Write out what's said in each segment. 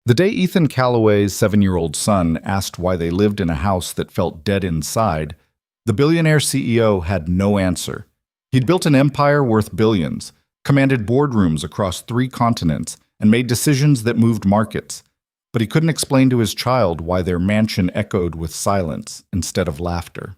The day Ethan Calloway's 7-year-old son asked why they lived in a house that felt dead inside, the billionaire CEO had no answer. He'd built an empire worth billions, commanded boardrooms across 3 continents, and made decisions that moved markets. But he couldn't explain to his child why their mansion echoed with silence instead of laughter.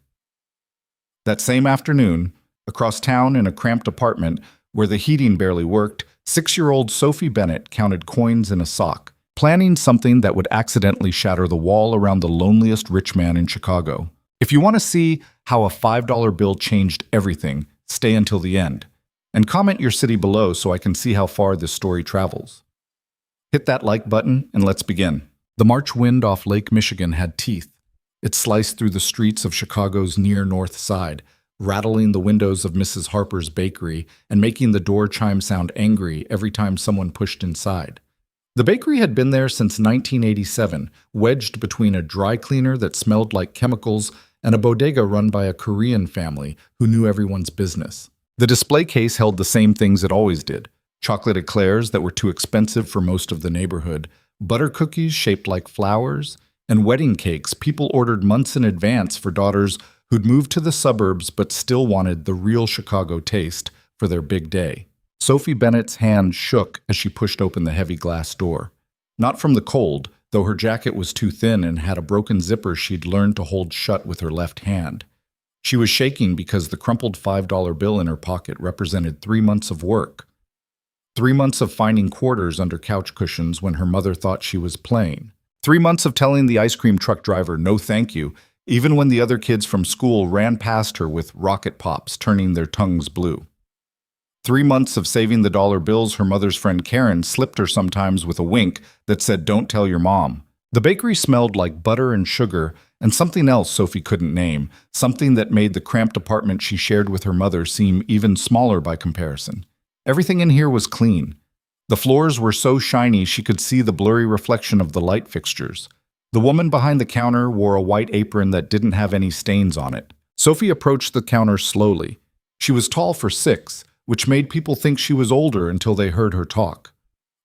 That same afternoon, across town in a cramped apartment where the heating barely worked, 6-year-old Sophie Bennett counted coins in a sock, planning something that would accidentally shatter the wall around the loneliest rich man in Chicago. If you want to see how a $5 bill changed everything, stay until the end. And comment your city below so I can see how far this story travels. Hit that like button and let's begin. The March wind off Lake Michigan had teeth. It sliced through the streets of Chicago's near north side, rattling the windows of Mrs. Harper's bakery and making the door chime sound angry every time someone pushed inside. The bakery had been there since 1987, wedged between a dry cleaner that smelled like chemicals and a bodega run by a Korean family who knew everyone's business. The display case held the same things it always did: chocolate eclairs that were too expensive for most of the neighborhood, butter cookies shaped like flowers, and wedding cakes people ordered months in advance for daughters who'd moved to the suburbs but still wanted the real Chicago taste for their big day. Sophie Bennett's hand shook as she pushed open the heavy glass door. Not from the cold, though her jacket was too thin and had a broken zipper she'd learned to hold shut with her left hand. She was shaking because the crumpled $5 bill in her pocket represented 3 months of work. 3 months of finding quarters under couch cushions when her mother thought she was playing. 3 months of telling the ice cream truck driver no thank you, even when the other kids from school ran past her with rocket pops turning their tongues blue. 3 months of saving the dollar bills her mother's friend Karen slipped her sometimes with a wink that said, "Don't tell your mom." The bakery smelled like butter and sugar and something else Sophie couldn't name, something that made the cramped apartment she shared with her mother seem even smaller by comparison. Everything in here was clean. The floors were so shiny she could see the blurry reflection of the light fixtures. The woman behind the counter wore a white apron that didn't have any stains on it. Sophie approached the counter slowly. She was tall for 6, which made people think she was older until they heard her talk.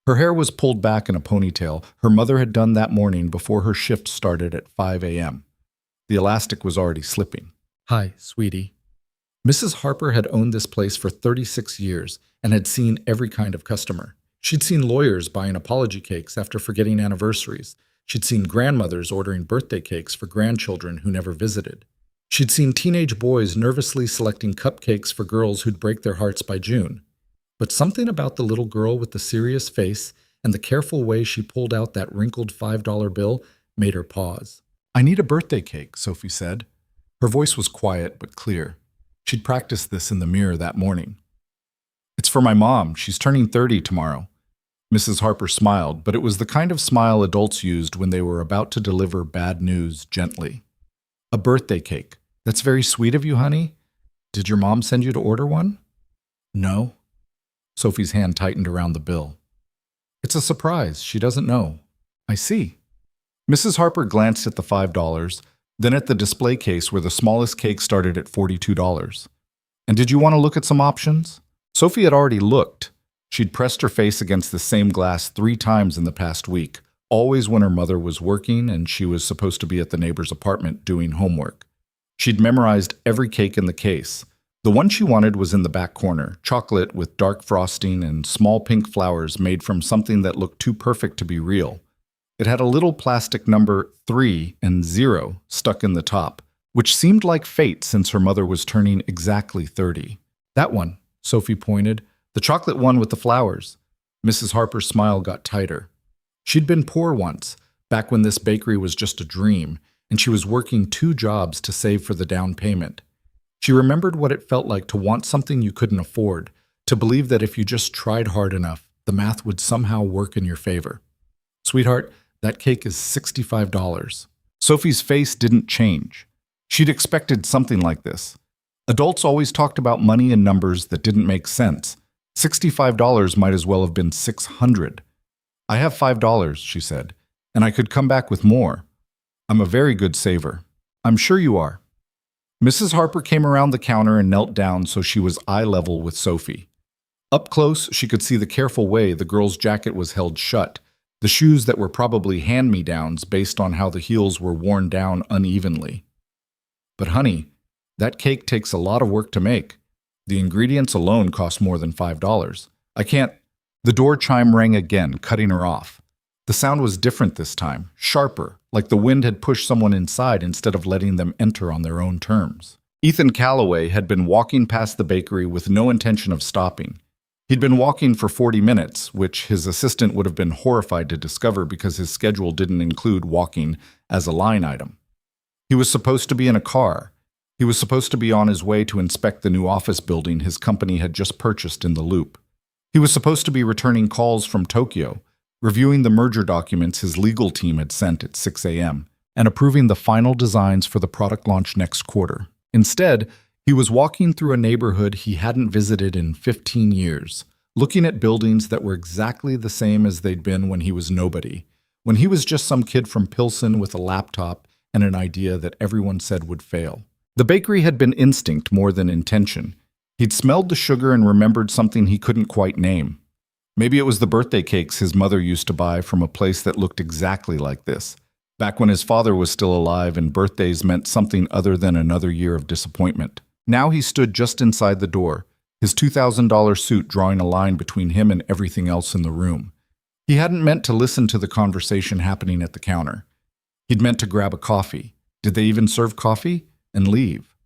Her hair was pulled back in a ponytail. Her mother had done that morning before her shift started at 5 a.m. The elastic was already slipping. "Hi, sweetie." Mrs. Harper had owned this place for 36 years and had seen every kind of customer. She'd seen lawyers buying apology cakes after forgetting anniversaries. She'd seen grandmothers ordering birthday cakes for grandchildren who never visited. She'd seen teenage boys nervously selecting cupcakes for girls who'd break their hearts by June. But something about the little girl with the serious face and the careful way she pulled out that wrinkled $5 bill made her pause. "I need a birthday cake," Sophie said. Her voice was quiet but clear. She'd practiced this in the mirror that morning. "It's for my mom. She's turning 30 tomorrow." Mrs. Harper smiled, but it was the kind of smile adults used when they were about to deliver bad news gently. "A birthday cake. That's very sweet of you, honey. Did your mom send you to order one?" "No." Sophie's hand tightened around the bill. "It's a surprise. She doesn't know." "I see." Mrs. Harper glanced at the $5, then at the display case where the smallest cake started at $42. "And did you want to look at some options?" Sophie had already looked. She'd pressed her face against the same glass 3 times in the past week, always when her mother was working and she was supposed to be at the neighbor's apartment doing homework. She'd memorized every cake in the case. The one she wanted was in the back corner, chocolate with dark frosting and small pink flowers made from something that looked too perfect to be real. It had a little plastic number 3 and 0 stuck in the top, which seemed like fate since her mother was turning exactly 30. "That one," Sophie pointed, "the chocolate one with the flowers." Mrs. Harper's smile got tighter. She'd been poor once, back when this bakery was just a dream, and she was working 2 jobs to save for the down payment. She remembered what it felt like to want something you couldn't afford, to believe that if you just tried hard enough, the math would somehow work in your favor. "Sweetheart, that cake is $65. Sophie's face didn't change. She'd expected something like this. Adults always talked about money and numbers that didn't make sense. $65 might as well have been $600. "I have $5, she said, "and I could come back with more. I'm a very good saver." "I'm sure you are." Mrs. Harper came around the counter and knelt down so she was eye level with Sophie. Up close, she could see the careful way the girl's jacket was held shut, The shoes that were probably hand-me-downs based on how the heels were worn down unevenly. But honey, that cake takes a lot of work to make. The ingredients alone cost more than $5. I can't. The door chime rang again, cutting her off. The sound was different this time, sharper, like the wind had pushed someone inside instead of letting them enter on their own terms. Ethan Calloway had been walking past the bakery with no intention of stopping. He'd been walking for 40 minutes, which his assistant would have been horrified to discover because his schedule didn't include walking as a line item. He was supposed to be in a car. He was supposed to be on his way to inspect the new office building his company had just purchased in the Loop. He was supposed to be returning calls from Tokyo, reviewing the merger documents his legal team had sent at 6 a.m., and approving the final designs for the product launch next quarter. Instead, he was walking through a neighborhood he hadn't visited in 15 years, looking at buildings that were exactly the same as they'd been when he was nobody, when he was just some kid from Pilsen with a laptop and an idea that everyone said would fail. The bakery had been instinct more than intention. He'd smelled the sugar and remembered something he couldn't quite name. Maybe it was the birthday cakes his mother used to buy from a place that looked exactly like this, back when his father was still alive and birthdays meant something other than another year of disappointment. Now he stood just inside the door, his $2,000 suit drawing a line between him and everything else in the room. He hadn't meant to listen to the conversation happening at the counter. He'd meant to grab a coffee. Did they even serve coffee? And leave.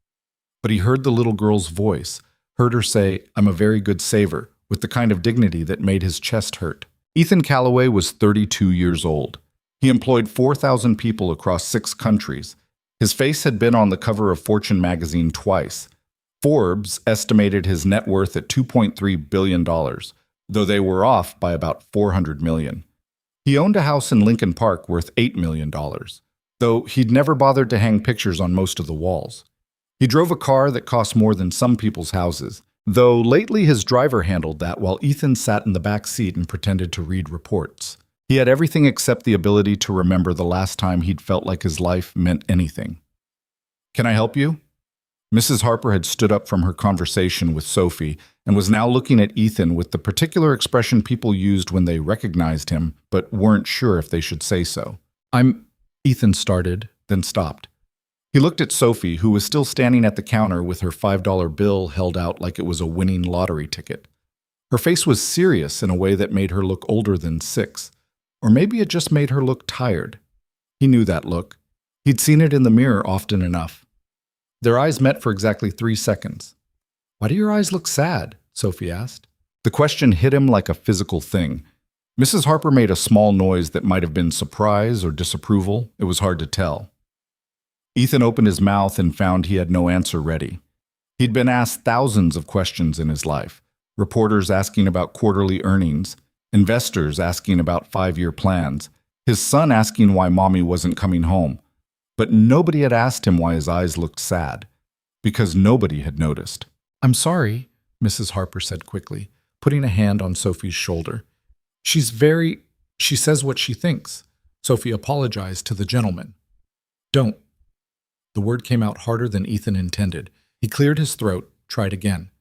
But he heard the little girl's voice, heard her say, "I'm a very good saver," with the kind of dignity that made his chest hurt. Ethan Calloway was 32 years old. He employed 4,000 people across 6 countries. His face had been on the cover of Fortune magazine twice. Forbes estimated his net worth at $2.3 billion, though they were off by about $400 million. He owned a house in Lincoln Park worth $8 million. Though he'd never bothered to hang pictures on most of the walls. He drove a car that cost more than some people's houses, though lately his driver handled that while Ethan sat in the back seat and pretended to read reports. He had everything except the ability to remember the last time he'd felt like his life meant anything. "Can I help you?" Mrs. Harper had stood up from her conversation with Sophie and was now looking at Ethan with the particular expression people used when they recognized him but weren't sure if they should say so. Ethan started, then stopped. He looked at Sophie, who was still standing at the counter with her $5 bill held out like it was a winning lottery ticket. Her face was serious in a way that made her look older than 6, or maybe it just made her look tired. He knew that look. He'd seen it in the mirror often enough. Their eyes met for exactly 3 seconds. "Why do your eyes look sad?" Sophie asked. The question hit him like a physical thing. Mrs. Harper made a small noise that might have been surprise or disapproval. It was hard to tell. Ethan opened his mouth and found he had no answer ready. He'd been asked thousands of questions in his life. Reporters asking about quarterly earnings, investors asking about 5-year plans, his son asking why mommy wasn't coming home. But nobody had asked him why his eyes looked sad, because nobody had noticed. "I'm sorry," Mrs. Harper said quickly, putting a hand on Sophie's shoulder. She says what she thinks." Sophie apologized to the gentleman. "Don't." The word came out harder than Ethan intended. He cleared his throat, tried again.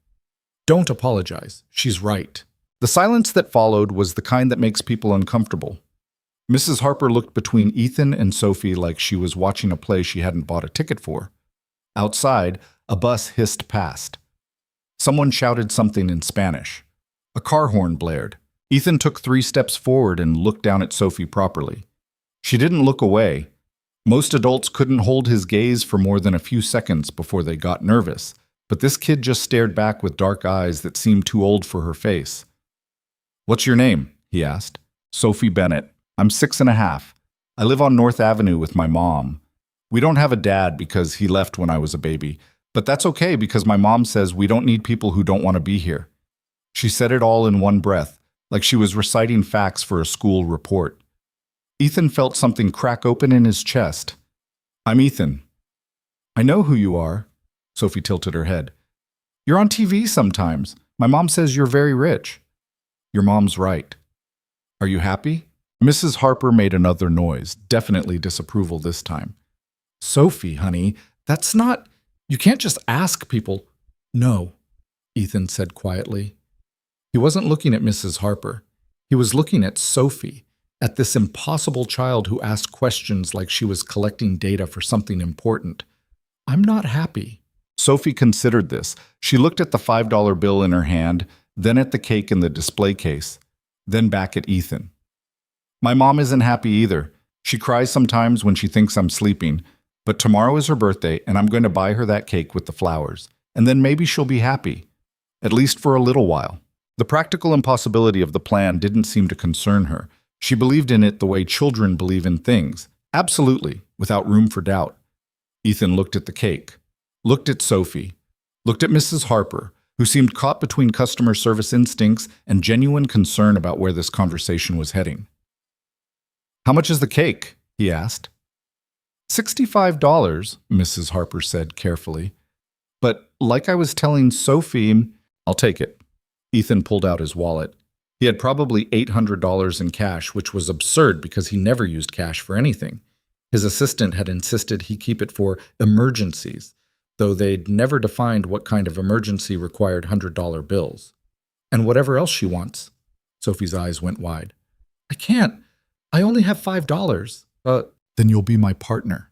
"Don't apologize. She's right." The silence that followed was the kind that makes people uncomfortable. Mrs. Harper looked between Ethan and Sophie like she was watching a play she hadn't bought a ticket for. Outside, a bus hissed past. Someone shouted something in Spanish. A car horn blared. Ethan took 3 steps forward and looked down at Sophie properly. She didn't look away. Most adults couldn't hold his gaze for more than a few seconds before they got nervous, but this kid just stared back with dark eyes that seemed too old for her face. "What's your name?" he asked. "Sophie Bennett. I'm 6.5. I live on North Avenue with my mom. We don't have a dad because he left when I was a baby, but that's okay because my mom says we don't need people who don't want to be here." She said it all in one breath, like she was reciting facts for a school report. Ethan felt something crack open in his chest. "I'm Ethan." "I know who you are." Sophie tilted her head. "You're on TV sometimes. My mom says you're very rich." "Your mom's right." "Are you happy?" Mrs. Harper made another noise, definitely disapproval this time. "Sophie, honey, that's not... You can't just ask people." "No," Ethan said quietly. He wasn't looking at Mrs. Harper. He was looking at Sophie. at this impossible child who asked questions like she was collecting data for something important. I'm not happy. Sophie considered this. She looked at the $5 bill in her hand, then at the cake in the display case, then back at Ethan. My mom isn't happy either. She cries sometimes when she thinks I'm sleeping, but tomorrow is her birthday and I'm going to buy her that cake with the flowers, and then maybe she'll be happy, at least for a little while. The practical impossibility of the plan didn't seem to concern her. She believed in it the way children believe in things, absolutely, without room for doubt. Ethan looked at the cake, looked at Sophie, looked at Mrs. Harper, who seemed caught between customer service instincts and genuine concern about where this conversation was heading. "How much is the cake?" he asked. $65, Mrs. Harper said carefully. "But like I was telling Sophie, I'll take it." Ethan pulled out his wallet. He had probably $800 in cash, which was absurd because he never used cash for anything. His assistant had insisted he keep it for emergencies, though they'd never defined what kind of emergency required $100 bills. "And whatever else she wants." Sophie's eyes went wide. "I can't. I only have $5. Then you'll be my partner."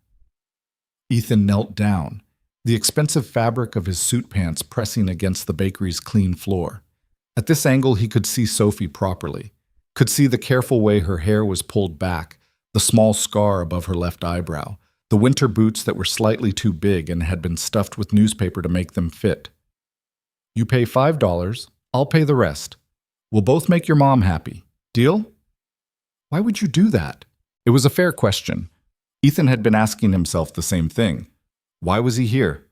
Ethan knelt down, the expensive fabric of his suit pants pressing against the bakery's clean floor. At this angle, he could see Sophie properly, could see the careful way her hair was pulled back, the small scar above her left eyebrow, the winter boots that were slightly too big and had been stuffed with newspaper to make them fit. "You pay $5, I'll pay the rest. We'll both make your mom happy. Deal?" Why would you do that? It was a fair question. Ethan had been asking himself the same thing. Why was he here?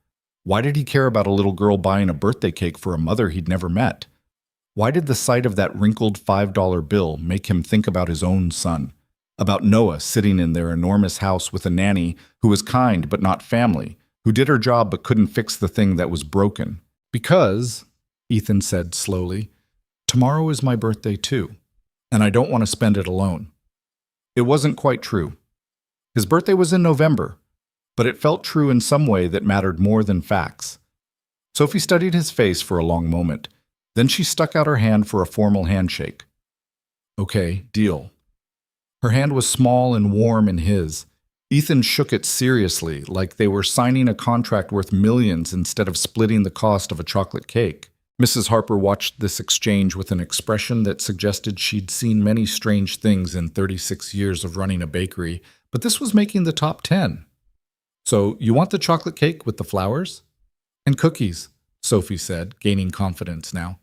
Why did he care about a little girl buying a birthday cake for a mother he'd never met? Why did the sight of that wrinkled $5 bill make him think about his own son? About Noah sitting in their enormous house with a nanny who was kind but not family, who did her job but couldn't fix the thing that was broken? Because, Ethan said slowly, tomorrow is my birthday too, and I don't want to spend it alone. It wasn't quite true. His birthday was in November, but it felt true in some way that mattered more than facts. Sophie studied his face for a long moment. Then she stuck out her hand for a formal handshake. Okay, deal. Her hand was small and warm in his. Ethan shook it seriously, like they were signing a contract worth millions instead of splitting the cost of a chocolate cake. Mrs. Harper watched this exchange with an expression that suggested she'd seen many strange things in 36 years of running a bakery, but this was making the top 10. "So, you want the chocolate cake with the flowers?" "And cookies," Sophie said, gaining confidence now.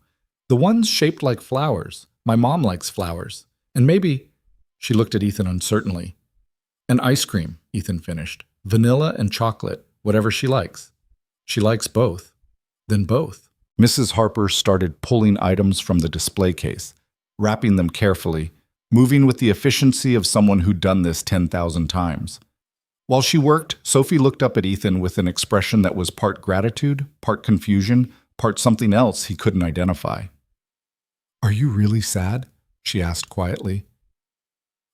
"The ones shaped like flowers. My mom likes flowers. And maybe," she looked at Ethan uncertainly. "And ice cream," Ethan finished. "Vanilla and chocolate, whatever she likes." "She likes both." "Then both." Mrs. Harper started pulling items from the display case, wrapping them carefully, moving with the efficiency of someone who'd done this 10,000 times. While she worked, Sophie looked up at Ethan with an expression that was part gratitude, part confusion, part something else he couldn't identify. "Are you really sad?" she asked quietly.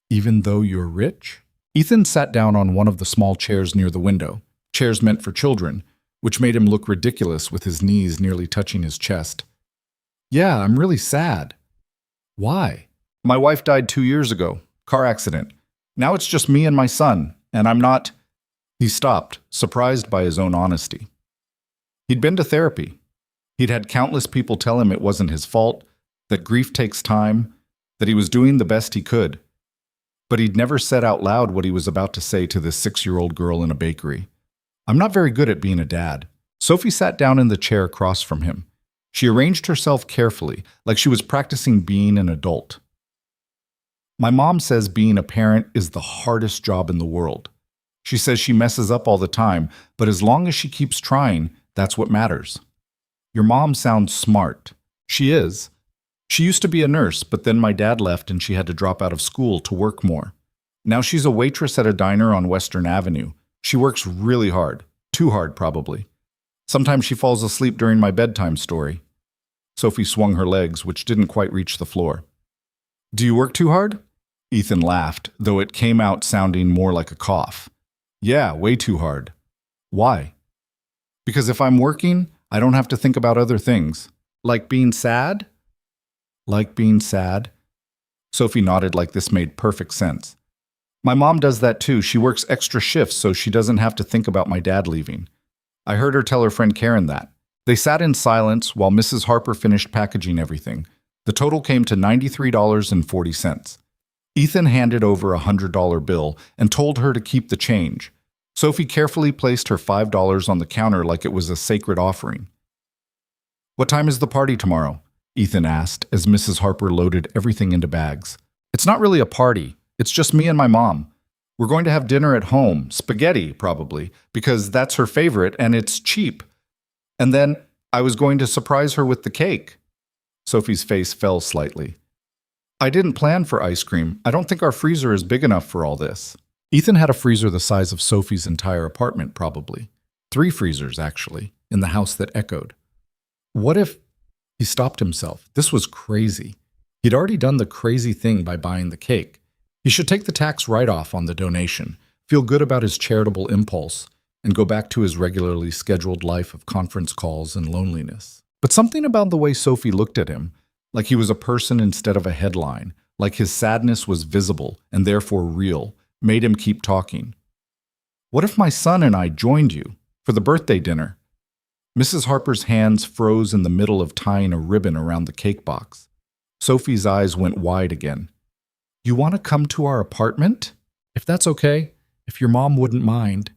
"Even though you're rich?" Ethan sat down on one of the small chairs near the window, chairs meant for children, which made him look ridiculous with his knees nearly touching his chest. "Yeah, I'm really sad." "Why?" "My wife died 2 years ago. Car accident. Now it's just me and my son, and I'm not—" He stopped, surprised by his own honesty. He'd been to therapy. He'd had countless people tell him it wasn't his fault, that grief takes time, that he was doing the best he could. But he'd never said out loud what he was about to say to this 6-year-old girl in a bakery. "I'm not very good at being a dad." Sophie sat down in the chair across from him. She arranged herself carefully, like she was practicing being an adult. "My mom says being a parent is the hardest job in the world. She says she messes up all the time, but as long as she keeps trying, that's what matters." "Your mom sounds smart." "She is. She used to be a nurse, but then my dad left and she had to drop out of school to work more. Now she's a waitress at a diner on Western Avenue. She works really hard. Too hard, probably. Sometimes she falls asleep during my bedtime story." Sophie swung her legs, which didn't quite reach the floor. "Do you work too hard?" Ethan laughed, though it came out sounding more like a cough. "Yeah, way too hard." "Why?" "Because if I'm working, I don't have to think about other things." "Like being sad?" "Like being sad." Sophie nodded like this made perfect sense. My mom does that too. She works extra shifts so she doesn't have to think about my dad leaving. I heard her tell her friend Karen that. They sat in silence while Mrs. Harper finished packaging everything. The total came to $93.40. Ethan handed over a $100 bill and told her to keep the change. Sophie carefully placed her $5 on the counter like it was a sacred offering. What time is the party tomorrow? Ethan asked as Mrs. Harper loaded everything into bags. It's not really a party. It's just me and my mom. We're going to have dinner at home, spaghetti probably, because that's her favorite and it's cheap. And then I was going to surprise her with the cake. Sophie's face fell slightly. I didn't plan for ice cream. I don't think our freezer is big enough for all this. Ethan had a freezer the size of Sophie's entire apartment, probably. 3 freezers, actually, in the house that echoed. What if... He stopped himself. This was crazy. He'd already done the crazy thing by buying the cake. He should take the tax write-off on the donation, feel good about his charitable impulse, and go back to his regularly scheduled life of conference calls and loneliness. But something about the way Sophie looked at him, like he was a person instead of a headline, like his sadness was visible and therefore real, made him keep talking. What if my son and I joined you for the birthday dinner? Mrs. Harper's hands froze in the middle of tying a ribbon around the cake box. Sophie's eyes went wide again. You want to come to our apartment? If that's okay, if your mom wouldn't mind.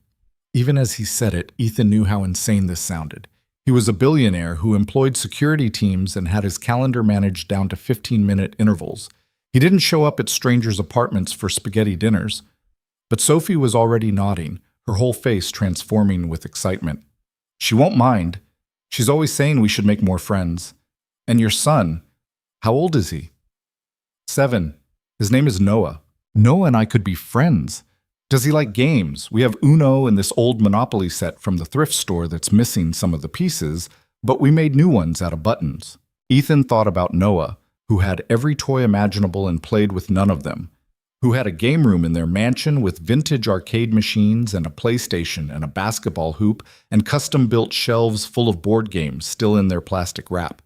Even as he said it, Ethan knew how insane this sounded. He was a billionaire who employed security teams and had his calendar managed down to 15-minute intervals. He didn't show up at strangers' apartments for spaghetti dinners. But Sophie was already nodding, her whole face transforming with excitement. She won't mind. She's always saying we should make more friends. And your son, how old is he? 7. His name is Noah. Noah and I could be friends. Does he like games? We have Uno and this old Monopoly set from the thrift store that's missing some of the pieces, but we made new ones out of buttons. Ethan thought about Noah, who had every toy imaginable and played with none of them, who had a game room in their mansion with vintage arcade machines and a PlayStation and a basketball hoop and custom-built shelves full of board games still in their plastic wrap,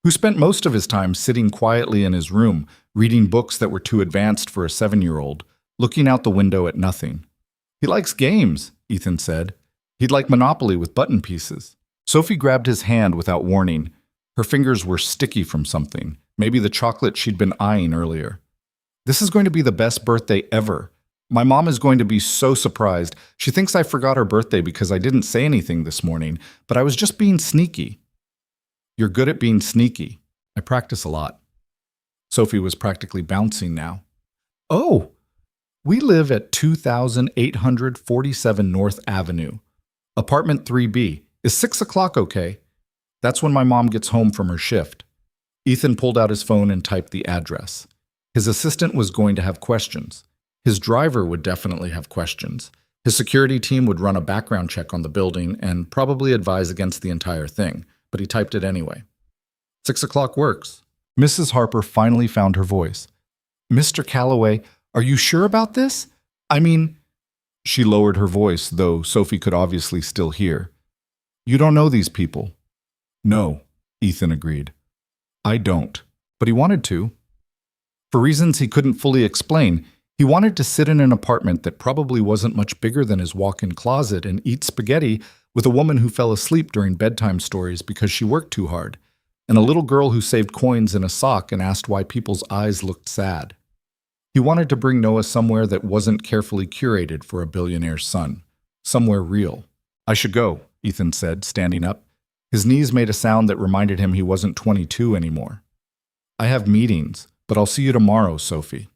who spent most of his time sitting quietly in his room, reading books that were too advanced for a 7-year-old, looking out the window at nothing. He likes games, Ethan said. He'd like Monopoly with button pieces. Sophie grabbed his hand without warning. Her fingers were sticky from something, maybe the chocolate she'd been eyeing earlier. This is going to be the best birthday ever. My mom is going to be so surprised. She thinks I forgot her birthday because I didn't say anything this morning, but I was just being sneaky. You're good at being sneaky. I practice a lot. Sophie was practically bouncing now. Oh, we live at 2847 North Avenue. Apartment 3B. Is 6 o'clock okay? That's when my mom gets home from her shift. Ethan pulled out his phone and typed the address. His assistant was going to have questions. His driver would definitely have questions. His security team would run a background check on the building and probably advise against the entire thing, but he typed it anyway. 6 o'clock works. Mrs. Harper finally found her voice. Mr. Calloway, are you sure about this? I mean... She lowered her voice, though Sophie could obviously still hear. You don't know these people. No, Ethan agreed. I don't. But he wanted to. For reasons he couldn't fully explain, he wanted to sit in an apartment that probably wasn't much bigger than his walk-in closet and eat spaghetti with a woman who fell asleep during bedtime stories because she worked too hard, and a little girl who saved coins in a sock and asked why people's eyes looked sad. He wanted to bring Noah somewhere that wasn't carefully curated for a billionaire's son. Somewhere real. I should go, Ethan said, standing up. His knees made a sound that reminded him he wasn't 22 anymore. I have meetings, but I'll see you tomorrow, Sophie.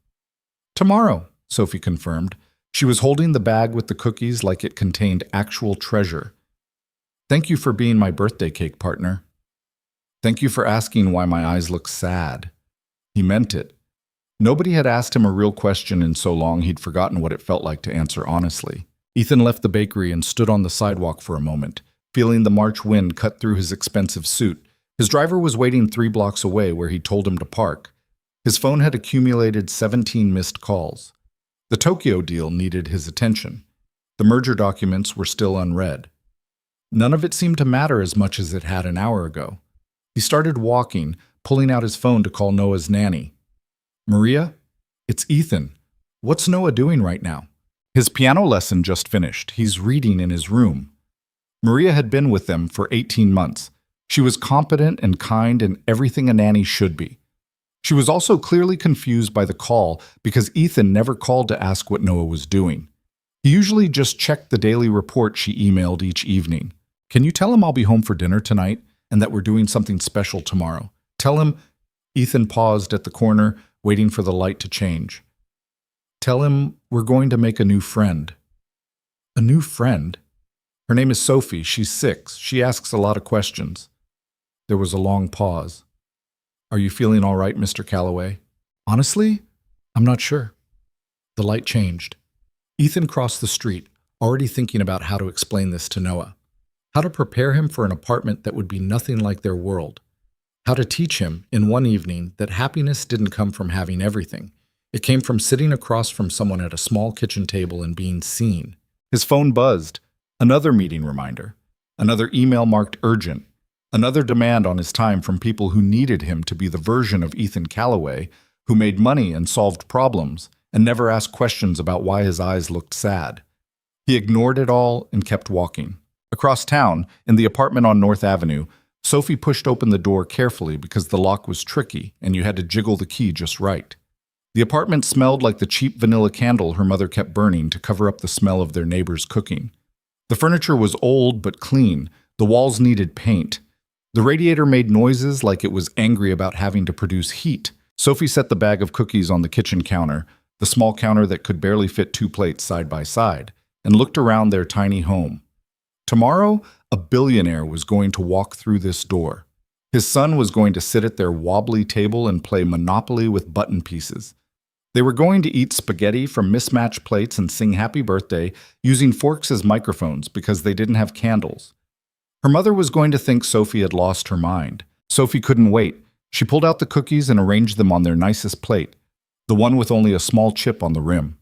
Tomorrow, Sophie confirmed. She was holding the bag with the cookies like it contained actual treasure. Thank you for being my birthday cake partner. Thank you for asking why my eyes look sad. He meant it. Nobody had asked him a real question in so long he'd forgotten what it felt like to answer honestly. Ethan left the bakery and stood on the sidewalk for a moment, feeling the March wind cut through his expensive suit. His driver was waiting 3 blocks away where he told him to park. His phone had accumulated 17 missed calls. The Tokyo deal needed his attention. The merger documents were still unread. None of it seemed to matter as much as it had an hour ago. He started walking, pulling out his phone to call Noah's nanny. Maria, it's Ethan. What's Noah doing right now? His piano lesson just finished. He's reading in his room. Maria had been with them for 18 months. She was competent and kind and everything a nanny should be. She was also clearly confused by the call because Ethan never called to ask what Noah was doing. He usually just checked the daily report she emailed each evening. Can you tell him I'll be home for dinner tonight and that we're doing something special tomorrow? Tell him. Ethan paused at the corner, waiting for the light to change. Tell him we're going to make a new friend. A new friend? Her name is Sophie. She's 6. She asks a lot of questions. There was a long pause. Are you feeling all right, Mr. Calloway? Honestly, I'm not sure. The light changed. Ethan crossed the street, already thinking about how to explain this to Noah. How to prepare him for an apartment that would be nothing like their world. How to teach him, in one evening, that happiness didn't come from having everything. It came from sitting across from someone at a small kitchen table and being seen. His phone buzzed. Another meeting reminder. Another email marked urgent. Another demand on his time from people who needed him to be the version of Ethan Calloway, who made money and solved problems, and never asked questions about why his eyes looked sad. He ignored it all and kept walking. Across town, in the apartment on North Avenue, Sophie pushed open the door carefully because the lock was tricky and you had to jiggle the key just right. The apartment smelled like the cheap vanilla candle her mother kept burning to cover up the smell of their neighbor's cooking. The furniture was old but clean. The walls needed paint. The radiator made noises like it was angry about having to produce heat. Sophie set the bag of cookies on the kitchen counter, the small counter that could barely fit 2 plates side by side, and looked around their tiny home. Tomorrow, a billionaire was going to walk through this door. His son was going to sit at their wobbly table and play Monopoly with button pieces. They were going to eat spaghetti from mismatched plates and sing happy birthday using forks as microphones because they didn't have candles. Her mother was going to think Sophie had lost her mind. Sophie couldn't wait. She pulled out the cookies and arranged them on their nicest plate, the one with only a small chip on the rim.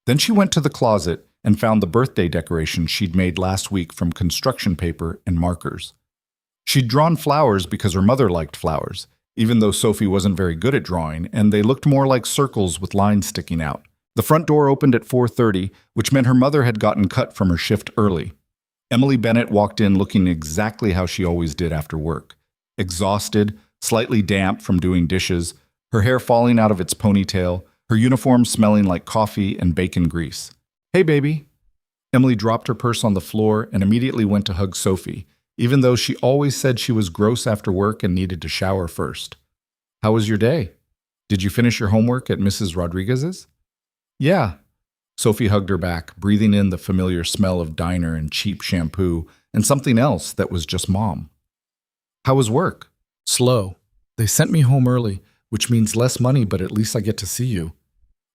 Then she went to the closet and found the birthday decoration she'd made last week from construction paper and markers. She'd drawn flowers because her mother liked flowers, even though Sophie wasn't very good at drawing, and they looked more like circles with lines sticking out. The front door opened at 4:30, which meant her mother had gotten cut from her shift early. Emily Bennett walked in looking exactly how she always did after work. Exhausted, slightly damp from doing dishes, her hair falling out of its ponytail, her uniform smelling like coffee and bacon grease. Hey, baby. Emily dropped her purse on the floor and immediately went to hug Sophie, even though she always said she was gross after work and needed to shower first. How was your day? Did you finish your homework at Mrs. Rodriguez's? Yeah. Sophie hugged her back, breathing in the familiar smell of diner and cheap shampoo and something else that was just mom. How was work? Slow. They sent me home early, which means less money, but at least I get to see you.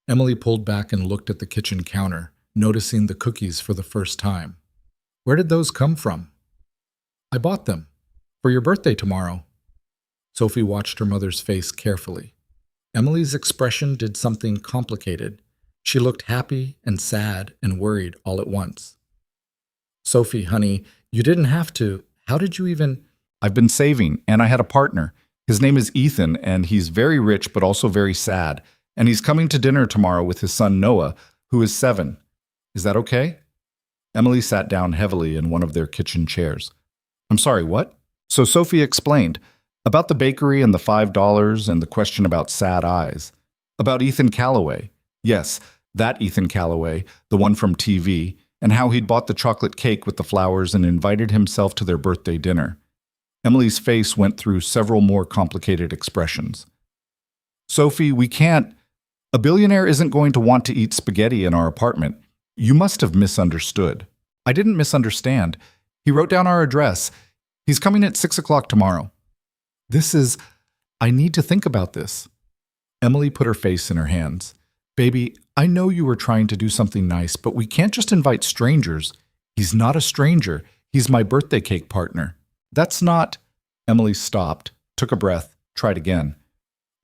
Emily pulled back and looked at the kitchen counter, noticing the cookies for the first time. Where did those come from? I bought them. For your birthday tomorrow. Sophie watched her mother's face carefully. Emily's expression did something complicated. She looked happy and sad and worried all at once. Sophie, honey, you didn't have to. How did you even... I've been saving, and I had a partner. His name is Ethan, and he's very rich but also very sad. And he's coming to dinner tomorrow with his son Noah, who is 7. Is that okay? Emily sat down heavily in one of their kitchen chairs. I'm sorry, what? So Sophie explained about the bakery and the $5 and the question about sad eyes. About Ethan Calloway. Yes, that Ethan Calloway, the one from TV, and how he'd bought the chocolate cake with the flowers and invited himself to their birthday dinner. Emily's face went through several more complicated expressions. Sophie, we can't... A billionaire isn't going to want to eat spaghetti in our apartment. You must have misunderstood. I didn't misunderstand. He wrote down our address. He's coming at 6 o'clock tomorrow. I need to think about this. Emily put her face in her hands. Baby, I know you were trying to do something nice, but we can't just invite strangers. He's not a stranger. He's my birthday cake partner. That's not... Emily stopped, took a breath, tried again.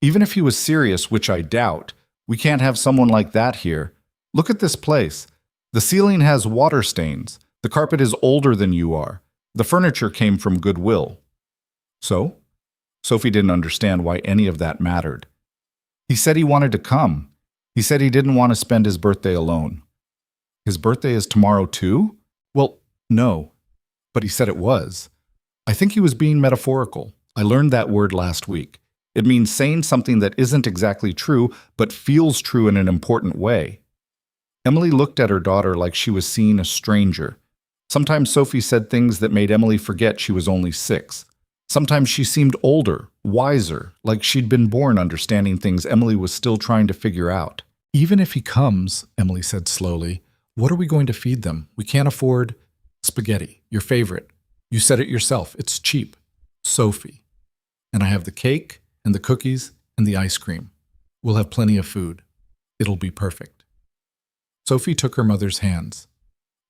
Even if he was serious, which I doubt, we can't have someone like that here. Look at this place. The ceiling has water stains. The carpet is older than you are. The furniture came from Goodwill. So? Sophie didn't understand why any of that mattered. He said he wanted to come. He said he didn't want to spend his birthday alone. His birthday is tomorrow too? Well, no, but he said it was. I think he was being metaphorical. I learned that word last week. It means saying something that isn't exactly true, but feels true in an important way. Emily looked at her daughter like she was seeing a stranger. Sometimes Sophie said things that made Emily forget she was only 6. Sometimes she seemed older, wiser, like she'd been born understanding things Emily was still trying to figure out. Even if he comes, Emily said slowly, what are we going to feed them? We can't afford spaghetti, your favorite. You said it yourself, it's cheap. Sophie. And I have the cake and the cookies and the ice cream. We'll have plenty of food. It'll be perfect. Sophie took her mother's hands.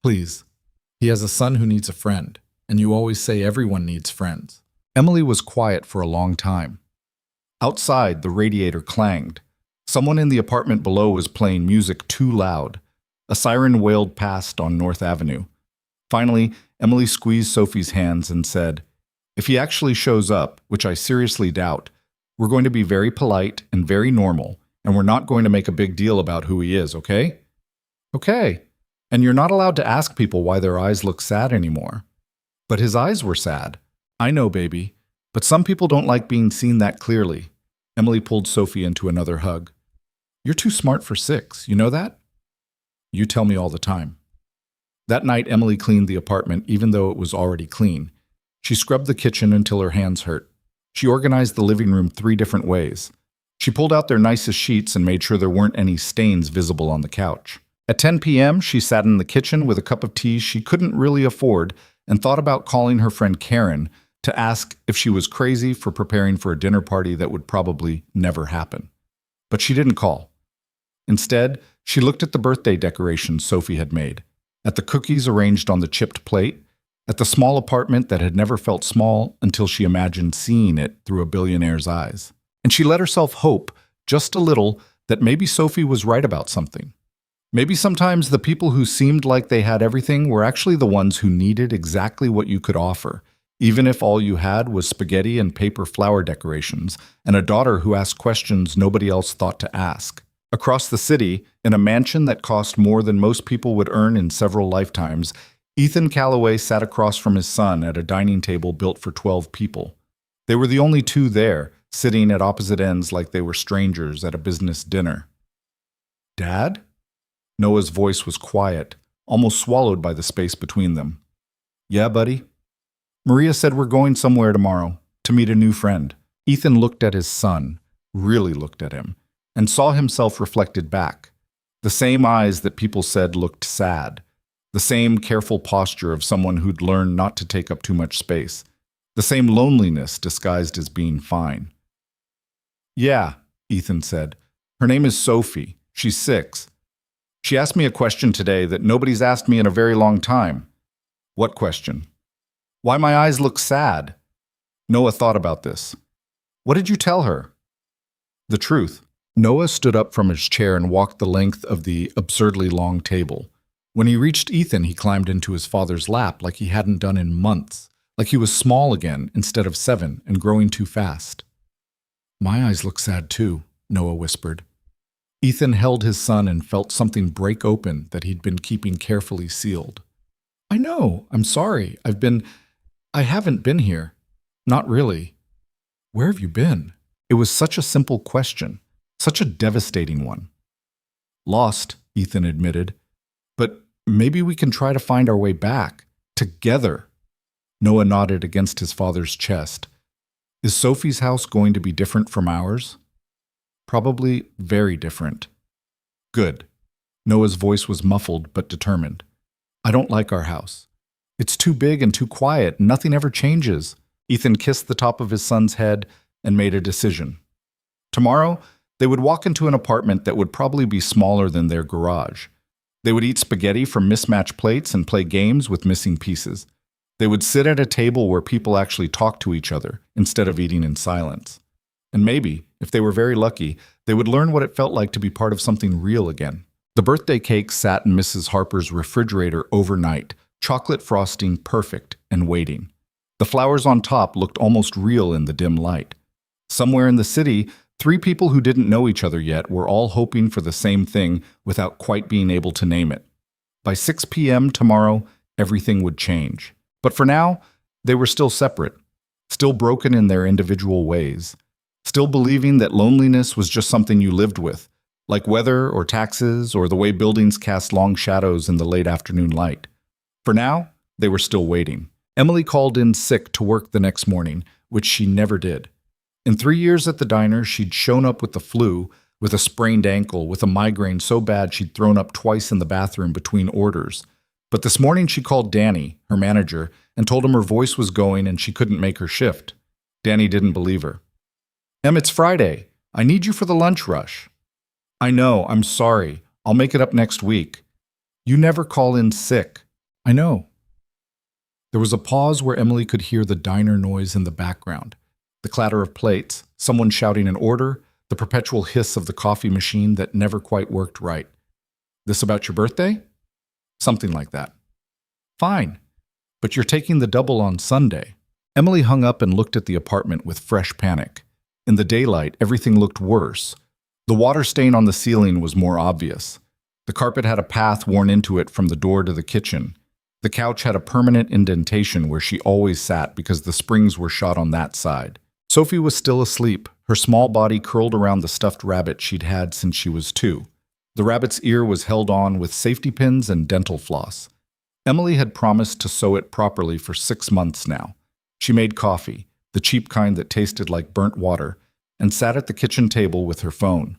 Please. He has a son who needs a friend, and you always say everyone needs friends. Emily was quiet for a long time. Outside, the radiator clanged. Someone in the apartment below was playing music too loud. A siren wailed past on North Avenue. Finally, Emily squeezed Sophie's hands and said, if he actually shows up, which I seriously doubt, we're going to be very polite and very normal, and we're not going to make a big deal about who he is, okay? Okay. And you're not allowed to ask people why their eyes look sad anymore. But his eyes were sad. I know, baby. But some people don't like being seen that clearly. Emily pulled Sophie into another hug. You're too smart for 6, you know that? You tell me all the time. That night, Emily cleaned the apartment even though it was already clean. She scrubbed the kitchen until her hands hurt. She organized the living room 3 different ways. She pulled out their nicest sheets and made sure there weren't any stains visible on the couch. At 10 p.m., she sat in the kitchen with a cup of tea she couldn't really afford and thought about calling her friend Karen to ask if she was crazy for preparing for a dinner party that would probably never happen. But she didn't call. Instead, she looked at the birthday decorations Sophie had made, at the cookies arranged on the chipped plate, at the small apartment that had never felt small until she imagined seeing it through a billionaire's eyes. And she let herself hope, just a little, that maybe Sophie was right about something. Maybe sometimes the people who seemed like they had everything were actually the ones who needed exactly what you could offer, even if all you had was spaghetti and paper flower decorations and a daughter who asked questions nobody else thought to ask. Across the city, in a mansion that cost more than most people would earn in several lifetimes, Ethan Calloway sat across from his son at a dining table built for 12 people. They were the only 2 there, sitting at opposite ends like they were strangers at a business dinner. Dad? Noah's voice was quiet, almost swallowed by the space between them. Yeah, buddy? Maria said we're going somewhere tomorrow, to meet a new friend. Ethan looked at his son, really looked at him, and saw himself reflected back. The same eyes that people said looked sad. The same careful posture of someone who'd learned not to take up too much space. The same loneliness disguised as being fine. Yeah, Ethan said. Her name is Sophie. She's 6. She asked me a question today that nobody's asked me in a very long time. What question? Why my eyes look sad. Noah thought about this. What did you tell her? The truth. Noah stood up from his chair and walked the length of the absurdly long table. When he reached Ethan, he climbed into his father's lap like he hadn't done in months, like he was small again instead of 7 and growing too fast. My eyes look sad too, Noah whispered. Ethan held his son and felt something break open that he'd been keeping carefully sealed. I know, I'm sorry. I haven't been here. Not really. Where have you been? It was such a simple question, such a devastating one. Lost, Ethan admitted. But maybe we can try to find our way back, together. Noah nodded against his father's chest. Is Sophie's house going to be different from ours? Probably very different. Good. Noah's voice was muffled but determined. I don't like our house. It's too big and too quiet. Nothing ever changes. Ethan kissed the top of his son's head and made a decision. Tomorrow, they would walk into an apartment that would probably be smaller than their garage. They would eat spaghetti from mismatched plates and play games with missing pieces. They would sit at a table where people actually talked to each other instead of eating in silence. And maybe, if they were very lucky, they would learn what it felt like to be part of something real again. The birthday cake sat in Mrs. Harper's refrigerator overnight, chocolate frosting perfect and waiting. The flowers on top looked almost real in the dim light. Somewhere in the city, Three people who didn't know each other yet were all hoping for the same thing without quite being able to name it. By 6 p.m. tomorrow, everything would change. But for now, they were still separate, still broken in their individual ways, still believing that loneliness was just something you lived with, like weather or taxes or the way buildings cast long shadows in the late afternoon light. For now, they were still waiting. Emily called in sick to work the next morning, which she never did. In 3 years at the diner, she'd shown up with the flu, with a sprained ankle, with a migraine so bad she'd thrown up twice in the bathroom between orders. But this morning she called Danny, her manager, and told him her voice was going and she couldn't make her shift. Danny didn't believe her. "Em, it's Friday. I need you for the lunch rush." "I know, I'm sorry. I'll make it up next week." "You never call in sick." "I know." There was a pause where Emily could hear the diner noise in the background. The clatter of plates, someone shouting an order, the perpetual hiss of the coffee machine that never quite worked right. "This about your birthday?" "Something like that." "Fine, but you're taking the double on Sunday." Emily hung up and looked at the apartment with fresh panic. In the daylight, everything looked worse. The water stain on the ceiling was more obvious. The carpet had a path worn into it from the door to the kitchen. The couch had a permanent indentation where she always sat because the springs were shot on that side. Sophie was still asleep, her small body curled around the stuffed rabbit she'd had since she was 2. The rabbit's ear was held on with safety pins and dental floss. Emily had promised to sew it properly for 6 months now. She made coffee, the cheap kind that tasted like burnt water, and sat at the kitchen table with her phone.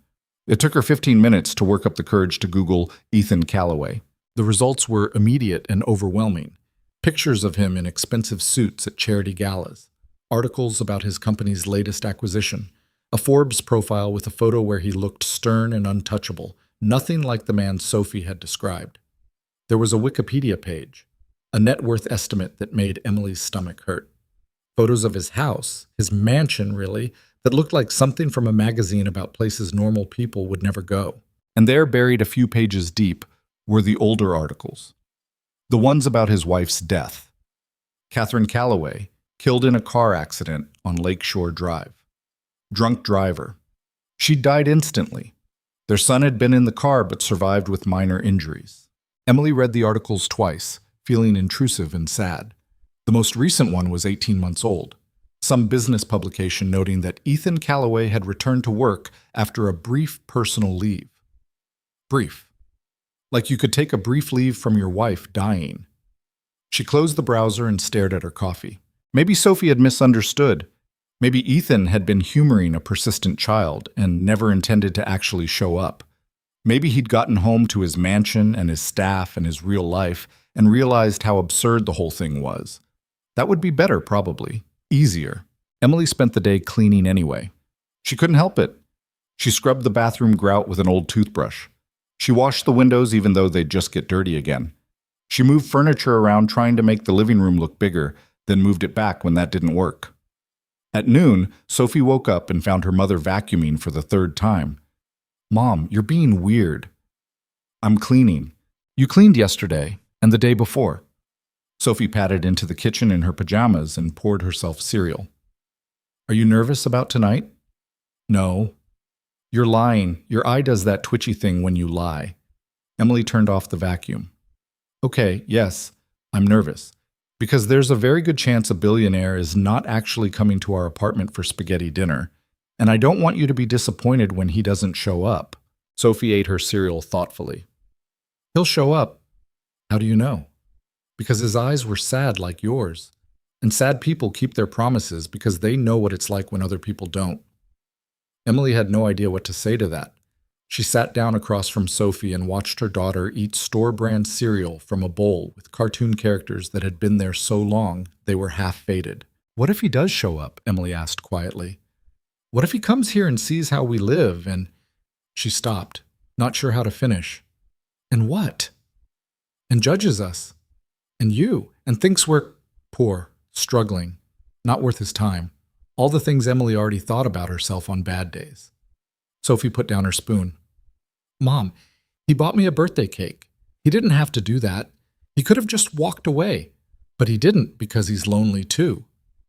It took her 15 minutes to work up the courage to Google Ethan Callaway. The results were immediate and overwhelming. Pictures of him in expensive suits at charity galas, articles about his company's latest acquisition, a Forbes profile with a photo where he looked stern and untouchable, nothing like the man Sophie had described. There was a Wikipedia page, a net worth estimate that made Emily's stomach hurt. Photos of his house, his mansion really, that looked like something from a magazine about places normal people would never go. And there, buried a few pages deep, were the older articles. The ones about his wife's death. Catherine Callaway, killed in a car accident on Lakeshore Drive. Drunk driver. She died instantly. Their son had been in the car but survived with minor injuries. Emily read the articles twice, feeling intrusive and sad. The most recent one was 18 months old. Some business publication noting that Ethan Callaway had returned to work after a brief personal leave. Brief. Like you could take a brief leave from your wife dying. She closed the browser and stared at her coffee. Maybe Sophie had misunderstood. Maybe Ethan had been humoring a persistent child and never intended to actually show up. Maybe he'd gotten home to his mansion and his staff and his real life and realized how absurd the whole thing was. That would be better, probably. Easier. Emily spent the day cleaning anyway. She couldn't help it. She scrubbed the bathroom grout with an old toothbrush. She washed the windows even though they'd just get dirty again. She moved furniture around trying to make the living room look bigger, then moved it back when that didn't work. At noon, Sophie woke up and found her mother vacuuming for the 3rd time. "Mom, you're being weird." "I'm cleaning." "You cleaned yesterday and the day before." Sophie padded into the kitchen in her pajamas and poured herself cereal. "Are you nervous about tonight?" "No." "You're lying. Your eye does that twitchy thing when you lie." Emily turned off the vacuum. "Okay, yes, I'm nervous. Because there's a very good chance a billionaire is not actually coming to our apartment for spaghetti dinner, and I don't want you to be disappointed when he doesn't show up." Sophie ate her cereal thoughtfully. "He'll show up." "How do you know?" "Because his eyes were sad like yours. And sad people keep their promises because they know what it's like when other people don't." Emily had no idea what to say to that. She sat down across from Sophie and watched her daughter eat store-brand cereal from a bowl with cartoon characters that had been there so long they were half-faded. "What if he does show up?" Emily asked quietly. "What if he comes here and sees how we live and—" She stopped, not sure how to finish. "And what?" "And judges us. And you. And thinks we're poor, struggling, not worth his time. All the things Emily already thought about herself on bad days." Sophie put down her spoon. "Mom, he bought me a birthday cake. He didn't have to do that. He could have just walked away. But he didn't because he's lonely too.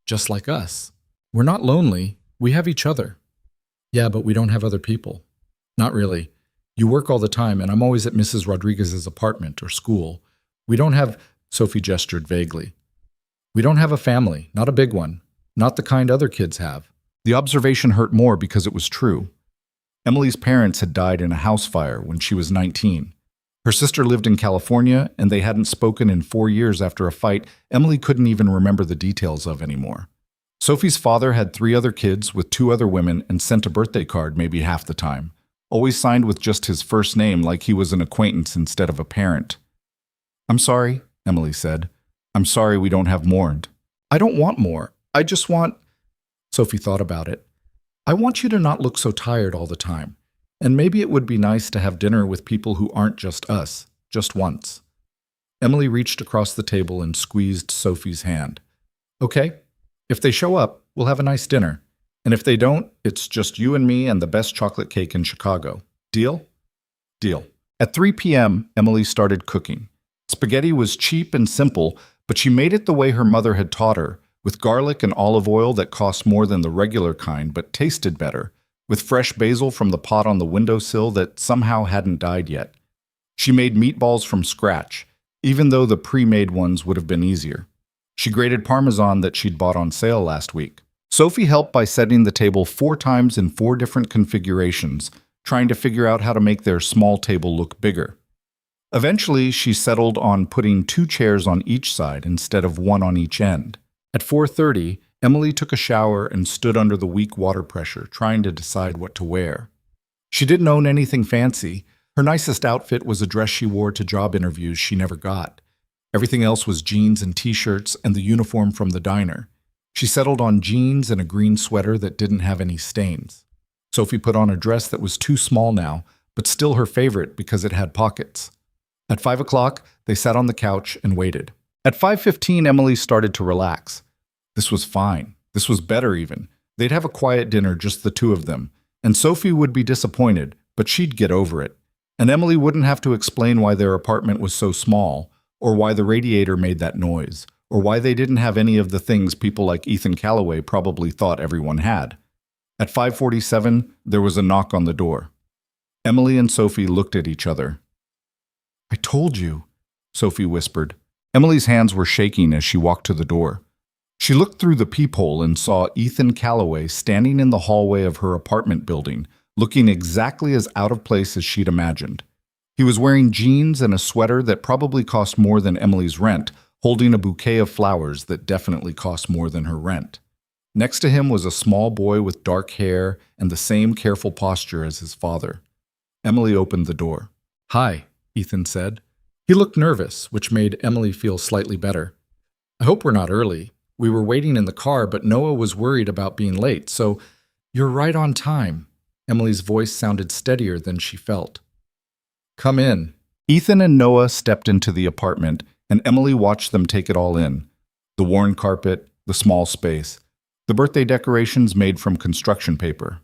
Just like us. We're not lonely. We have each other." Yeah, but we don't have other people. Not really. You work all the time, and I'm always at Mrs. Rodriguez's apartment or school. We don't have, Sophie gestured vaguely. We don't have a family, not a big one, not the kind other kids have. The observation hurt more because it was true. Emily's parents had died in a house fire when she was 19. Her sister lived in California, and they hadn't spoken in 4 years after a fight Emily couldn't even remember the details of anymore. Sophie's father had 3 other kids with 2 other women and sent a birthday card maybe half the time, always signed with just his first name like he was an acquaintance instead of a parent. "I'm sorry," Emily said. "I'm sorry we don't have more." "I don't want more. I just want—" Sophie thought about it. "I want you to not look so tired all the time. And maybe it would be nice to have dinner with people who aren't just us, just once." Emily reached across the table and squeezed Sophie's hand. "Okay, if they show up, we'll have a nice dinner. And if they don't, it's just you and me and the best chocolate cake in Chicago. Deal?" "Deal." At 3 p.m., Emily started cooking. Spaghetti was cheap and simple, but she made it the way her mother had taught her, with garlic and olive oil that cost more than the regular kind but tasted better, with fresh basil from the pot on the windowsill that somehow hadn't died yet. She made meatballs from scratch, even though the pre-made ones would have been easier. She grated Parmesan that she'd bought on sale last week. Sophie helped by setting the table 4 times in 4 different configurations, trying to figure out how to make their small table look bigger. Eventually, she settled on putting 2 chairs on each side instead of 1 on each end. At 4:30, Emily took a shower and stood under the weak water pressure, trying to decide what to wear. She didn't own anything fancy. Her nicest outfit was a dress she wore to job interviews she never got. Everything else was jeans and t-shirts and the uniform from the diner. She settled on jeans and a green sweater that didn't have any stains. Sophie put on a dress that was too small now, but still her favorite because it had pockets. At 5 o'clock, they sat on the couch and waited. At 5:15, Emily started to relax. This was fine. This was better even. They'd have a quiet dinner, just the 2 of them. And Sophie would be disappointed, but she'd get over it. And Emily wouldn't have to explain why their apartment was so small, or why the radiator made that noise, or why they didn't have any of the things people like Ethan Calloway probably thought everyone had. At 5:47, there was a knock on the door. Emily and Sophie looked at each other. "I told you," Sophie whispered. Emily's hands were shaking as she walked to the door. She looked through the peephole and saw Ethan Calloway standing in the hallway of her apartment building, looking exactly as out of place as she'd imagined. He was wearing jeans and a sweater that probably cost more than Emily's rent, holding a bouquet of flowers that definitely cost more than her rent. Next to him was a small boy with dark hair and the same careful posture as his father. Emily opened the door. "Hi," Ethan said. He looked nervous, which made Emily feel slightly better. "I hope we're not early. We were waiting in the car, but Noah was worried about being late, so you're right on time." Emily's voice sounded steadier than she felt. "Come in." Ethan and Noah stepped into the apartment, and Emily watched them take it all in. The worn carpet, the small space, the birthday decorations made from construction paper.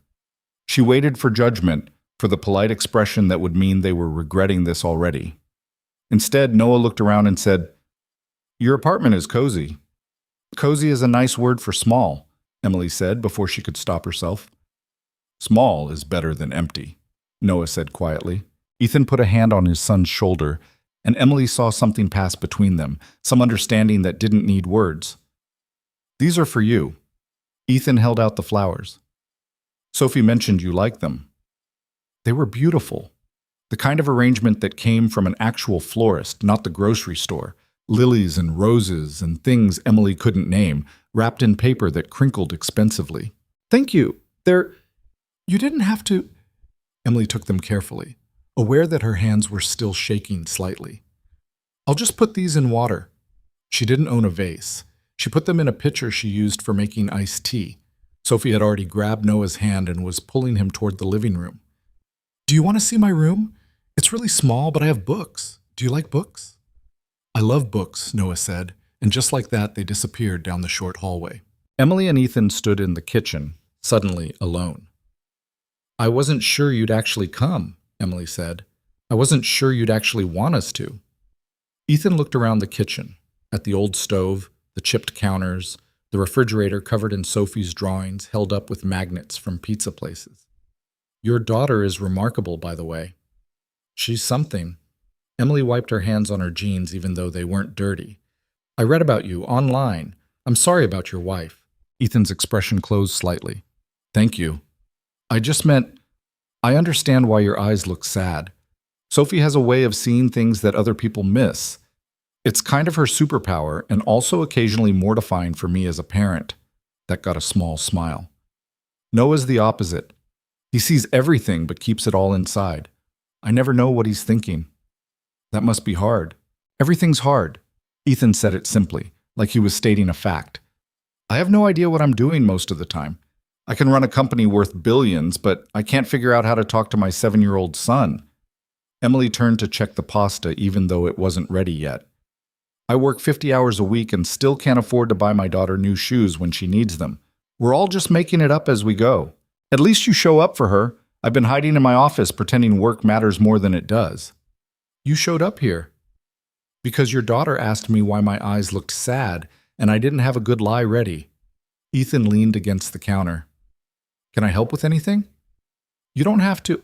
She waited for judgment, for the polite expression that would mean they were regretting this already. Instead, Noah looked around and said, "Your apartment is cozy." "Cozy is a nice word for small," Emily said before she could stop herself. "Small is better than empty," Noah said quietly. Ethan put a hand on his son's shoulder, and Emily saw something pass between them, some understanding that didn't need words. "These are for you." Ethan held out the flowers. "Sophie mentioned you liked them." They were beautiful. The kind of arrangement that came from an actual florist, not the grocery store. Lilies and roses and things Emily couldn't name, wrapped in paper that crinkled expensively. "Thank you. You didn't have to—" Emily took them carefully, aware that her hands were still shaking slightly. "I'll just put these in water." She didn't own a vase. She put them in a pitcher she used for making iced tea. Sophie had already grabbed Noah's hand and was pulling him toward the living room. "Do you want to see my room? It's really small, but I have books. Do you like books?" "I love books," Noah said, and just like that, they disappeared down the short hallway. Emily and Ethan stood in the kitchen, suddenly alone. "I wasn't sure you'd actually come," Emily said. "I wasn't sure you'd actually want us to." Ethan looked around the kitchen, at the old stove, the chipped counters, the refrigerator covered in Sophie's drawings held up with magnets from pizza places. Your daughter is remarkable, by the way. She's something. Emily wiped her hands on her jeans even though they weren't dirty. I read about you online. I'm sorry about your wife. Ethan's expression closed slightly. Thank you. I just meant, I understand why your eyes look sad. Sophie has a way of seeing things that other people miss. It's kind of her superpower and also occasionally mortifying for me as a parent. That got a small smile. Noah's the opposite. He sees everything but keeps it all inside. I never know what he's thinking. That must be hard. Everything's hard. Ethan said it simply, like he was stating a fact. I have no idea what I'm doing most of the time. I can run a company worth billions, but I can't figure out how to talk to my 7-year-old son. Emily turned to check the pasta even though it wasn't ready yet. I work 50 hours a week and still can't afford to buy my daughter new shoes when she needs them. We're all just making it up as we go. At least you show up for her. I've been hiding in my office pretending work matters more than it does. You showed up here because your daughter asked me why my eyes looked sad and I didn't have a good lie ready. Ethan leaned against the counter. Can I help with anything? You don't have to.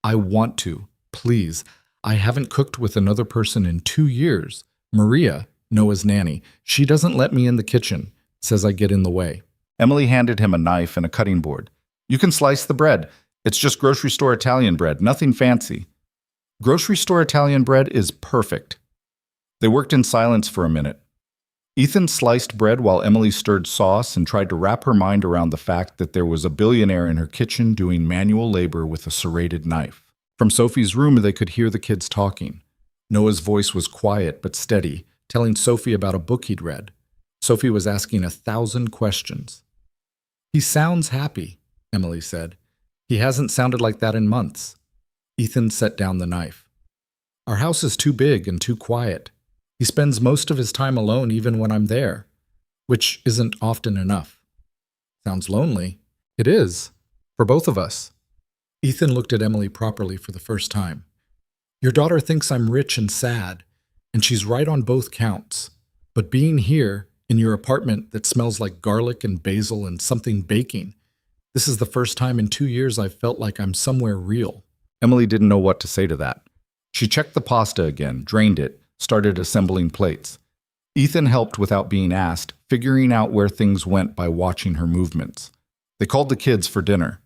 I want to. Please. I haven't cooked with another person in 2 years. Maria, Noah's nanny, she doesn't let me in the kitchen, says I get in the way. Emily handed him a knife and a cutting board. You can slice the bread. It's just grocery store Italian bread, nothing fancy. Grocery store Italian bread is perfect. They worked in silence for a minute. Ethan sliced bread while Emily stirred sauce and tried to wrap her mind around the fact that there was a billionaire in her kitchen doing manual labor with a serrated knife. From Sophie's room, they could hear the kids talking. Noah's voice was quiet but steady, telling Sophie about a book he'd read. Sophie was asking 1,000 questions. He sounds happy, Emily said. He hasn't sounded like that in months. Ethan set down the knife. Our house is too big and too quiet. He spends most of his time alone even when I'm there, which isn't often enough. Sounds lonely. It is, for both of us. Ethan looked at Emily properly for the first time. Your daughter thinks I'm rich and sad, and she's right on both counts. But being here, in your apartment that smells like garlic and basil and something baking, this is the first time in 2 years I've felt like I'm somewhere real. Emily didn't know what to say to that. She checked the pasta again, drained it, started assembling plates. Ethan helped without being asked, figuring out where things went by watching her movements. They called the kids for dinner.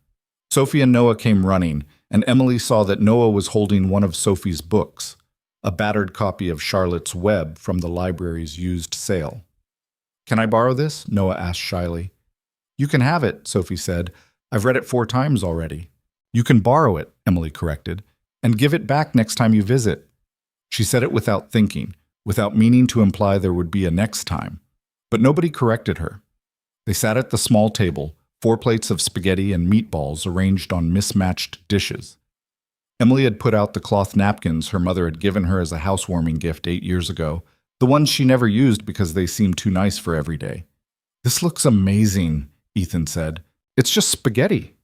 Sophie and Noah came running, and Emily saw that Noah was holding one of Sophie's books, a battered copy of Charlotte's Web from the library's used sale. Can I borrow this? Noah asked shyly. You can have it, Sophie said. I've read it 4 times already. You can borrow it, Emily corrected, and give it back next time you visit. She said it without thinking, without meaning to imply there would be a next time. But nobody corrected her. They sat at the small table, 4 plates of spaghetti and meatballs arranged on mismatched dishes. Emily had put out the cloth napkins her mother had given her as a housewarming gift 8 years ago, the ones she never used because they seemed too nice for every day. This looks amazing, Ethan said. It's just spaghetti.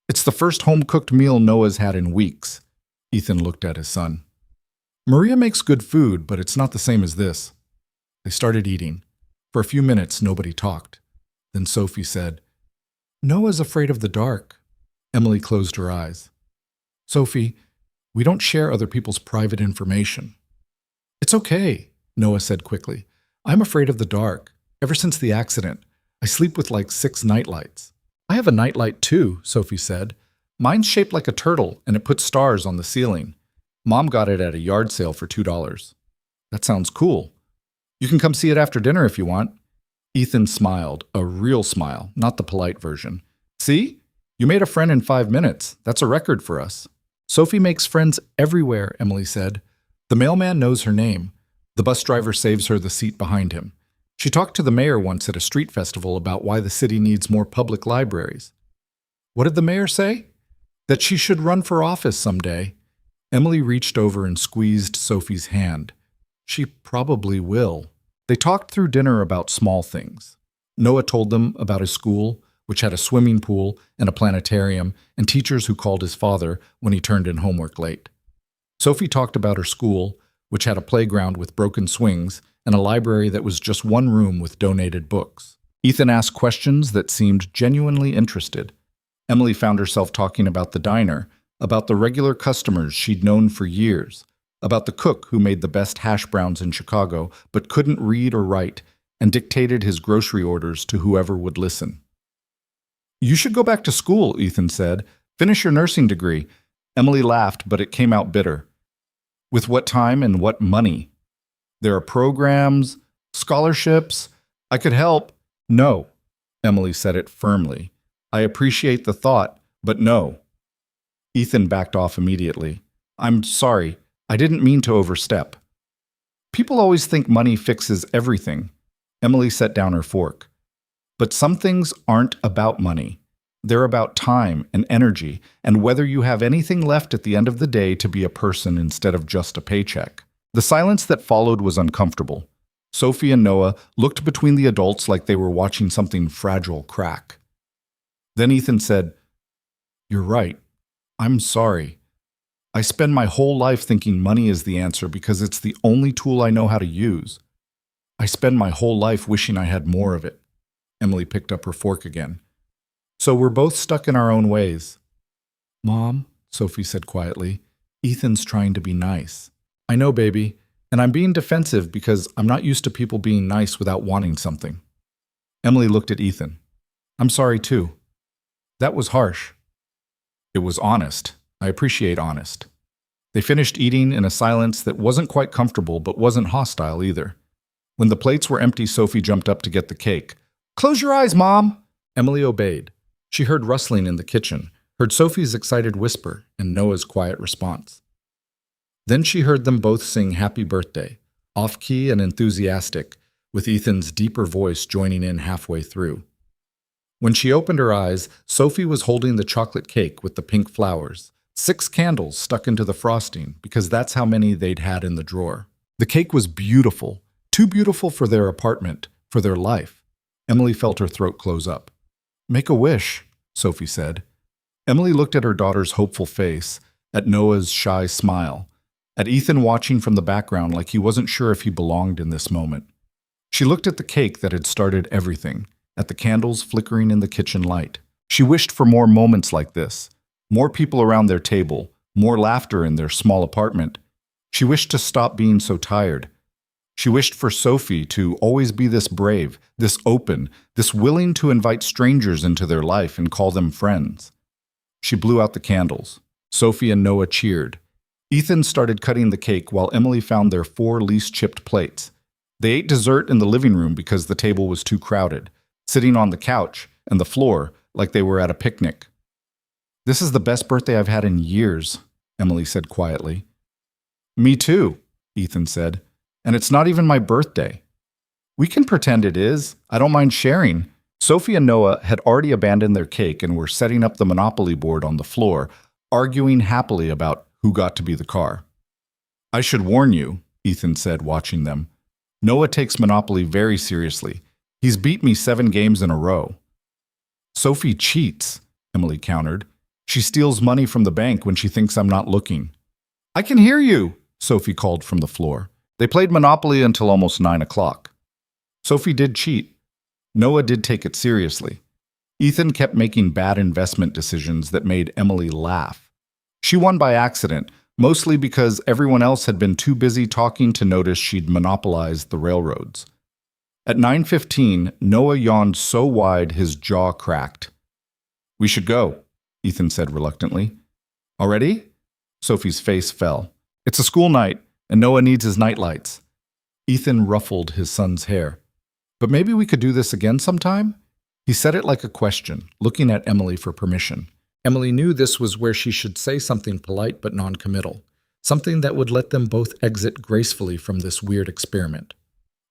It's the first home-cooked meal Noah's had in weeks. Ethan looked at his son. Maria makes good food, but it's not the same as this. They started eating. For a few minutes, nobody talked. Then Sophie said, Noah's afraid of the dark. Emily closed her eyes. Sophie, we don't share other people's private information. It's okay, Noah said quickly. I'm afraid of the dark. Ever since the accident, I sleep with like 6 nightlights. I have a nightlight too, Sophie said. Mine's shaped like a turtle, and it puts stars on the ceiling. Mom got it at a yard sale for $2. That sounds cool. You can come see it after dinner if you want. Ethan smiled, a real smile, not the polite version. See? You made a friend in 5 minutes. That's a record for us. Sophie makes friends everywhere, Emily said. The mailman knows her name. The bus driver saves her the seat behind him. She talked to the mayor once at a street festival about why the city needs more public libraries. What did the mayor say? That she should run for office someday. Emily reached over and squeezed Sophie's hand. She probably will. They talked through dinner about small things. Noah told them about his school, which had a swimming pool and a planetarium, and teachers who called his father when he turned in homework late. Sophie talked about her school, which had a playground with broken swings and a library that was just one room with donated books. Ethan asked questions that seemed genuinely interested. Emily found herself talking about the diner, about the regular customers she'd known for years, about the cook who made the best hash browns in Chicago but couldn't read or write and dictated his grocery orders to whoever would listen. "You should go back to school," Ethan said. "Finish your nursing degree." Emily laughed, but it came out bitter. "With what time and what money? There are programs, scholarships. I could help." "No," Emily said it firmly. "I appreciate the thought, but no." Ethan backed off immediately. "I'm sorry. I didn't mean to overstep." "People always think money fixes everything." Emily set down her fork. "But some things aren't about money. They're about time and energy and whether you have anything left at the end of the day to be a person instead of just a paycheck." The silence that followed was uncomfortable. Sophie and Noah looked between the adults like they were watching something fragile crack. Then Ethan said, "You're right. I'm sorry. I spend my whole life thinking money is the answer because it's the only tool I know how to use. I spend my whole life wishing I had more of it." Emily picked up her fork again. "So we're both stuck in our own ways." "Mom," Sophie said quietly, "Ethan's trying to be nice." "I know, baby, and I'm being defensive because I'm not used to people being nice without wanting something." Emily looked at Ethan. "I'm sorry too. That was harsh." "It was honest. I appreciate honest." They finished eating in a silence that wasn't quite comfortable but wasn't hostile either. When the plates were empty, Sophie jumped up to get the cake. "Close your eyes, Mom!" Emily obeyed. She heard rustling in the kitchen, heard Sophie's excited whisper and Noah's quiet response. Then she heard them both sing Happy Birthday, off-key and enthusiastic, with Ethan's deeper voice joining in halfway through. When she opened her eyes, Sophie was holding the chocolate cake with the pink flowers, 6 candles stuck into the frosting because that's how many they'd had in the drawer. The cake was beautiful, too beautiful for their apartment, for their life. Emily felt her throat close up. "Make a wish," Sophie said. Emily looked at her daughter's hopeful face, at Noah's shy smile, at Ethan watching from the background like he wasn't sure if he belonged in this moment. She looked at the cake that had started everything, at the candles flickering in the kitchen light. She wished for more moments like this, more people around their table, more laughter in their small apartment. She wished to stop being so tired. She wished for Sophie to always be this brave, this open, this willing to invite strangers into their life and call them friends. She blew out the candles. Sophie and Noah cheered. Ethan started cutting the cake while Emily found their 4 least chipped plates. They ate dessert in the living room because the table was too crowded, sitting on the couch and the floor like they were at a picnic. "This is the best birthday I've had in years," Emily said quietly. "Me too," Ethan said. "And it's not even my birthday." "We can pretend it is. I don't mind sharing." Sophie and Noah had already abandoned their cake and were setting up the Monopoly board on the floor, arguing happily about who got to be the car. "I should warn you," Ethan said, watching them. "Noah takes Monopoly very seriously. He's beat me 7 games in a row." "Sophie cheats," Emily countered. "She steals money from the bank when she thinks I'm not looking." "I can hear you," Sophie called from the floor. They played Monopoly until almost 9 o'clock. Sophie did cheat. Noah did take it seriously. Ethan kept making bad investment decisions that made Emily laugh. She won by accident, mostly because everyone else had been too busy talking to notice she'd monopolized the railroads. At 9:15, Noah yawned so wide his jaw cracked. "We should go," Ethan said reluctantly. "Already?" Sophie's face fell. "It's a school night, and Noah needs his nightlights." Ethan ruffled his son's hair. "But maybe we could do this again sometime?" He said it like a question, looking at Emily for permission. Emily knew this was where she should say something polite but non-committal, something that would let them both exit gracefully from this weird experiment.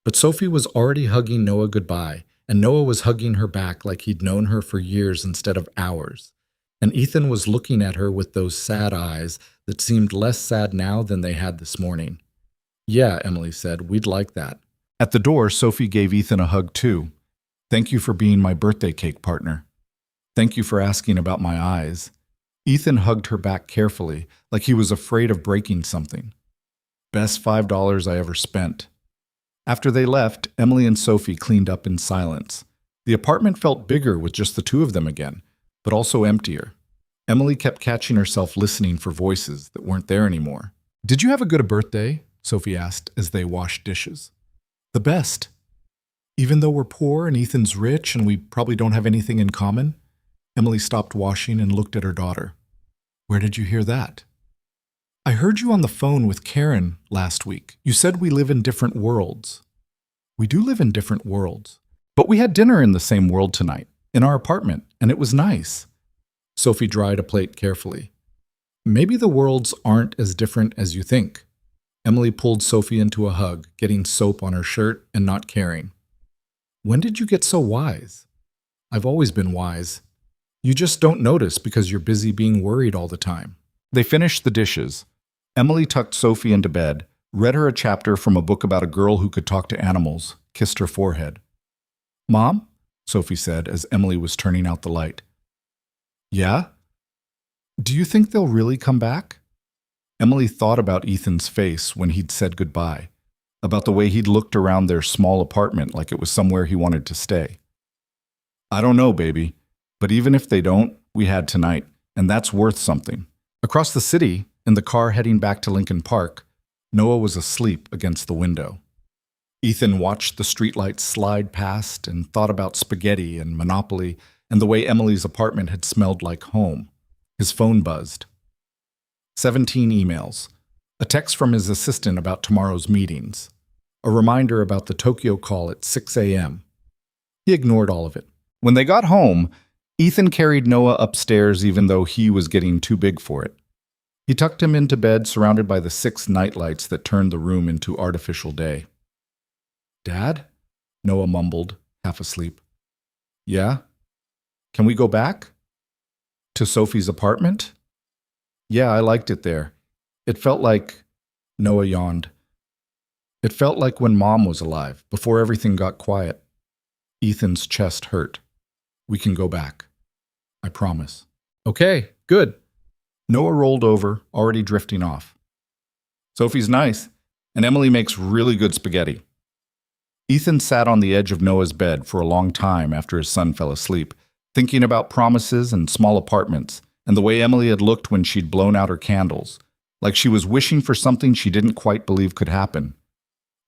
But Sophie was already hugging Noah goodbye, and Noah was hugging her back like he'd known her for years instead of hours. And Ethan was looking at her with those sad eyes that seemed less sad now than they had this morning. "Yeah," Emily said, "we'd like that." At the door, Sophie gave Ethan a hug too. "Thank you for being my birthday cake partner. Thank you for asking about my eyes." Ethan hugged her back carefully, like he was afraid of breaking something. "Best $5 I ever spent." After they left, Emily and Sophie cleaned up in silence. The apartment felt bigger with just the two of them again, but also emptier. Emily kept catching herself listening for voices that weren't there anymore. "Did you have a good birthday?" Sophie asked as they washed dishes. "The best. Even though we're poor and Ethan's rich and we probably don't have anything in common?" Emily stopped washing and looked at her daughter. "Where did you hear that?" "I heard you on the phone with Karen last week. You said we live in different worlds." "We do live in different worlds. But we had dinner in the same world tonight, in our apartment, and it was nice." Sophie dried a plate carefully. "Maybe the worlds aren't as different as you think." Emily pulled Sophie into a hug, getting soap on her shirt and not caring. "When did you get so wise?" "I've always been wise. You just don't notice because you're busy being worried all the time." They finished the dishes. Emily tucked Sophie into bed, read her a chapter from a book about a girl who could talk to animals, kissed her forehead. "Mom?" Sophie said as Emily was turning out the light. "Yeah? Do you think they'll really come back?" Emily thought about Ethan's face when he'd said goodbye, about the way he'd looked around their small apartment like it was somewhere he wanted to stay. "I don't know, baby, but even if they don't, we had tonight, and that's worth something." Across the city, in the car heading back to Lincoln Park, Noah was asleep against the window. Ethan watched the streetlights slide past and thought about spaghetti and Monopoly and the way Emily's apartment had smelled like home. His phone buzzed. 17 emails. A text from his assistant about tomorrow's meetings. A reminder about the Tokyo call at 6 a.m. He ignored all of it. When they got home, Ethan carried Noah upstairs even though he was getting too big for it. He tucked him into bed surrounded by the 6 nightlights that turned the room into artificial day. "Dad?" Noah mumbled, half asleep. "Yeah? Can we go back?" "To Sophie's apartment?" "Yeah, I liked it there. It felt like..." Noah yawned. "It felt like when Mom was alive, before everything got quiet." Ethan's chest hurt. "We can go back. I promise." "Okay, good." Noah rolled over, already drifting off. "Sophie's nice, and Emily makes really good spaghetti." Ethan sat on the edge of Noah's bed for a long time after his son fell asleep, thinking about promises and small apartments, and the way Emily had looked when she'd blown out her candles, like she was wishing for something she didn't quite believe could happen.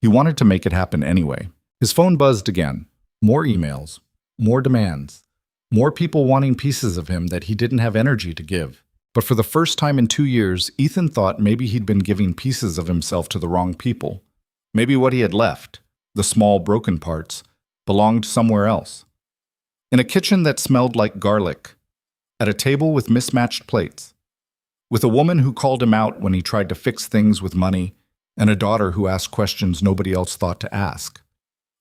He wanted to make it happen anyway. His phone buzzed again. More emails, more demands, more people wanting pieces of him that he didn't have energy to give. But for the first time in 2 years, Ethan thought maybe he'd been giving pieces of himself to the wrong people. Maybe what he had left, the small broken parts, belonged somewhere else. In a kitchen that smelled like garlic, at a table with mismatched plates, with a woman who called him out when he tried to fix things with money, and a daughter who asked questions nobody else thought to ask.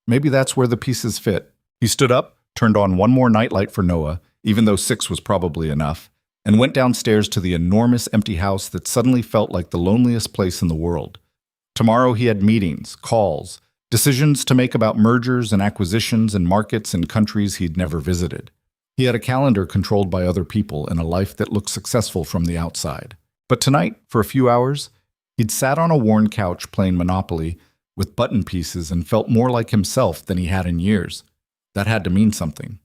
Maybe that's where the pieces fit. He stood up, turned on one more nightlight for Noah, even though 6 was probably enough, and went downstairs to the enormous empty house that suddenly felt like the loneliest place in the world. Tomorrow he had meetings, calls, decisions to make about mergers and acquisitions in markets and countries he'd never visited. He had a calendar controlled by other people and a life that looked successful from the outside. But tonight, for a few hours, he'd sat on a worn couch playing Monopoly with button pieces and felt more like himself than he had in years. That had to mean something.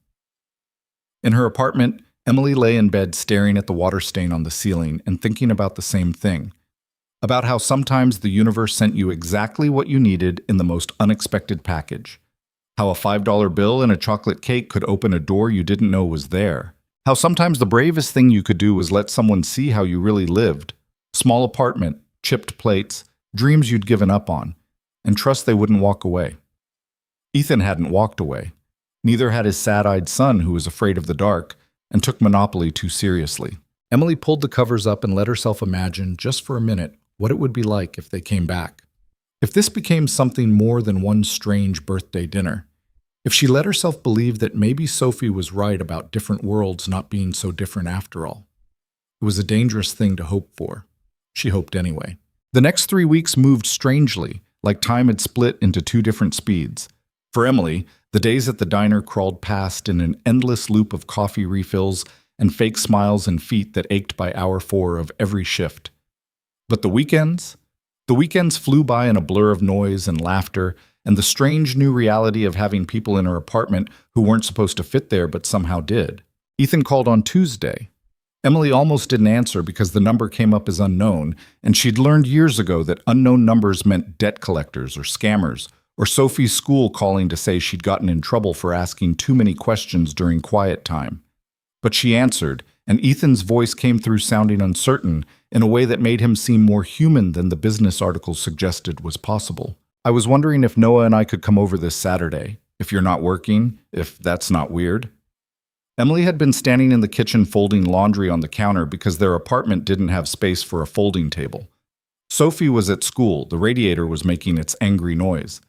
In her apartment, Emily lay in bed staring at the water stain on the ceiling and thinking about the same thing. About how sometimes the universe sent you exactly what you needed in the most unexpected package. How a $5 bill and a chocolate cake could open a door you didn't know was there. How sometimes the bravest thing you could do was let someone see how you really lived. Small apartment, chipped plates, dreams you'd given up on, and trust they wouldn't walk away. Ethan hadn't walked away. Neither had his sad-eyed son who was afraid of the dark and took Monopoly too seriously. Emily pulled the covers up and let herself imagine, just for a minute, what it would be like if they came back. If this became something more than one strange birthday dinner. If she let herself believe that maybe Sophie was right about different worlds not being so different after all. It was a dangerous thing to hope for. She hoped anyway. The next 3 weeks moved strangely, like time had split into 2 different speeds. For Emily, the days at the diner crawled past in an endless loop of coffee refills and fake smiles and feet that ached by hour 4 of every shift. But the weekends? The weekends flew by in a blur of noise and laughter, and the strange new reality of having people in her apartment who weren't supposed to fit there but somehow did. Ethan called on Tuesday. Emily almost didn't answer because the number came up as unknown, and she'd learned years ago that unknown numbers meant debt collectors or scammers, or Sophie's school calling to say she'd gotten in trouble for asking too many questions during quiet time. But she answered, and Ethan's voice came through sounding uncertain in a way that made him seem more human than the business article suggested was possible. I was wondering if Noah and I could come over this Saturday, if you're not working, if that's not weird. Emily had been standing in the kitchen folding laundry on the counter because their apartment didn't have space for a folding table. Sophie was at school. The radiator was making its angry noise.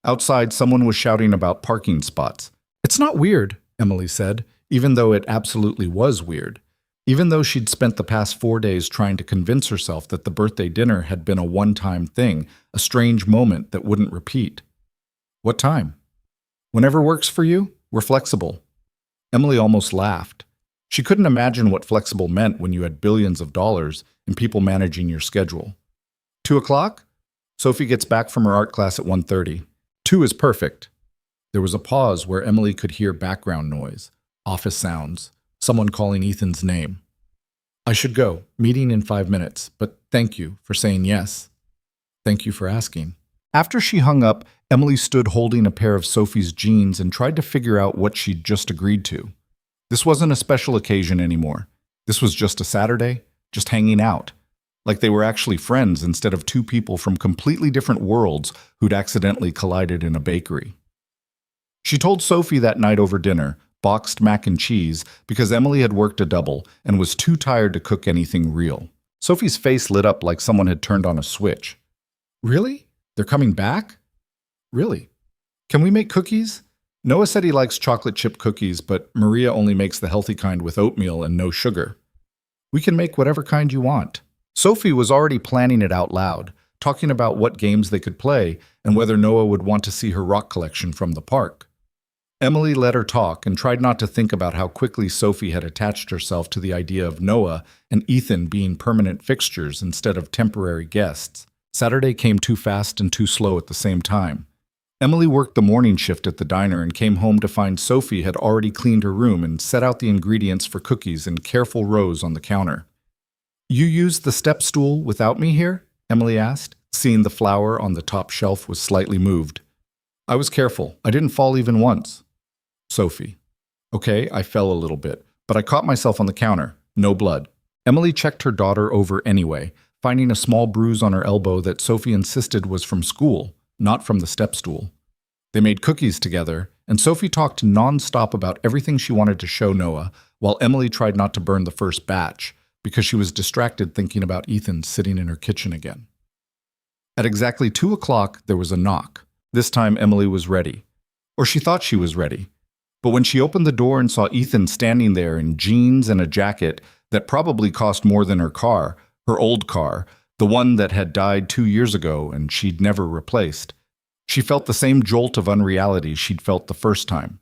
Outside, someone was shouting about parking spots. It's not weird, Emily said, even though it absolutely was weird. Even though she'd spent the past 4 days trying to convince herself that the birthday dinner had been a one-time thing, a strange moment that wouldn't repeat. What time? Whenever works for you, we're flexible. Emily almost laughed. She couldn't imagine what flexible meant when you had billions of dollars and people managing your schedule. 2 o'clock? Sophie gets back from her art class at 1:30. 2 is perfect. There was a pause where Emily could hear background noise, office sounds, someone calling Ethan's name. I should go, meeting in 5 minutes, but thank you for saying yes. Thank you for asking. After she hung up, Emily stood holding a pair of Sophie's jeans and tried to figure out what she'd just agreed to. This wasn't a special occasion anymore. This was just a Saturday, just hanging out. Like they were actually friends instead of two people from completely different worlds who'd accidentally collided in a bakery. She told Sophie that night over dinner, boxed mac and cheese, because Emily had worked a double and was too tired to cook anything real. Sophie's face lit up like someone had turned on a switch. Really? They're coming back? Really? Can we make cookies? Noah said he likes chocolate chip cookies, but Maria only makes the healthy kind with oatmeal and no sugar. We can make whatever kind you want. Sophie was already planning it out loud, talking about what games they could play and whether Noah would want to see her rock collection from the park. Emily let her talk and tried not to think about how quickly Sophie had attached herself to the idea of Noah and Ethan being permanent fixtures instead of temporary guests. Saturday came too fast and too slow at the same time. Emily worked the morning shift at the diner and came home to find Sophie had already cleaned her room and set out the ingredients for cookies in careful rows on the counter. You used the step stool without me here? Emily asked, seeing the flower on the top shelf was slightly moved. I was careful. I didn't fall even once. Sophie. Okay, I fell a little bit, but I caught myself on the counter. No blood. Emily checked her daughter over anyway, finding a small bruise on her elbow that Sophie insisted was from school, not from the step stool. They made cookies together, and Sophie talked nonstop about everything she wanted to show Noah, while Emily tried not to burn the first batch, because she was distracted thinking about Ethan sitting in her kitchen again. At exactly 2 o'clock, there was a knock. This time Emily was ready. Or she thought she was ready. But when she opened the door and saw Ethan standing there in jeans and a jacket that probably cost more than her car, her old car, the one that had died 2 years ago and she'd never replaced, she felt the same jolt of unreality she'd felt the first time.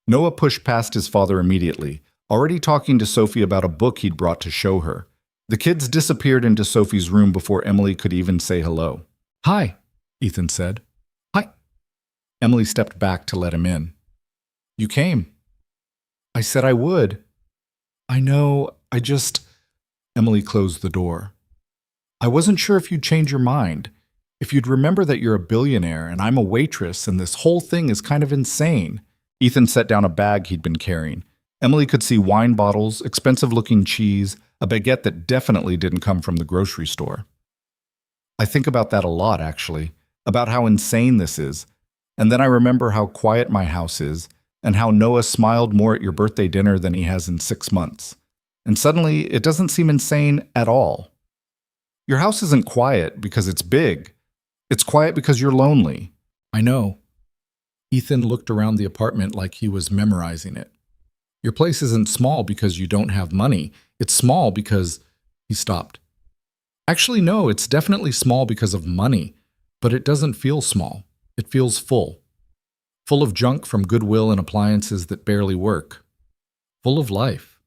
Noah pushed past his father immediately, already talking to Sophie about a book he'd brought to show her. The kids disappeared into Sophie's room before Emily could even say hello. Hi, Ethan said. Hi. Emily stepped back to let him in. You came. I said I would. I know, Emily closed the door. I wasn't sure if you'd change your mind, if you'd remember that you're a billionaire and I'm a waitress and this whole thing is kind of insane. Ethan set down a bag he'd been carrying. Emily could see wine bottles, expensive-looking cheese, a baguette that definitely didn't come from the grocery store. I think about that a lot, actually, about how insane this is. And then I remember how quiet my house is, and how Noah smiled more at your birthday dinner than he has in 6 months. And suddenly, it doesn't seem insane at all. Your house isn't quiet because it's big. It's quiet because you're lonely. I know. Ethan looked around the apartment like he was memorizing it. Your place isn't small because you don't have money. It's small because... He stopped. Actually, no, it's definitely small because of money, but it doesn't feel small. It feels full. Full of junk from Goodwill and appliances that barely work. Full of life.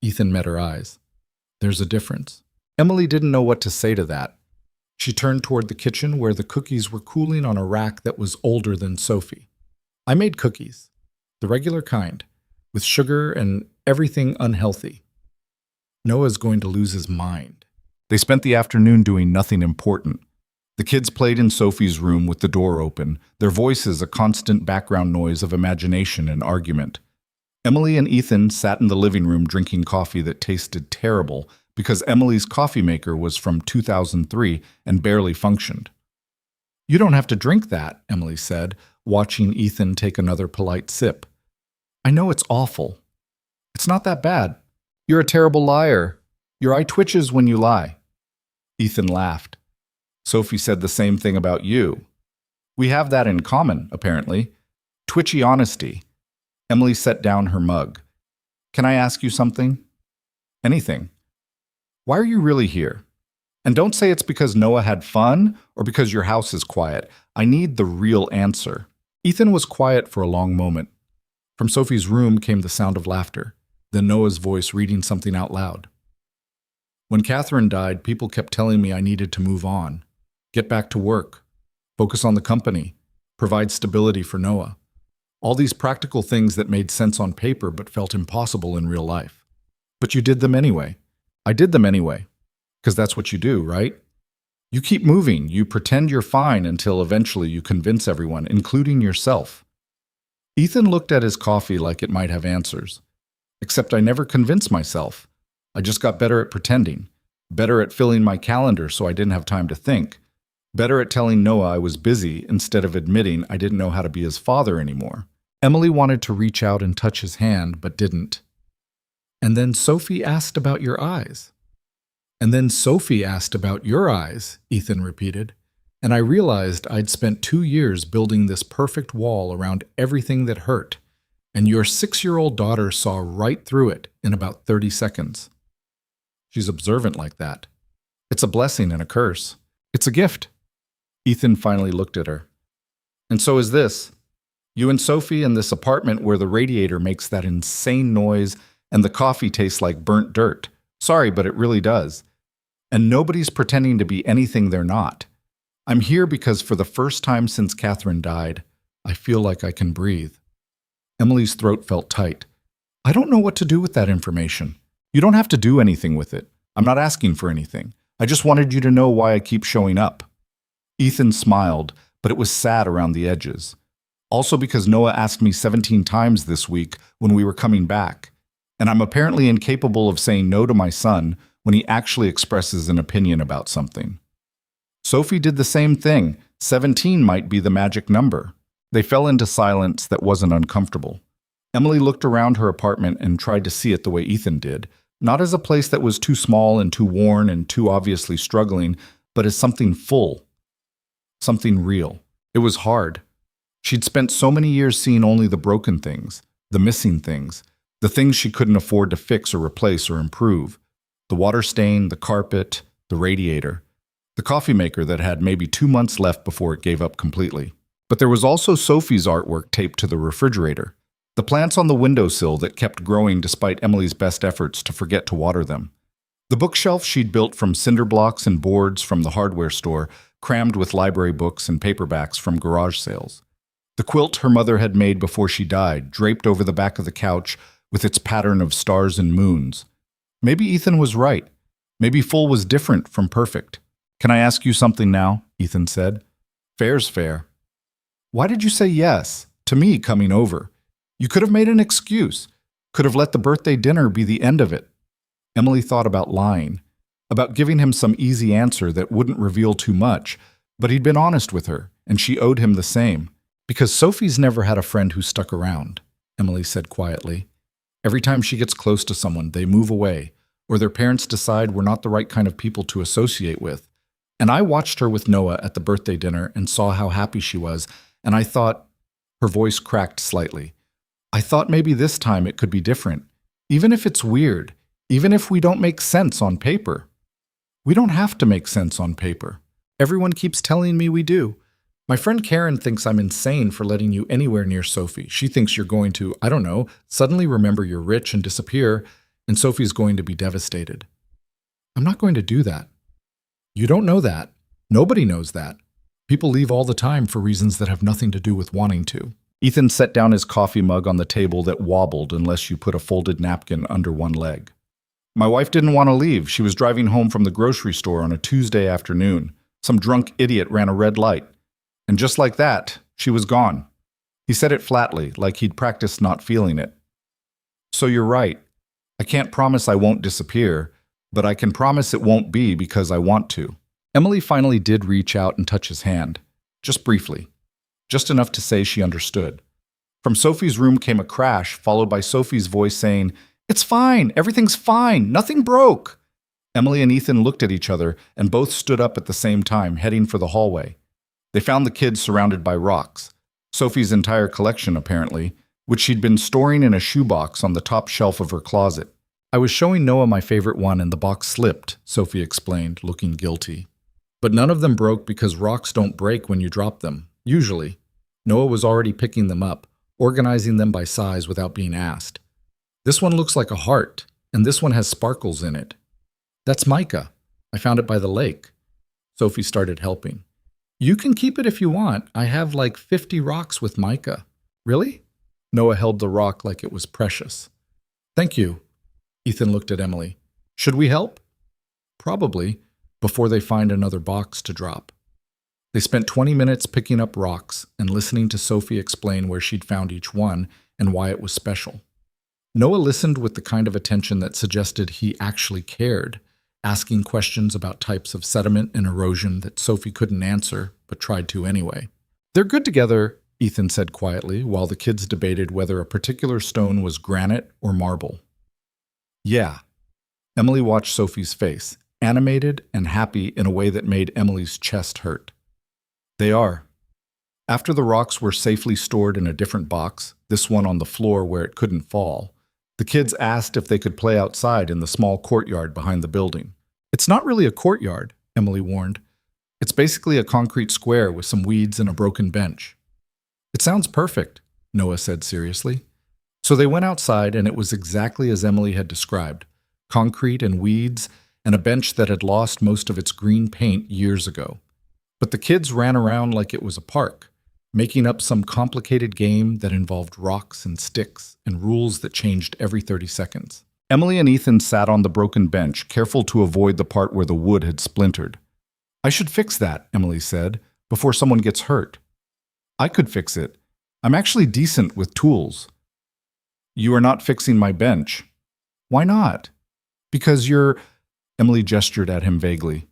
Ethan met her eyes. There's a difference. Emily didn't know what to say to that. She turned toward the kitchen where the cookies were cooling on a rack that was older than Sophie. I made cookies. The regular kind. with sugar and everything unhealthy. Noah's going to lose his mind. They spent the afternoon doing nothing important. The kids played in Sophie's room with the door open, their voices a constant background noise of imagination and argument. Emily and Ethan sat in the living room drinking coffee that tasted terrible because Emily's coffee maker was from 2003 and barely functioned. "You don't have to drink that," Emily said, watching Ethan take another polite sip. "I know it's awful." "It's not that bad. You're a terrible liar. Your eye twitches when you lie." Ethan laughed. "Sophie said the same thing about you. We have that in common, apparently. Twitchy honesty." Emily set down her mug. "Can I ask you something?" "Anything." "Why are you really here? And don't say it's because Noah had fun or because your house is quiet. I need the real answer." Ethan was quiet for a long moment. From Sophie's room came the sound of laughter, then Noah's voice reading something out loud. "When Catherine died, people kept telling me I needed to move on, get back to work, focus on the company, provide stability for Noah. All these practical things that made sense on paper but felt impossible in real life. But you did them anyway." "I did them anyway, because that's what you do, right? You keep moving, you pretend you're fine until eventually you convince everyone, including yourself." Ethan looked at his coffee like it might have answers. "Except I never convinced myself. I just got better at pretending, better at filling my calendar so I didn't have time to think, better at telling Noah I was busy instead of admitting I didn't know how to be his father anymore." Emily wanted to reach out and touch his hand, but didn't. "And then Sophie asked about your eyes." "And then Sophie asked about your eyes," Ethan repeated, "and I realized I'd spent 2 years building this perfect wall around everything that hurt, and your 6-year-old daughter saw right through it in about 30 seconds. She's observant like that. It's a blessing and a curse. It's a gift." Ethan finally looked at her. "And so is this. You and Sophie in this apartment where the radiator makes that insane noise and the coffee tastes like burnt dirt. Sorry, but it really does. And nobody's pretending to be anything they're not. I'm here because for the first time since Catherine died, I feel like I can breathe." Emily's throat felt tight. "I don't know what to do with that information." "You don't have to do anything with it. I'm not asking for anything. I just wanted you to know why I keep showing up." Ethan smiled, but it was sad around the edges. "Also because Noah asked me 17 times this week when we were coming back, and I'm apparently incapable of saying no to my son when he actually expresses an opinion about something. Sophie did the same thing. 17 might be the magic number." They fell into silence that wasn't uncomfortable. Emily looked around her apartment and tried to see it the way Ethan did, not as a place that was too small and too worn and too obviously struggling, but as something full, something real. It was hard. She'd spent so many years seeing only the broken things, the missing things, the things she couldn't afford to fix or replace or improve. The water stain, the carpet, the radiator, the coffee maker that had maybe 2 months left before it gave up completely. But there was also Sophie's artwork taped to the refrigerator, the plants on the windowsill that kept growing despite Emily's best efforts to forget to water them. The bookshelf she'd built from cinder blocks and boards from the hardware store, crammed with library books and paperbacks from garage sales. The quilt her mother had made before she died, draped over the back of the couch with its pattern of stars and moons. Maybe Ethan was right. Maybe full was different from perfect. "Can I ask you something now?" Ethan said. "Fair's fair." "Why did you say yes to me coming over? You could have made an excuse, could have let the birthday dinner be the end of it." Emily thought about lying, about giving him some easy answer that wouldn't reveal too much, but he'd been honest with her, and she owed him the same. "Because Sophie's never had a friend who stuck around," Emily said quietly. "Every time she gets close to someone, they move away, or their parents decide we're not the right kind of people to associate with. And I watched her with Noah at the birthday dinner and saw how happy she was, and I thought," her voice cracked slightly, "I thought maybe this time it could be different, even if it's weird, even if we don't make sense on paper." "We don't have to make sense on paper. Everyone keeps telling me we do. My friend Karen thinks I'm insane for letting you anywhere near Sophie. She thinks you're going to, I don't know, suddenly remember you're rich and disappear, and Sophie's going to be devastated. I'm not going to do that. You don't know that. Nobody knows that. People leave all the time for reasons that have nothing to do with wanting to." Ethan set down his coffee mug on the table that wobbled unless you put a folded napkin under one leg. My wife didn't want to leave. She was driving home from the grocery store on a Tuesday afternoon. Some drunk idiot ran a red light. And just like that, she was gone. He said it flatly, like he'd practiced not feeling it. So you're right. I can't promise I won't disappear, but I can promise it won't be because I want to. Emily finally did reach out and touch his hand, just briefly, just enough to say she understood. From Sophie's room came a crash, followed by Sophie's voice saying, "It's fine, everything's fine, nothing broke." Emily and Ethan looked at each other and both stood up at the same time, heading for the hallway. They found the kids surrounded by rocks, Sophie's entire collection apparently, which she'd been storing in a shoebox on the top shelf of her closet. "I was showing Noah my favorite one and the box slipped," Sophie explained, looking guilty. "But none of them broke because rocks don't break when you drop them, usually." Noah was already picking them up, organizing them by size without being asked. "This one looks like a heart, and this one has sparkles in it." "That's mica. I found it by the lake." Sophie started helping. "You can keep it if you want. I have like 50 rocks with mica." "Really?" Noah held the rock like it was precious. "Thank you." Ethan looked at Emily. "Should we help?" "Probably, before they find another box to drop." They spent 20 minutes picking up rocks and listening to Sophie explain where she'd found each one and why it was special. Noah listened with the kind of attention that suggested he actually cared, asking questions about types of sediment and erosion that Sophie couldn't answer, but tried to anyway. "They're good together," Ethan said quietly, while the kids debated whether a particular stone was granite or marble. "Yeah." Emily watched Sophie's face, animated and happy in a way that made Emily's chest hurt. "They are." After the rocks were safely stored in a different box, this one on the floor where it couldn't fall, the kids asked if they could play outside in the small courtyard behind the building. "It's not really a courtyard," Emily warned. "It's basically a concrete square with some weeds and a broken bench." "It sounds perfect," Noah said seriously. So they went outside and it was exactly as Emily had described, concrete and weeds and a bench that had lost most of its green paint years ago. But the kids ran around like it was a park, making up some complicated game that involved rocks and sticks and rules that changed every 30 seconds. Emily and Ethan sat on the broken bench, careful to avoid the part where the wood had splintered. "I should fix that," Emily said, "before someone gets hurt." "I could fix it. I'm actually decent with tools." "You are not fixing my bench." "Why not?" "Because you're—" Emily gestured at him vaguely.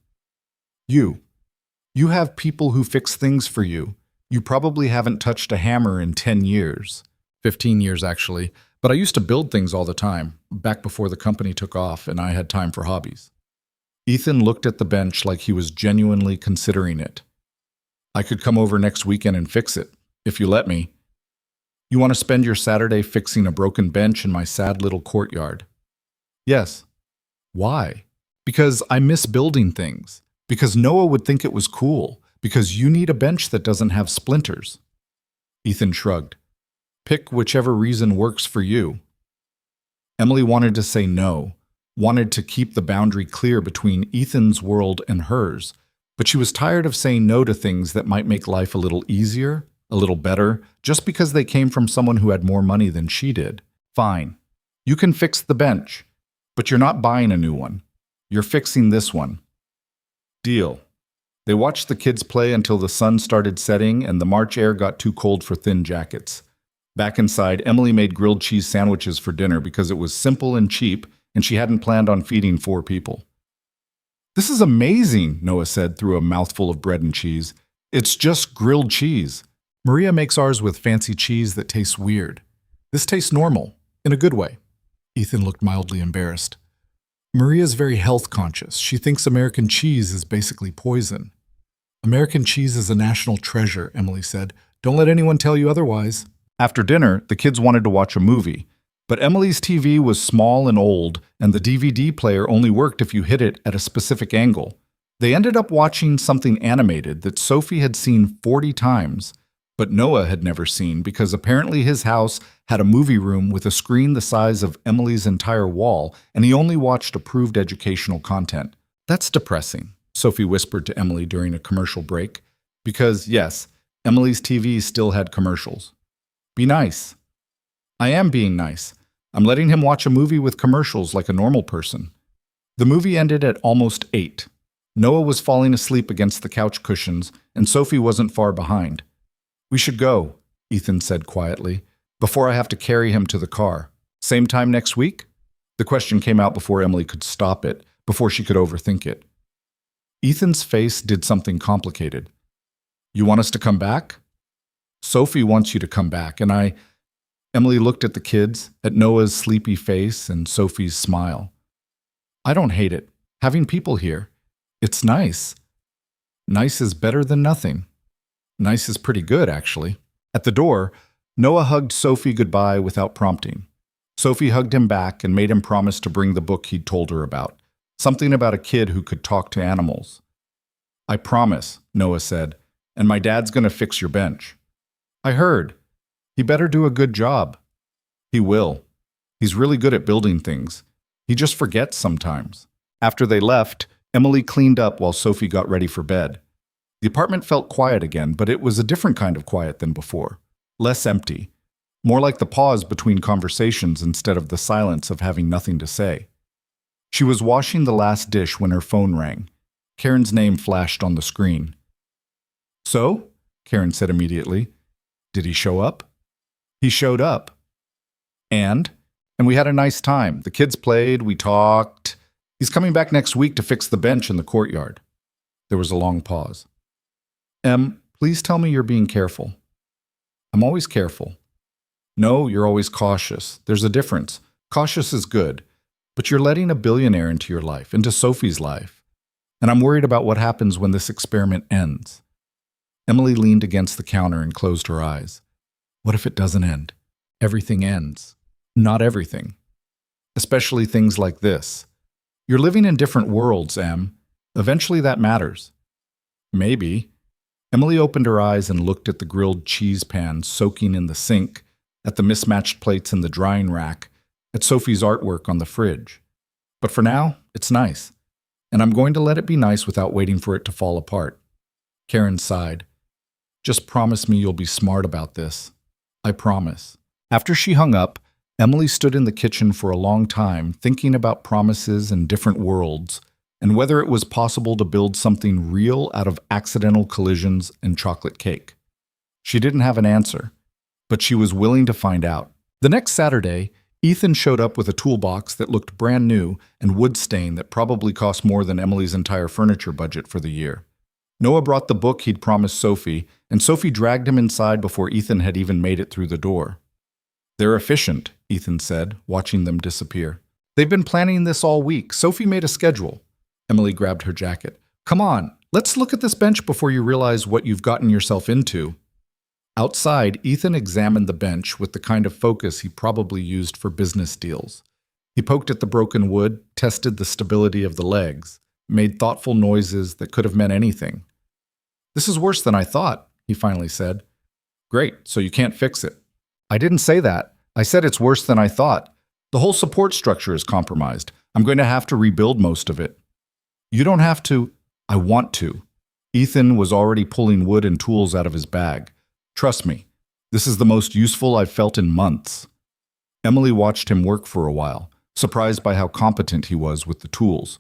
You have people who fix things for you. You probably haven't touched a hammer in 10 years. 15 years, actually. But I used to build things all the time, back before the company took off and I had time for hobbies. Ethan looked at the bench like he was genuinely considering it. "I could come over next weekend and fix it, if you let me." "You want to spend your Saturday fixing a broken bench in my sad little courtyard?" "Yes." "Why?" "Because I miss building things. Because Noah would think it was cool. Because you need a bench that doesn't have splinters." Ethan shrugged. "Pick whichever reason works for you." Emily wanted to say no, wanted to keep the boundary clear between Ethan's world and hers, but she was tired of saying no to things that might make life a little easier, a little better, just because they came from someone who had more money than she did. "Fine. You can fix the bench, but you're not buying a new one. You're fixing this one." "Deal." They watched the kids play until the sun started setting and the March air got too cold for thin jackets. Back inside, Emily made grilled cheese sandwiches for dinner because it was simple and cheap and she hadn't planned on feeding 4 people. "This is amazing," Noah said through a mouthful of bread and cheese. "It's just grilled cheese. Maria makes ours with fancy cheese that tastes weird. This tastes normal, in a good way." Ethan looked mildly embarrassed. "Maria's very health conscious. She thinks American cheese is basically poison." "American cheese is a national treasure," Emily said. "Don't let anyone tell you otherwise." After dinner, the kids wanted to watch a movie, but Emily's TV was small and old, and the DVD player only worked if you hit it at a specific angle. They ended up watching something animated that Sophie had seen 40 times, but Noah had never seen because apparently his house had a movie room with a screen the size of Emily's entire wall, and he only watched approved educational content. "That's depressing," Sophie whispered to Emily during a commercial break, because, yes, Emily's TV still had commercials. Be nice. I am being nice. I'm letting him watch a movie with commercials like a normal person. The movie ended at almost 8. Noah was falling asleep against the couch cushions, and Sophie wasn't far behind. We should go, Ethan said quietly, before I have to carry him to the car. Same time next week? The question came out before Emily could stop it, before she could overthink it. Ethan's face did something complicated. You want us to come back? Sophie wants you to come back, and Emily looked at the kids, at Noah's sleepy face and Sophie's smile. I don't hate it. Having people here. It's nice. Nice is better than nothing. Nice is pretty good, actually. At the door, Noah hugged Sophie goodbye without prompting. Sophie hugged him back and made him promise to bring the book he'd told her about. Something about a kid who could talk to animals. I promise, Noah said, and my dad's going to fix your bench. I heard. He better do a good job. He will. He's really good at building things. He just forgets sometimes. After they left, Emily cleaned up while Sophie got ready for bed. The apartment felt quiet again, but it was a different kind of quiet than before. Less empty. More like the pause between conversations instead of the silence of having nothing to say. She was washing the last dish when her phone rang. Karen's name flashed on the screen. So? Karen said immediately. Did he show up? He showed up. And we had a nice time. The kids played, we talked. He's coming back next week to fix the bench in the courtyard. There was a long pause. Please tell me you're being careful. I'm always careful. No, you're always cautious. There's a difference. Cautious is good, but you're letting a billionaire into your life, into Sophie's life. And I'm worried about what happens when this experiment ends. Emily leaned against the counter and closed her eyes. What if it doesn't end? Everything ends. Not everything. Especially things like this. You're living in different worlds, Em. Eventually that matters. Maybe. Emily opened her eyes and looked at the grilled cheese pan soaking in the sink, at the mismatched plates in the drying rack, at Sophie's artwork on the fridge. But for now, it's nice. And I'm going to let it be nice without waiting for it to fall apart. Karen sighed. Just promise me you'll be smart about this. I promise. After she hung up, Emily stood in the kitchen for a long time thinking about promises and different worlds, and whether it was possible to build something real out of accidental collisions and chocolate cake. She didn't have an answer, but she was willing to find out. The next Saturday, Ethan showed up with a toolbox that looked brand new and wood stain that probably cost more than Emily's entire furniture budget for the year. Noah brought the book he'd promised Sophie, and Sophie dragged him inside before Ethan had even made it through the door. They're efficient, Ethan said, watching them disappear. They've been planning this all week. Sophie made a schedule. Emily grabbed her jacket. Come on, let's look at this bench before you realize what you've gotten yourself into. Outside, Ethan examined the bench with the kind of focus he probably used for business deals. He poked at the broken wood, tested the stability of the legs, made thoughtful noises that could have meant anything. This is worse than I thought, he finally said. Great, so you can't fix it. I didn't say that. I said it's worse than I thought. The whole support structure is compromised. I'm going to have to rebuild most of it. You don't have to. I want to. Ethan was already pulling wood and tools out of his bag. Trust me, this is the most useful I've felt in months. Emily watched him work for a while, surprised by how competent he was with the tools.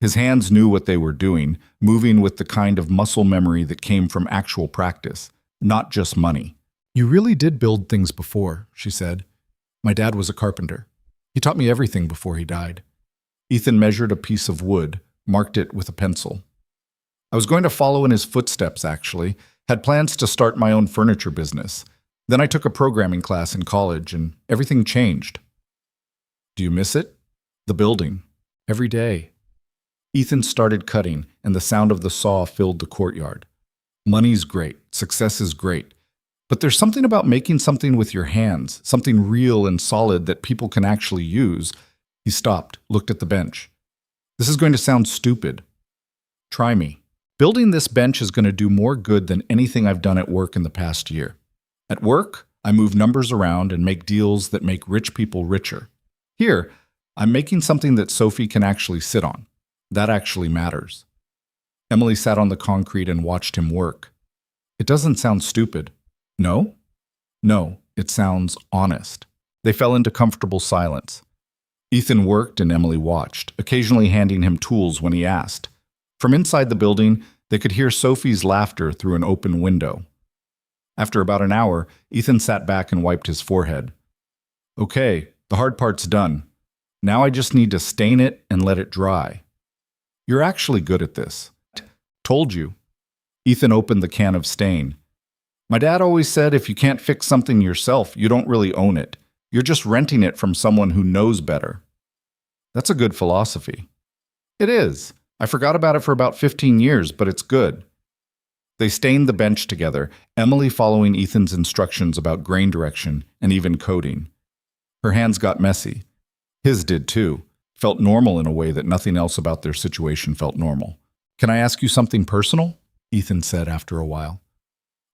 His hands knew what they were doing, moving with the kind of muscle memory that came from actual practice, not just money. You really did build things before, she said. My dad was a carpenter. He taught me everything before he died. Ethan measured a piece of wood, marked it with a pencil. I was going to follow in his footsteps, actually, had plans to start my own furniture business. Then I took a programming class in college, and everything changed. Do you miss it? The building. Every day. Ethan started cutting, and the sound of the saw filled the courtyard. Money's great. Success is great. But there's something about making something with your hands, something real and solid that people can actually use. He stopped, looked at the bench. This is going to sound stupid. Try me. Building this bench is going to do more good than anything I've done at work in the past year. At work, I move numbers around and make deals that make rich people richer. Here, I'm making something that Sophie can actually sit on. That actually matters. Emily sat on the concrete and watched him work. It doesn't sound stupid. No? No, It sounds honest. They fell into comfortable silence. Ethan worked and Emily watched, occasionally handing him tools when he asked. From inside the building, they could hear Sophie's laughter through an open window. After about an hour, Ethan sat back and wiped his forehead. Okay, the hard part's done. Now I just need to stain it and let it dry. You're actually good at this. Told you. Ethan opened the can of stain. My dad always said if you can't fix something yourself, you don't really own it. You're just renting it from someone who knows better. That's a good philosophy. It is. I forgot about it for about 15 years, but it's good. They stained the bench together, Emily following Ethan's instructions about grain direction and even coding. Her hands got messy. His did too. Felt normal in a way that nothing else about their situation felt normal. Can I ask you something personal? Ethan said after a while.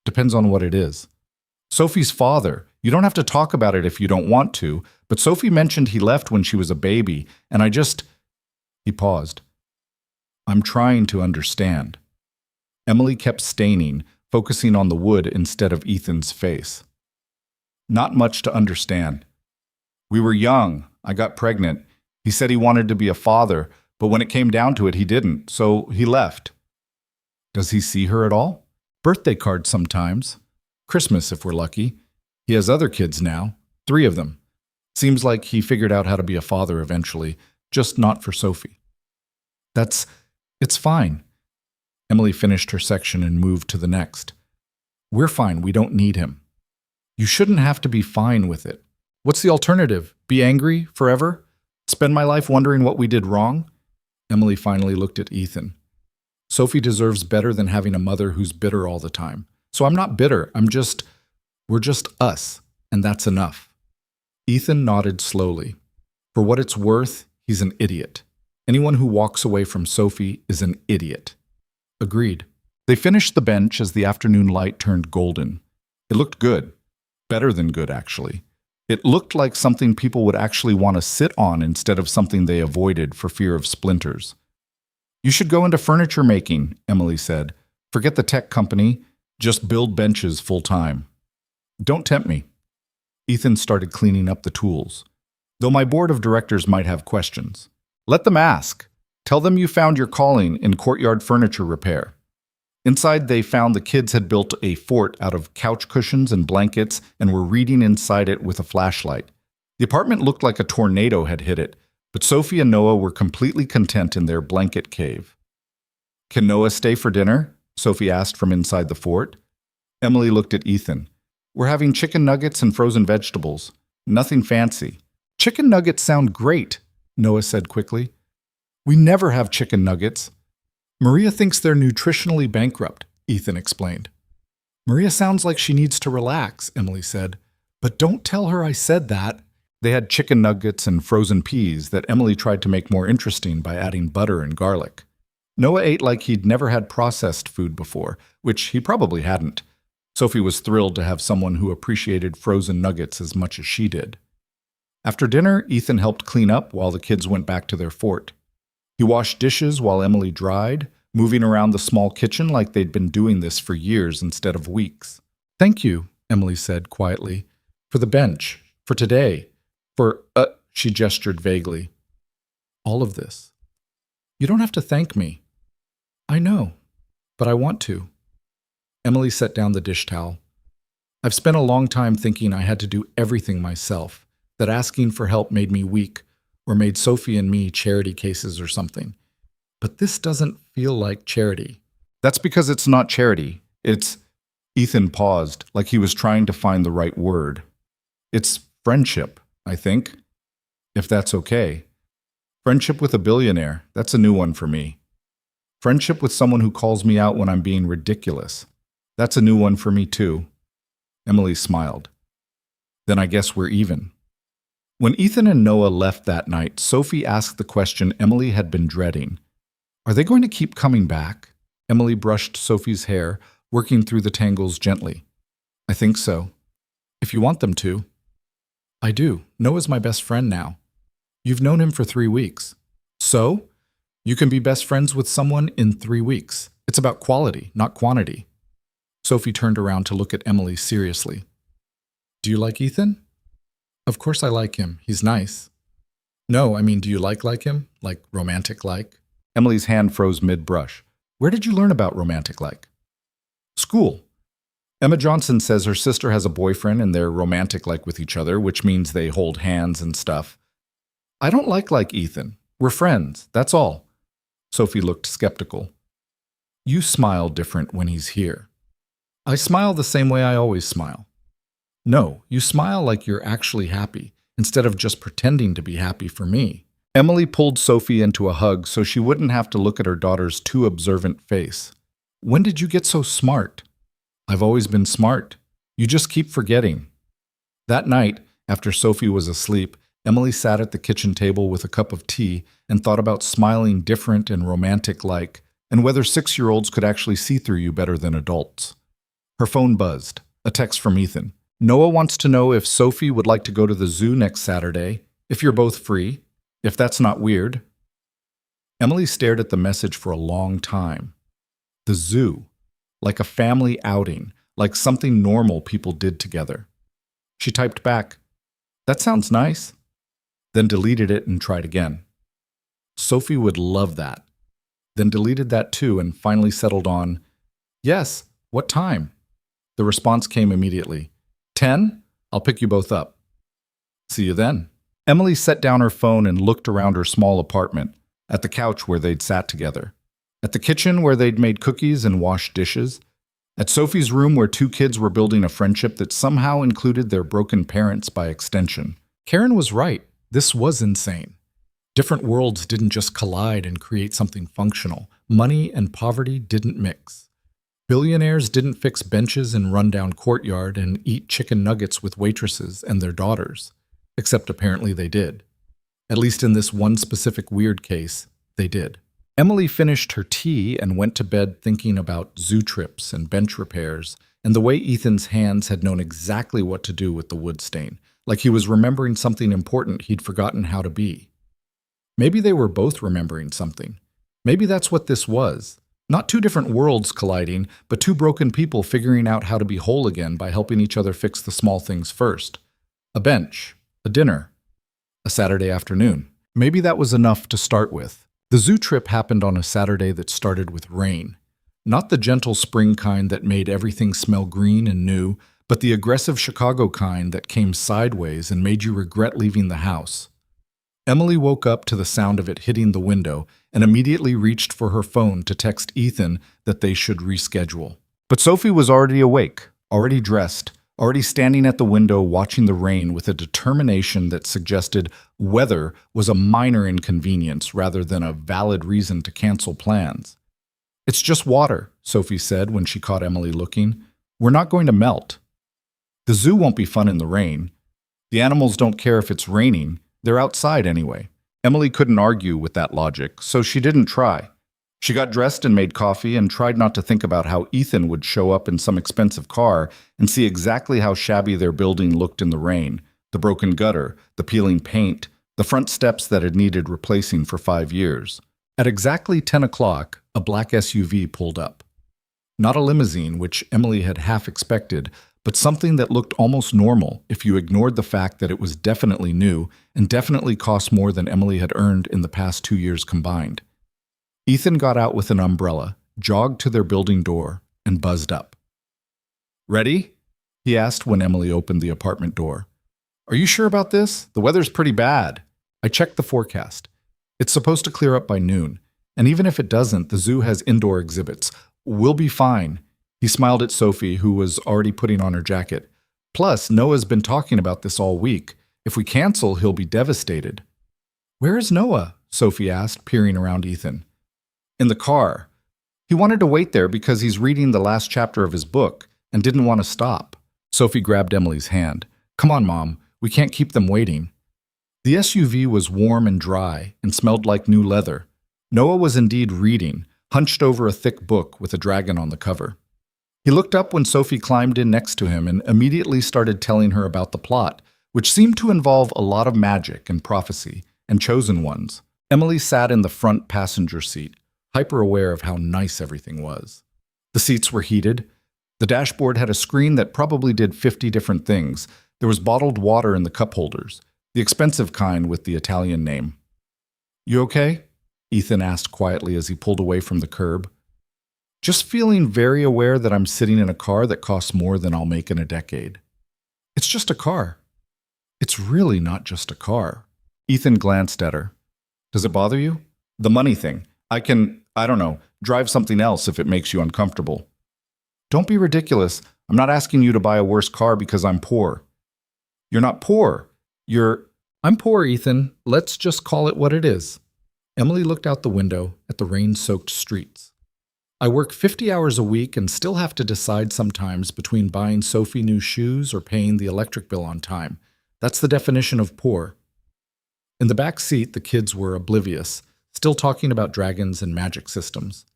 Depends on what it is. Sophie's father. You don't have to talk about it if you don't want to, but Sophie mentioned he left when she was a baby, and He paused. I'm trying to understand. Emily kept staining, focusing on the wood instead of Ethan's face. Not much to understand. We were young. I got pregnant. He said he wanted to be a father, but when it came down to it, he didn't, so he left. Does he see her at all? Birthday cards sometimes. Christmas if we're lucky. He has other kids now, 3 of them. Seems like he figured out how to be a father eventually, just not for Sophie. It's fine. Emily finished her section and moved to the next. We're fine, we don't need him. You shouldn't have to be fine with it. What's the alternative? Be angry forever? Spend my life wondering what we did wrong? Emily finally looked at Ethan. Sophie deserves better than having a mother who's bitter all the time. So I'm not bitter, we're just us, and that's enough. Ethan nodded slowly. For what it's worth, he's an idiot. Anyone who walks away from Sophie is an idiot. Agreed. They finished the bench as the afternoon light turned golden. It looked good. Better than good, actually. It looked like something people would actually want to sit on instead of something they avoided for fear of splinters. You should go into furniture making, Emily said. Forget the tech company. Just build benches full time. Don't tempt me. Ethan started cleaning up the tools. Though my board of directors might have questions. Let them ask. Tell them you found your calling in courtyard furniture repair. Inside, they found the kids had built a fort out of couch cushions and blankets and were reading inside it with a flashlight. The apartment looked like a tornado had hit it, but Sophie and Noah were completely content in their blanket cave. Can Noah stay for dinner? Sophie asked from inside the fort. Emily looked at Ethan. We're having chicken nuggets and frozen vegetables. Nothing fancy. Chicken nuggets sound great, Noah said quickly. We never have chicken nuggets. Maria thinks they're nutritionally bankrupt, Ethan explained. Maria sounds like she needs to relax, Emily said. But don't tell her I said that. They had chicken nuggets and frozen peas that Emily tried to make more interesting by adding butter and garlic. Noah ate like he'd never had processed food before, which he probably hadn't. Sophie was thrilled to have someone who appreciated frozen nuggets as much as she did. After dinner, Ethan helped clean up while the kids went back to their fort. He washed dishes while Emily dried, moving around the small kitchen like they'd been doing this for years instead of weeks. Thank you, Emily said quietly, for the bench, for today, she gestured vaguely. All of this. You don't have to thank me. I know, but I want to. Emily set down the dish towel. I've spent a long time thinking I had to do everything myself, that asking for help made me weak, or made Sophie and me charity cases or something. But this doesn't feel like charity. That's because it's not charity. It's... Ethan paused, like he was trying to find the right word. It's friendship, I think. If that's okay. Friendship with a billionaire, that's a new one for me. Friendship with someone who calls me out when I'm being ridiculous. That's a new one for me too. Emily smiled. Then I guess we're even. When Ethan and Noah left that night, Sophie asked the question Emily had been dreading. Are they going to keep coming back? Emily brushed Sophie's hair, working through the tangles gently. I think so. If you want them to. I do. Noah's my best friend now. You've known him for 3 weeks. So? You can be best friends with someone in 3 weeks. It's about quality, not quantity. Sophie turned around to look at Emily seriously. Do you like Ethan? Of course I like him. He's nice. No, I mean, do you like him? Like romantic like? Emily's hand froze mid-brush. Where did you learn about romantic like? School. Emma Johnson says her sister has a boyfriend and they're romantic like with each other, which means they hold hands and stuff. I don't like Ethan. We're friends, that's all. Sophie looked skeptical. You smile different when he's here. I smile the same way I always smile. No, you smile like you're actually happy, instead of just pretending to be happy for me. Emily pulled Sophie into a hug so she wouldn't have to look at her daughter's too observant face. When did you get so smart? I've always been smart. You just keep forgetting. That night, after Sophie was asleep, Emily sat at the kitchen table with a cup of tea and thought about smiling different and romantic like, and whether 6-year-olds could actually see through you better than adults. Her phone buzzed. A text from Ethan. Noah wants to know if Sophie would like to go to the zoo next Saturday, if you're both free, if that's not weird. Emily stared at the message for a long time. The zoo. Like a family outing, like something normal people did together. She typed back, that sounds nice, then deleted it and tried again. Sophie would love that. Then deleted that too and finally settled on, yes, what time? The response came immediately, 10? I'll pick you both up. See you then. Emily set down her phone and looked around her small apartment, at the couch where they'd sat together, at the kitchen where they'd made cookies and washed dishes, at Sophie's room where 2 kids were building a friendship that somehow included their broken parents by extension. Karen was right. This was insane. Different worlds didn't just collide and create something functional. Money and poverty didn't mix. Billionaires didn't fix benches in rundown courtyard and eat chicken nuggets with waitresses and their daughters. Except apparently they did. At least in this one specific weird case, they did. Emily finished her tea and went to bed thinking about zoo trips and bench repairs and the way Ethan's hands had known exactly what to do with the wood stain, like he was remembering something important he'd forgotten how to be. Maybe they were both remembering something. Maybe that's what this was. Not 2 different worlds colliding, but 2 broken people figuring out how to be whole again by helping each other fix the small things first. A bench, a dinner, a Saturday afternoon. Maybe that was enough to start with. The zoo trip happened on a Saturday that started with rain. Not the gentle spring kind that made everything smell green and new, but the aggressive Chicago kind that came sideways and made you regret leaving the house. Emily woke up to the sound of it hitting the window and immediately reached for her phone to text Ethan that they should reschedule. But Sophie was already awake, already dressed, already standing at the window watching the rain with a determination that suggested weather was a minor inconvenience rather than a valid reason to cancel plans. It's just water, Sophie said when she caught Emily looking. We're not going to melt. The zoo won't be fun in the rain. The animals don't care if it's raining. They're outside anyway. Emily couldn't argue with that logic, so she didn't try. She got dressed and made coffee and tried not to think about how Ethan would show up in some expensive car and see exactly how shabby their building looked in the rain, the broken gutter, the peeling paint, the front steps that had needed replacing for 5 years. At exactly 10 o'clock, a black SUV pulled up. Not a limousine, which Emily had half expected, but something that looked almost normal if you ignored the fact that it was definitely new and definitely cost more than Emily had earned in the past 2 years combined. Ethan got out with an umbrella, jogged to their building door, and buzzed up. Ready? He asked when Emily opened the apartment door. Are you sure about this? The weather's pretty bad. I checked the forecast. It's supposed to clear up by noon, and even if it doesn't, the zoo has indoor exhibits. We'll be fine. He smiled at Sophie, who was already putting on her jacket. Plus, Noah's been talking about this all week. If we cancel, he'll be devastated. Where is Noah? Sophie asked, peering around Ethan. In the car. He wanted to wait there because he's reading the last chapter of his book and didn't want to stop. Sophie grabbed Emily's hand. Come on, Mom. We can't keep them waiting. The SUV was warm and dry and smelled like new leather. Noah was indeed reading, hunched over a thick book with a dragon on the cover. He looked up when Sophie climbed in next to him and immediately started telling her about the plot, which seemed to involve a lot of magic and prophecy, and chosen ones. Emily sat in the front passenger seat, hyper-aware of how nice everything was. The seats were heated. The dashboard had a screen that probably did 50 different things. There was bottled water in the cup holders, the expensive kind with the Italian name. "You okay?" Ethan asked quietly as he pulled away from the curb. "Just feeling very aware that I'm sitting in a car that costs more than I'll make in a decade." "It's just a car." "It's really not just a car." Ethan glanced at her. "Does it bother you?" "The money thing. I don't know, drive something else if it makes you uncomfortable." "Don't be ridiculous. I'm not asking you to buy a worse car because I'm poor." "You're not poor. I'm poor, Ethan. Let's just call it what it is." Emily looked out the window at the rain-soaked streets. "I work 50 hours a week and still have to decide sometimes between buying Sophie new shoes or paying the electric bill on time. That's the definition of poor." In the back seat, the kids were oblivious, still talking about dragons and magic systems.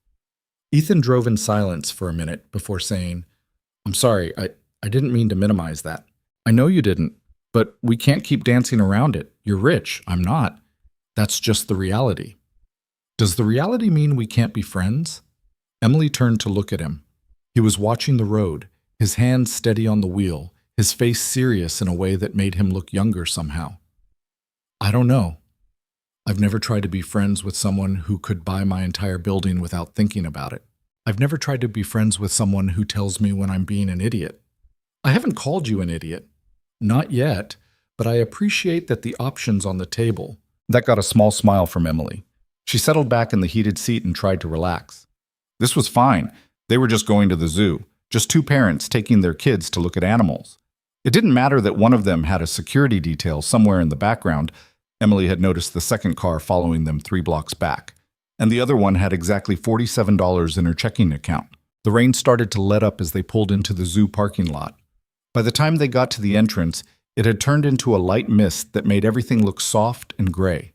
Ethan drove in silence for a minute before saying, "I'm sorry, I didn't mean to minimize that." "I know you didn't, but we can't keep dancing around it. You're rich, I'm not. That's just the reality." "Does the reality mean we can't be friends?" Emily turned to look at him. He was watching the road, his hands steady on the wheel, his face serious in a way that made him look younger somehow. "I don't know. I've never tried to be friends with someone who could buy my entire building without thinking about it. I've never tried to be friends with someone who tells me when I'm being an idiot. I haven't called you an idiot. Not yet, but I appreciate that the option's on the table." That got a small smile from Emily. She settled back in the heated seat and tried to relax. This was fine. They were just going to the zoo, just two parents taking their kids to look at animals. It didn't matter that one of them had a security detail somewhere in the background. Emily had noticed the second car following them 3 blocks back, and the other one had exactly $47 in her checking account. The rain started to let up as they pulled into the zoo parking lot. By the time they got to the entrance, it had turned into a light mist that made everything look soft and gray.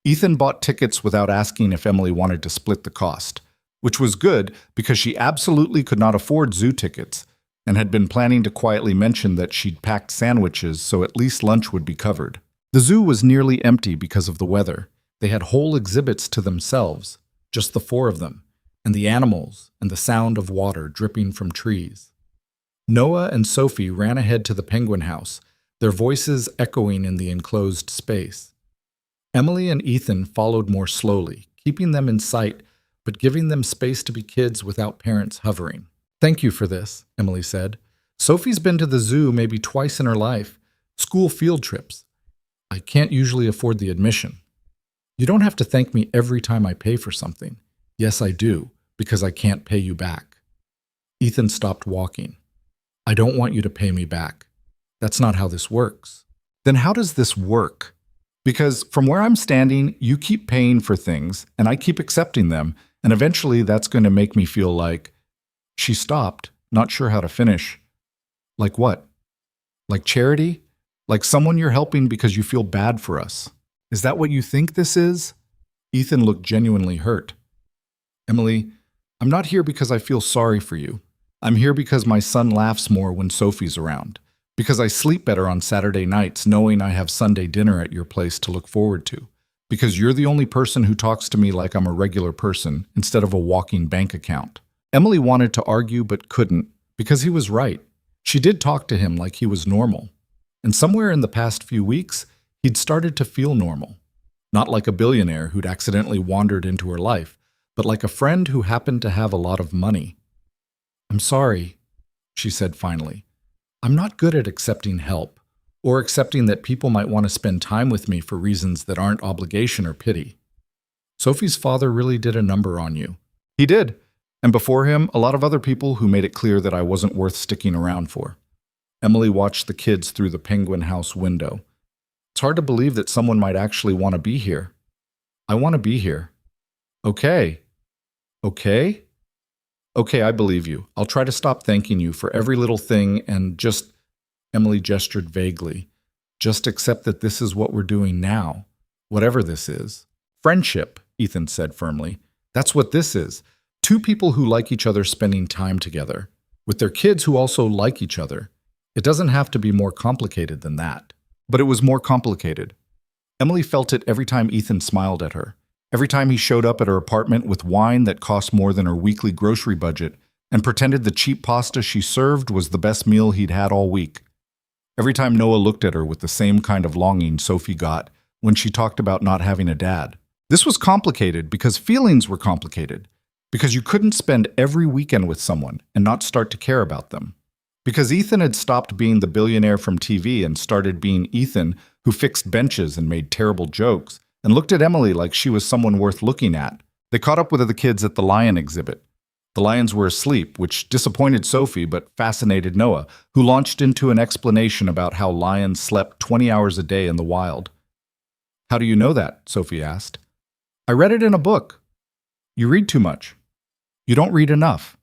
Ethan bought tickets without asking if Emily wanted to split the cost, which was good because she absolutely could not afford zoo tickets and had been planning to quietly mention that she'd packed sandwiches so at least lunch would be covered. The zoo was nearly empty because of the weather. They had whole exhibits to themselves, just the 4 of them, and the animals and the sound of water dripping from trees. Noah and Sophie ran ahead to the penguin house, their voices echoing in the enclosed space. Emily and Ethan followed more slowly, keeping them in sight, but giving them space to be kids without parents hovering. "Thank you for this," Emily said. "Sophie's been to the zoo maybe twice in her life, school field trips. I can't usually afford the admission." "You don't have to thank me every time I pay for something." "Yes, I do, because I can't pay you back." Ethan stopped walking. "I don't want you to pay me back. That's not how this works." "Then how does this work? Because from where I'm standing, you keep paying for things, and I keep accepting them, and eventually that's going to make me feel like—" She stopped, not sure how to finish. "Like what? Like charity? Like someone you're helping because you feel bad for us? Is that what you think this is?" Ethan looked genuinely hurt. "Emily, I'm not here because I feel sorry for you. I'm here because my son laughs more when Sophie's around. Because I sleep better on Saturday nights knowing I have Sunday dinner at your place to look forward to. Because you're the only person who talks to me like I'm a regular person instead of a walking bank account." Emily wanted to argue but couldn't because he was right. She did talk to him like he was normal. And somewhere in the past few weeks, he'd started to feel normal. Not like a billionaire who'd accidentally wandered into her life, but like a friend who happened to have a lot of money. "I'm sorry," she said finally. "I'm not good at accepting help, or accepting that people might want to spend time with me for reasons that aren't obligation or pity. Sophie's father really did a number on you." "He did. And before him, a lot of other people who made it clear that I wasn't worth sticking around for." Emily watched the kids through the penguin house window. "It's hard to believe that someone might actually want to be here." "I want to be here." "Okay." "Okay?" "Okay, I believe you. I'll try to stop thanking you for every little thing and just—" Emily gestured vaguely. "Just accept that this is what we're doing now, whatever this is." "Friendship," Ethan said firmly. "That's what this is. 2 people who like each other spending time together, with their kids who also like each other. It doesn't have to be more complicated than that." But it was more complicated. Emily felt it every time Ethan smiled at her, every time he showed up at her apartment with wine that cost more than her weekly grocery budget and pretended the cheap pasta she served was the best meal he'd had all week. Every time Noah looked at her with the same kind of longing Sophie got when she talked about not having a dad. This was complicated because feelings were complicated, because you couldn't spend every weekend with someone and not start to care about them. Because Ethan had stopped being the billionaire from TV and started being Ethan, who fixed benches and made terrible jokes, and looked at Emily like she was someone worth looking at. They caught up with the kids at the lion exhibit. The lions were asleep, which disappointed Sophie but fascinated Noah, who launched into an explanation about how lions slept 20 hours a day in the wild. "How do you know that?" Sophie asked. "I read it in a book." "You read too much." "You don't read enough."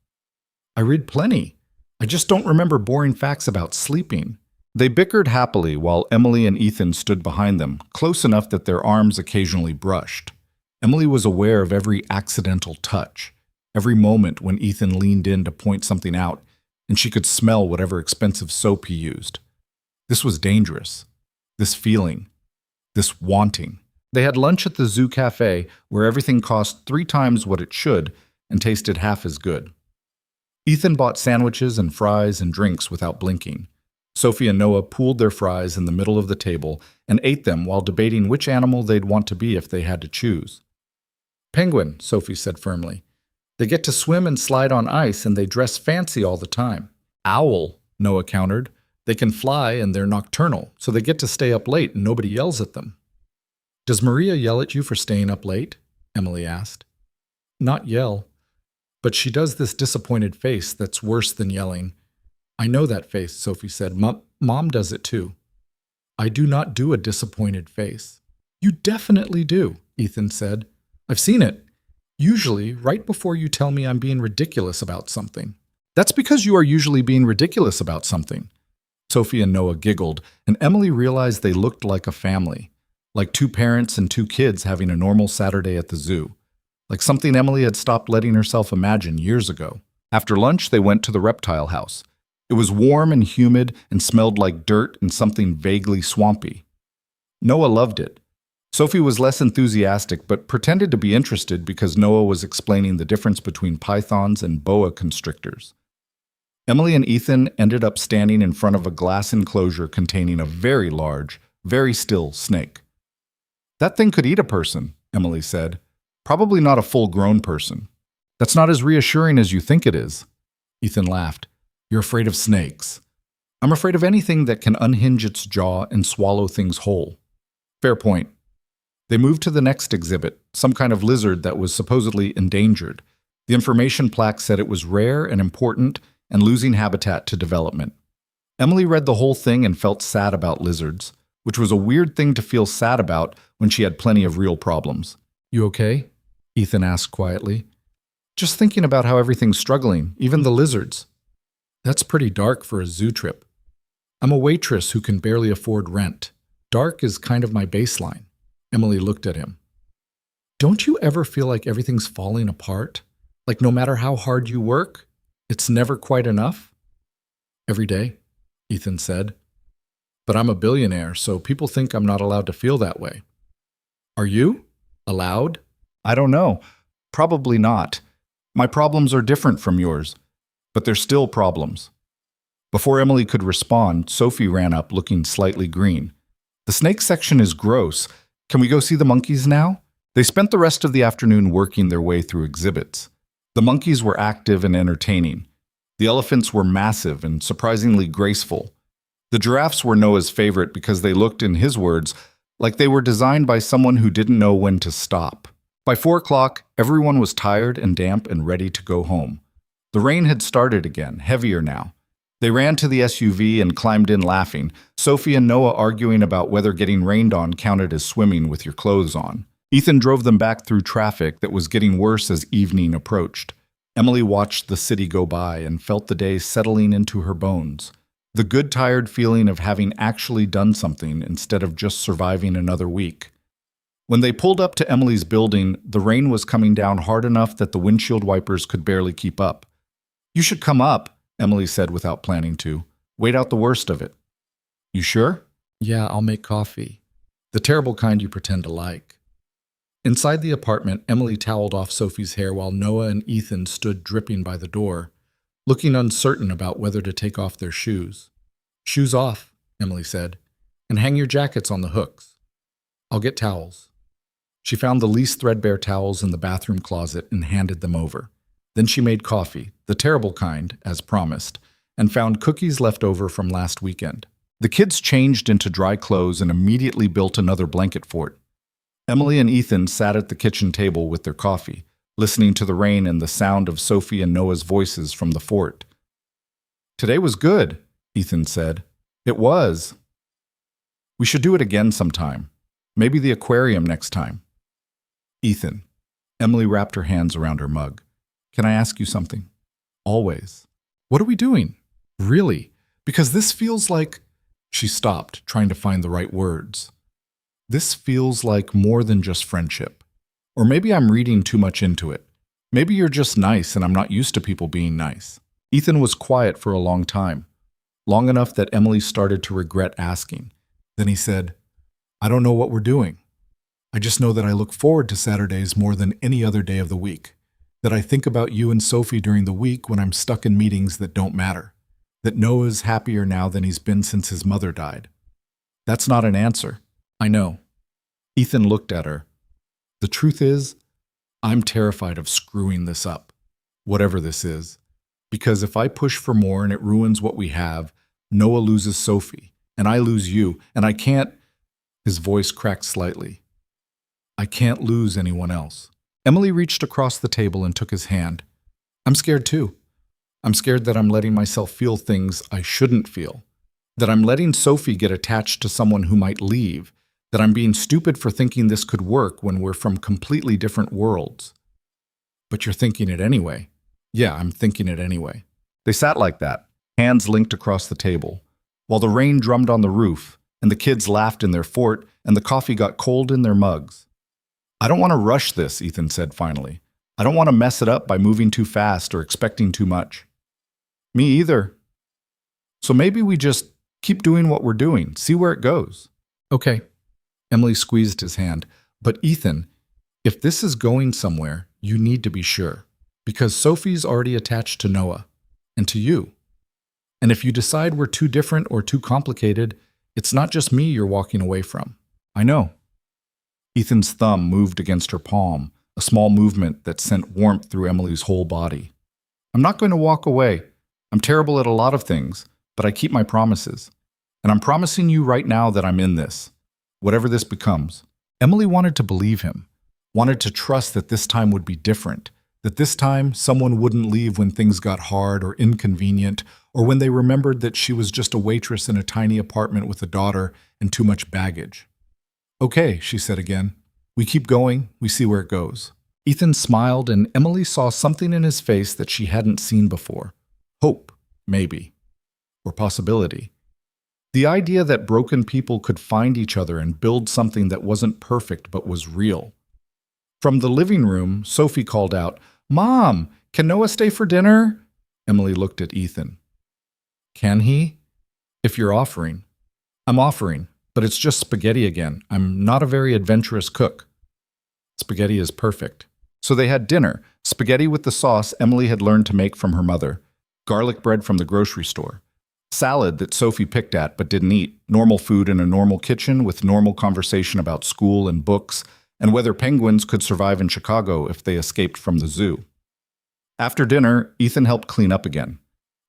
"I read plenty. I just don't remember boring facts about sleeping." They bickered happily while Emily and Ethan stood behind them, close enough that their arms occasionally brushed. Emily was aware of every accidental touch, every moment when Ethan leaned in to point something out, and she could smell whatever expensive soap he used. This was dangerous. This feeling. This wanting. They had lunch at the zoo cafe, where everything cost 3 times what it should and tasted half as good. Ethan bought sandwiches and fries and drinks without blinking. Sophie and Noah pooled their fries in the middle of the table and ate them while debating which animal they'd want to be if they had to choose. "Penguin," Sophie said firmly. "They get to swim and slide on ice, and they dress fancy all the time." "Owl," Noah countered. "They can fly, and they're nocturnal, so they get to stay up late and nobody yells at them." "Does Maria yell at you for staying up late?" Emily asked. "Not yell. But she does this disappointed face that's worse than yelling." "I know that face," Sophie said. Mom does it too." "I do not do a disappointed face." "You definitely do," Ethan said. "I've seen it. Usually, right before you tell me I'm being ridiculous about something." "That's because you are usually being ridiculous about something." Sophie and Noah giggled, and Emily realized they looked like a family, like 2 parents and 2 kids having a normal Saturday at the zoo, like something Emily had stopped letting herself imagine years ago. After lunch, they went to the reptile house. It was warm and humid and smelled like dirt and something vaguely swampy. Noah loved it. Sophie was less enthusiastic but pretended to be interested because Noah was explaining the difference between pythons and boa constrictors. Emily and Ethan ended up standing in front of a glass enclosure containing a very large, very still snake. "That thing could eat a person," Emily said. "Probably not a full-grown person." "That's not as reassuring as you think it is." Ethan laughed. "You're afraid of snakes." "I'm afraid of anything that can unhinge its jaw and swallow things whole." "Fair point." They moved to the next exhibit, some kind of lizard that was supposedly endangered. The information plaque said it was rare and important and losing habitat to development. Emily read the whole thing and felt sad about lizards, which was a weird thing to feel sad about when she had plenty of real problems. "You okay?" Ethan asked quietly. "Just thinking about how everything's struggling, even the lizards." "That's pretty dark for a zoo trip." "I'm a waitress who can barely afford rent. Dark is kind of my baseline." Emily looked at him. "Don't you ever feel like everything's falling apart? Like no matter how hard you work, it's never quite enough?" "Every day," Ethan said. "But I'm a billionaire, so people think I'm not allowed to feel that way." "Are you? Allowed?" "I don't know. Probably not. My problems are different from yours, but they're still problems." Before Emily could respond, Sophie ran up looking slightly green. "The snake section is gross. Can we go see the monkeys now?" They spent the rest of the afternoon working their way through exhibits. The monkeys were active and entertaining. The elephants were massive and surprisingly graceful. The giraffes were Noah's favorite because they looked, in his words, like they were designed by someone who didn't know when to stop. By 4 o'clock, everyone was tired and damp and ready to go home. The rain had started again, heavier now. They ran to the SUV and climbed in laughing, Sophie and Noah arguing about whether getting rained on counted as swimming with your clothes on. Ethan drove them back through traffic that was getting worse as evening approached. Emily watched the city go by and felt the day settling into her bones. The good, tired feeling of having actually done something instead of just surviving another week. When they pulled up to Emily's building, the rain was coming down hard enough that the windshield wipers could barely keep up. "You should come up," Emily said without planning to. "Wait out the worst of it." "You sure?" "Yeah, I'll make coffee. The terrible kind you pretend to like." Inside the apartment, Emily toweled off Sophie's hair while Noah and Ethan stood dripping by the door, looking uncertain about whether to take off their shoes. "Shoes off," Emily said, "and hang your jackets on the hooks. I'll get towels." She found the least threadbare towels in the bathroom closet and handed them over. Then she made coffee, the terrible kind, as promised, and found cookies left over from last weekend. The kids changed into dry clothes and immediately built another blanket fort. Emily and Ethan sat at the kitchen table with their coffee, listening to the rain and the sound of Sophie and Noah's voices from the fort. "Today was good," Ethan said. "It was. We should do it again sometime. Maybe the aquarium next time." "Ethan." Emily wrapped her hands around her mug. "Can I ask you something?" "Always." "What are we doing?" "Really? Because this feels like—" She stopped, trying to find the right words. "This feels like more than just friendship. Or maybe I'm reading too much into it. Maybe you're just nice and I'm not used to people being nice." Ethan was quiet for a long time, long enough that Emily started to regret asking. Then he said, "I don't know what we're doing. I just know that I look forward to Saturdays more than any other day of the week. That I think about you and Sophie during the week when I'm stuck in meetings that don't matter. That Noah's happier now than he's been since his mother died." "That's not an answer." "I know." Ethan looked at her. "The truth is, I'm terrified of screwing this up, whatever this is. Because if I push for more and it ruins what we have, Noah loses Sophie, and I lose you, and I can't—" His voice cracked slightly. "I can't lose anyone else." Emily reached across the table and took his hand. "I'm scared too. I'm scared that I'm letting myself feel things I shouldn't feel. That I'm letting Sophie get attached to someone who might leave. That I'm being stupid for thinking this could work when we're from completely different worlds." "But you're thinking it anyway." "Yeah, I'm thinking it anyway." They sat like that, hands linked across the table, while the rain drummed on the roof, and the kids laughed in their fort, and the coffee got cold in their mugs. "I don't want to rush this," Ethan said finally. "I don't want to mess it up by moving too fast or expecting too much." "Me either. So maybe we just keep doing what we're doing, see where it goes." "Okay." Emily squeezed his hand. "But Ethan, if this is going somewhere, you need to be sure. Because Sophie's already attached to Noah, and to you. And if you decide we're too different or too complicated, it's not just me you're walking away from." "I know." Ethan's thumb moved against her palm, a small movement that sent warmth through Emily's whole body. "I'm not going to walk away. I'm terrible at a lot of things, but I keep my promises. And I'm promising you right now that I'm in this, whatever this becomes." Emily wanted to believe him, wanted to trust that this time would be different, that this time someone wouldn't leave when things got hard or inconvenient, or when they remembered that she was just a waitress in a tiny apartment with a daughter and too much baggage. "Okay," she said again. "We keep going, we see where it goes." Ethan smiled, and Emily saw something in his face that she hadn't seen before. Hope, maybe. Or possibility. The idea that broken people could find each other and build something that wasn't perfect but was real. From the living room, Sophie called out, "Mom, can Noah stay for dinner?" Emily looked at Ethan. "Can he?" "If you're offering." "I'm offering, but it's just spaghetti again. I'm not a very adventurous cook." "Spaghetti is perfect." So they had dinner, spaghetti with the sauce Emily had learned to make from her mother, garlic bread from the grocery store, salad that Sophie picked at but didn't eat, normal food in a normal kitchen with normal conversation about school and books, and whether penguins could survive in Chicago if they escaped from the zoo. After dinner, Ethan helped clean up again.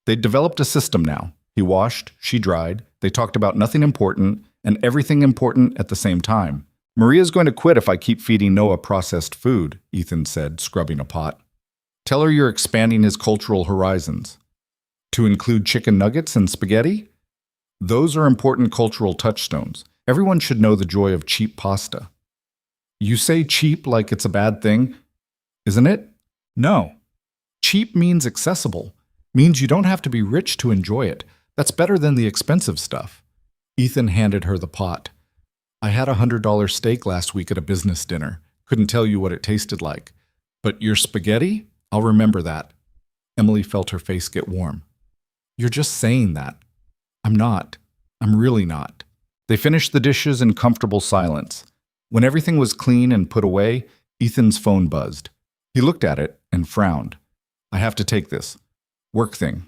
They'd developed a system now. He washed, she dried, they talked about nothing important and everything important at the same time. "Maria's going to quit if I keep feeding Noah processed food," Ethan said, scrubbing a pot. "Tell her you're expanding his cultural horizons. To include chicken nuggets and spaghetti? Those are important cultural touchstones. Everyone should know the joy of cheap pasta." "You say cheap like it's a bad thing, isn't it?" "No. Cheap means accessible. Means you don't have to be rich to enjoy it. That's better than the expensive stuff." Ethan handed her the pot. "I had a $100 steak last week at a business dinner. Couldn't tell you what it tasted like. But your spaghetti? I'll remember that." Emily felt her face get warm. "You're just saying that." "I'm not. I'm really not." They finished the dishes in comfortable silence. When everything was clean and put away, Ethan's phone buzzed. He looked at it and frowned. "I have to take this. Work thing.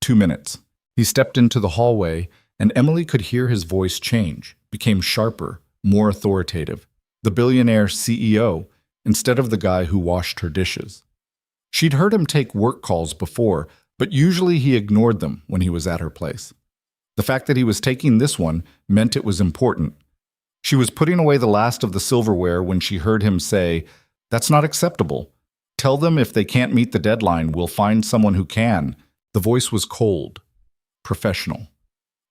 2 minutes." He stepped into the hallway, and Emily could hear his voice change, became sharper, more authoritative. The billionaire CEO, instead of the guy who washed her dishes. She'd heard him take work calls before, but usually he ignored them when he was at her place. The fact that he was taking this one meant it was important. She was putting away the last of the silverware when she heard him say, "That's not acceptable. Tell them if they can't meet the deadline, we'll find someone who can." The voice was cold, professional.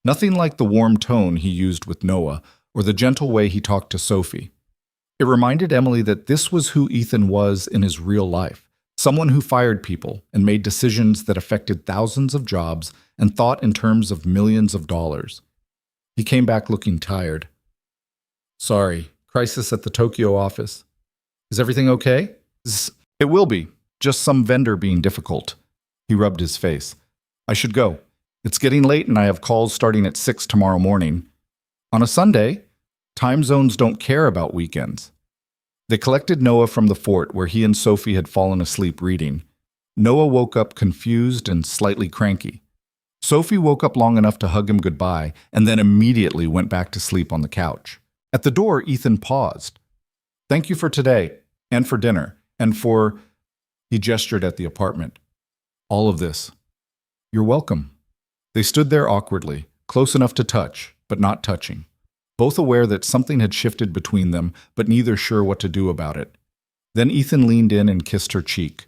Nothing like the warm tone he used with Noah or the gentle way he talked to Sophie. It reminded Emily that this was who Ethan was in his real life, someone who fired people and made decisions that affected thousands of jobs and thought in terms of millions of dollars. He came back looking tired. "Sorry, crisis at the Tokyo office. Is everything okay?" "It will be. Just some vendor being difficult." He rubbed his face. "I should go. It's getting late and I have calls starting at 6 tomorrow morning." "On a Sunday? Time zones don't care about weekends." They collected Noah from the fort where he and Sophie had fallen asleep reading. Noah woke up confused and slightly cranky. Sophie woke up long enough to hug him goodbye and then immediately went back to sleep on the couch. At the door, Ethan paused. "Thank you for today, and for dinner, and for—" He gestured at the apartment. "All of this." "You're welcome." They stood there awkwardly, close enough to touch, but not touching. Both aware that something had shifted between them, but neither sure what to do about it. Then Ethan leaned in and kissed her cheek.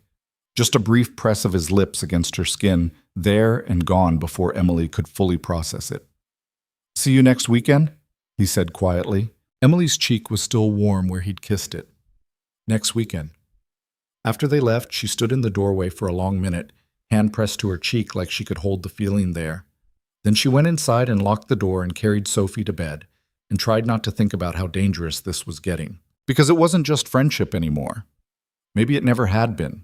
Just a brief press of his lips against her skin, there and gone before Emily could fully process it. "See you next weekend?" he said quietly. Emily's cheek was still warm where he'd kissed it. "Next weekend." After they left, she stood in the doorway for a long minute, hand pressed to her cheek like she could hold the feeling there. Then she went inside and locked the door and carried Sophie to bed, and tried not to think about how dangerous this was getting. Because it wasn't just friendship anymore. Maybe it never had been.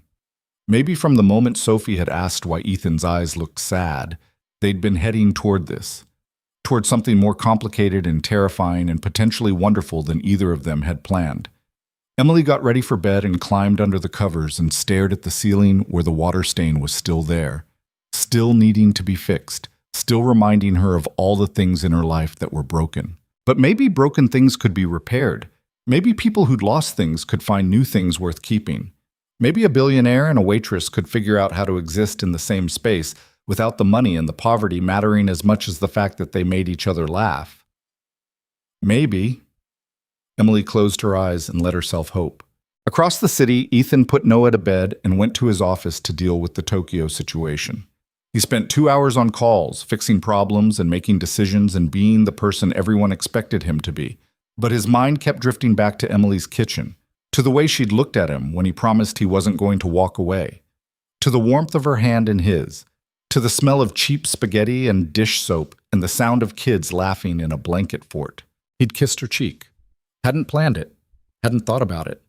Maybe from the moment Sophie had asked why Ethan's eyes looked sad, they'd been heading toward this, toward something more complicated and terrifying and potentially wonderful than either of them had planned. Emily got ready for bed and climbed under the covers and stared at the ceiling where the water stain was still there, still needing to be fixed, still reminding her of all the things in her life that were broken. But maybe broken things could be repaired. Maybe people who'd lost things could find new things worth keeping. Maybe a billionaire and a waitress could figure out how to exist in the same space without the money and the poverty mattering as much as the fact that they made each other laugh. Maybe. Emily closed her eyes and let herself hope. Across the city, Ethan put Noah to bed and went to his office to deal with the Tokyo situation. He spent 2 hours on calls, fixing problems and making decisions and being the person everyone expected him to be. But his mind kept drifting back to Emily's kitchen, to the way she'd looked at him when he promised he wasn't going to walk away, to the warmth of her hand in his, to the smell of cheap spaghetti and dish soap and the sound of kids laughing in a blanket fort. He'd kissed her cheek. Hadn't planned it. Hadn't thought about it.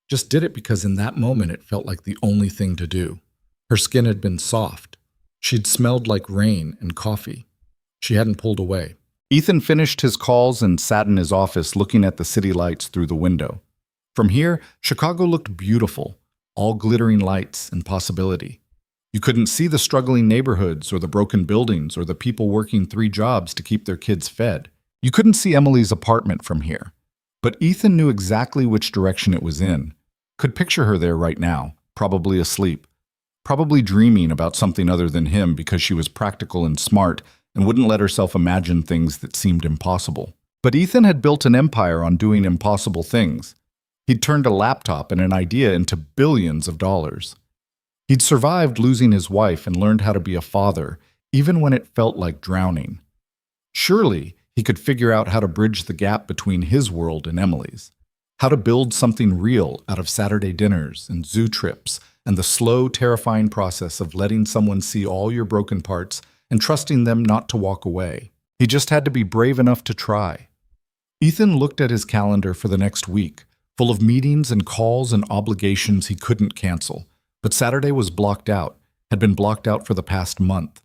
Just did it because in that moment it felt like the only thing to do. Her skin had been soft. She'd smelled like rain and coffee. She hadn't pulled away. Ethan finished his calls and sat in his office looking at the city lights through the window. From here, Chicago looked beautiful, all glittering lights and possibility. You couldn't see the struggling neighborhoods or the broken buildings or the people working 3 jobs to keep their kids fed. You couldn't see Emily's apartment from here. But Ethan knew exactly which direction it was in. Could picture her there right now, probably asleep. Probably dreaming about something other than him because she was practical and smart and wouldn't let herself imagine things that seemed impossible. But Ethan had built an empire on doing impossible things. He'd turned a laptop and an idea into billions of dollars. He'd survived losing his wife and learned how to be a father, even when it felt like drowning. Surely he could figure out how to bridge the gap between his world and Emily's, how to build something real out of Saturday dinners and zoo trips and the slow, terrifying process of letting someone see all your broken parts and trusting them not to walk away. He just had to be brave enough to try. Ethan looked at his calendar for the next week, full of meetings and calls and obligations he couldn't cancel. But Saturday was blocked out, had been blocked out for the past month.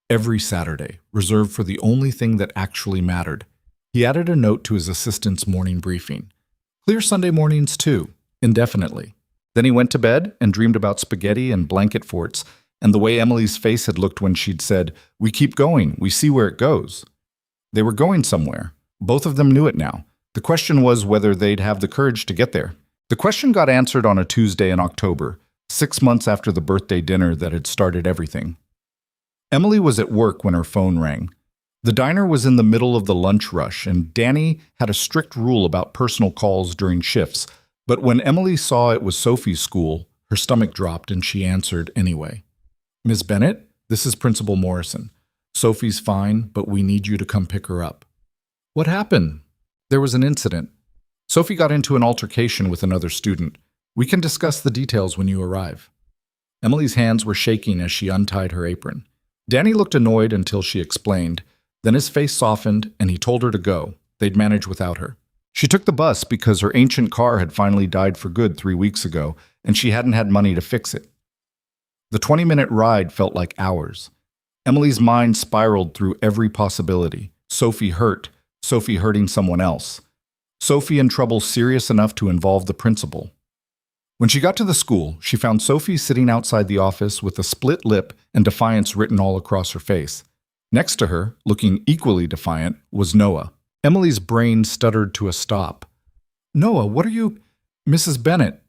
Every Saturday, reserved for the only thing that actually mattered. He added a note to his assistant's morning briefing. Clear Sunday mornings too, indefinitely. Then he went to bed and dreamed about spaghetti and blanket forts and the way Emily's face had looked when she'd said, "We keep going, we see where it goes." They were going somewhere. Both of them knew it now. The question was whether they'd have the courage to get there. The question got answered on a Tuesday in October, 6 months after the birthday dinner that had started everything. Emily was at work when her phone rang. The diner was in the middle of the lunch rush, and Danny had a strict rule about personal calls during shifts. But when Emily saw it was Sophie's school, her stomach dropped and she answered anyway. "Miss Bennett, this is Principal Morrison. Sophie's fine, but we need you to come pick her up." "What happened?" "There was an incident. Sophie got into an altercation with another student. We can discuss the details when you arrive." Emily's hands were shaking as she untied her apron. Danny looked annoyed until she explained. Then his face softened and he told her to go. They'd manage without her. She took the bus because her ancient car had finally died for good 3 weeks ago, and she hadn't had money to fix it. The 20-minute ride felt like hours. Emily's mind spiraled through every possibility. Sophie hurt, Sophie hurting someone else. Sophie in trouble serious enough to involve the principal. When she got to the school, she found Sophie sitting outside the office with a split lip and defiance written all across her face. Next to her, looking equally defiant, was Noah. Emily's brain stuttered to a stop. "Noah, what are you—" "Mrs. Bennett."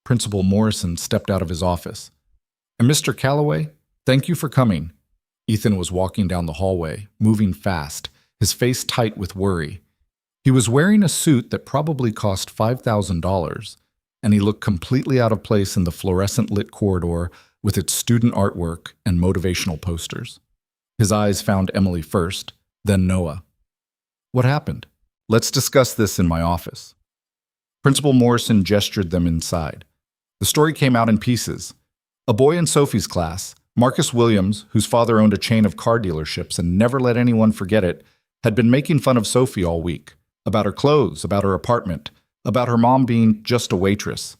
Principal Morrison stepped out of his office. "And Mr. Calloway, thank you for coming." Ethan was walking down the hallway, moving fast, his face tight with worry. He was wearing a suit that probably cost $5,000, and he looked completely out of place in the fluorescent-lit corridor with its student artwork and motivational posters. His eyes found Emily first, then Noah. "What happened?" "Let's discuss this in my office." Principal Morrison gestured them inside. The story came out in pieces. A boy in Sophie's class, Marcus Williams, whose father owned a chain of car dealerships and never let anyone forget it, had been making fun of Sophie all week, about her clothes, about her apartment, about her mom being just a waitress.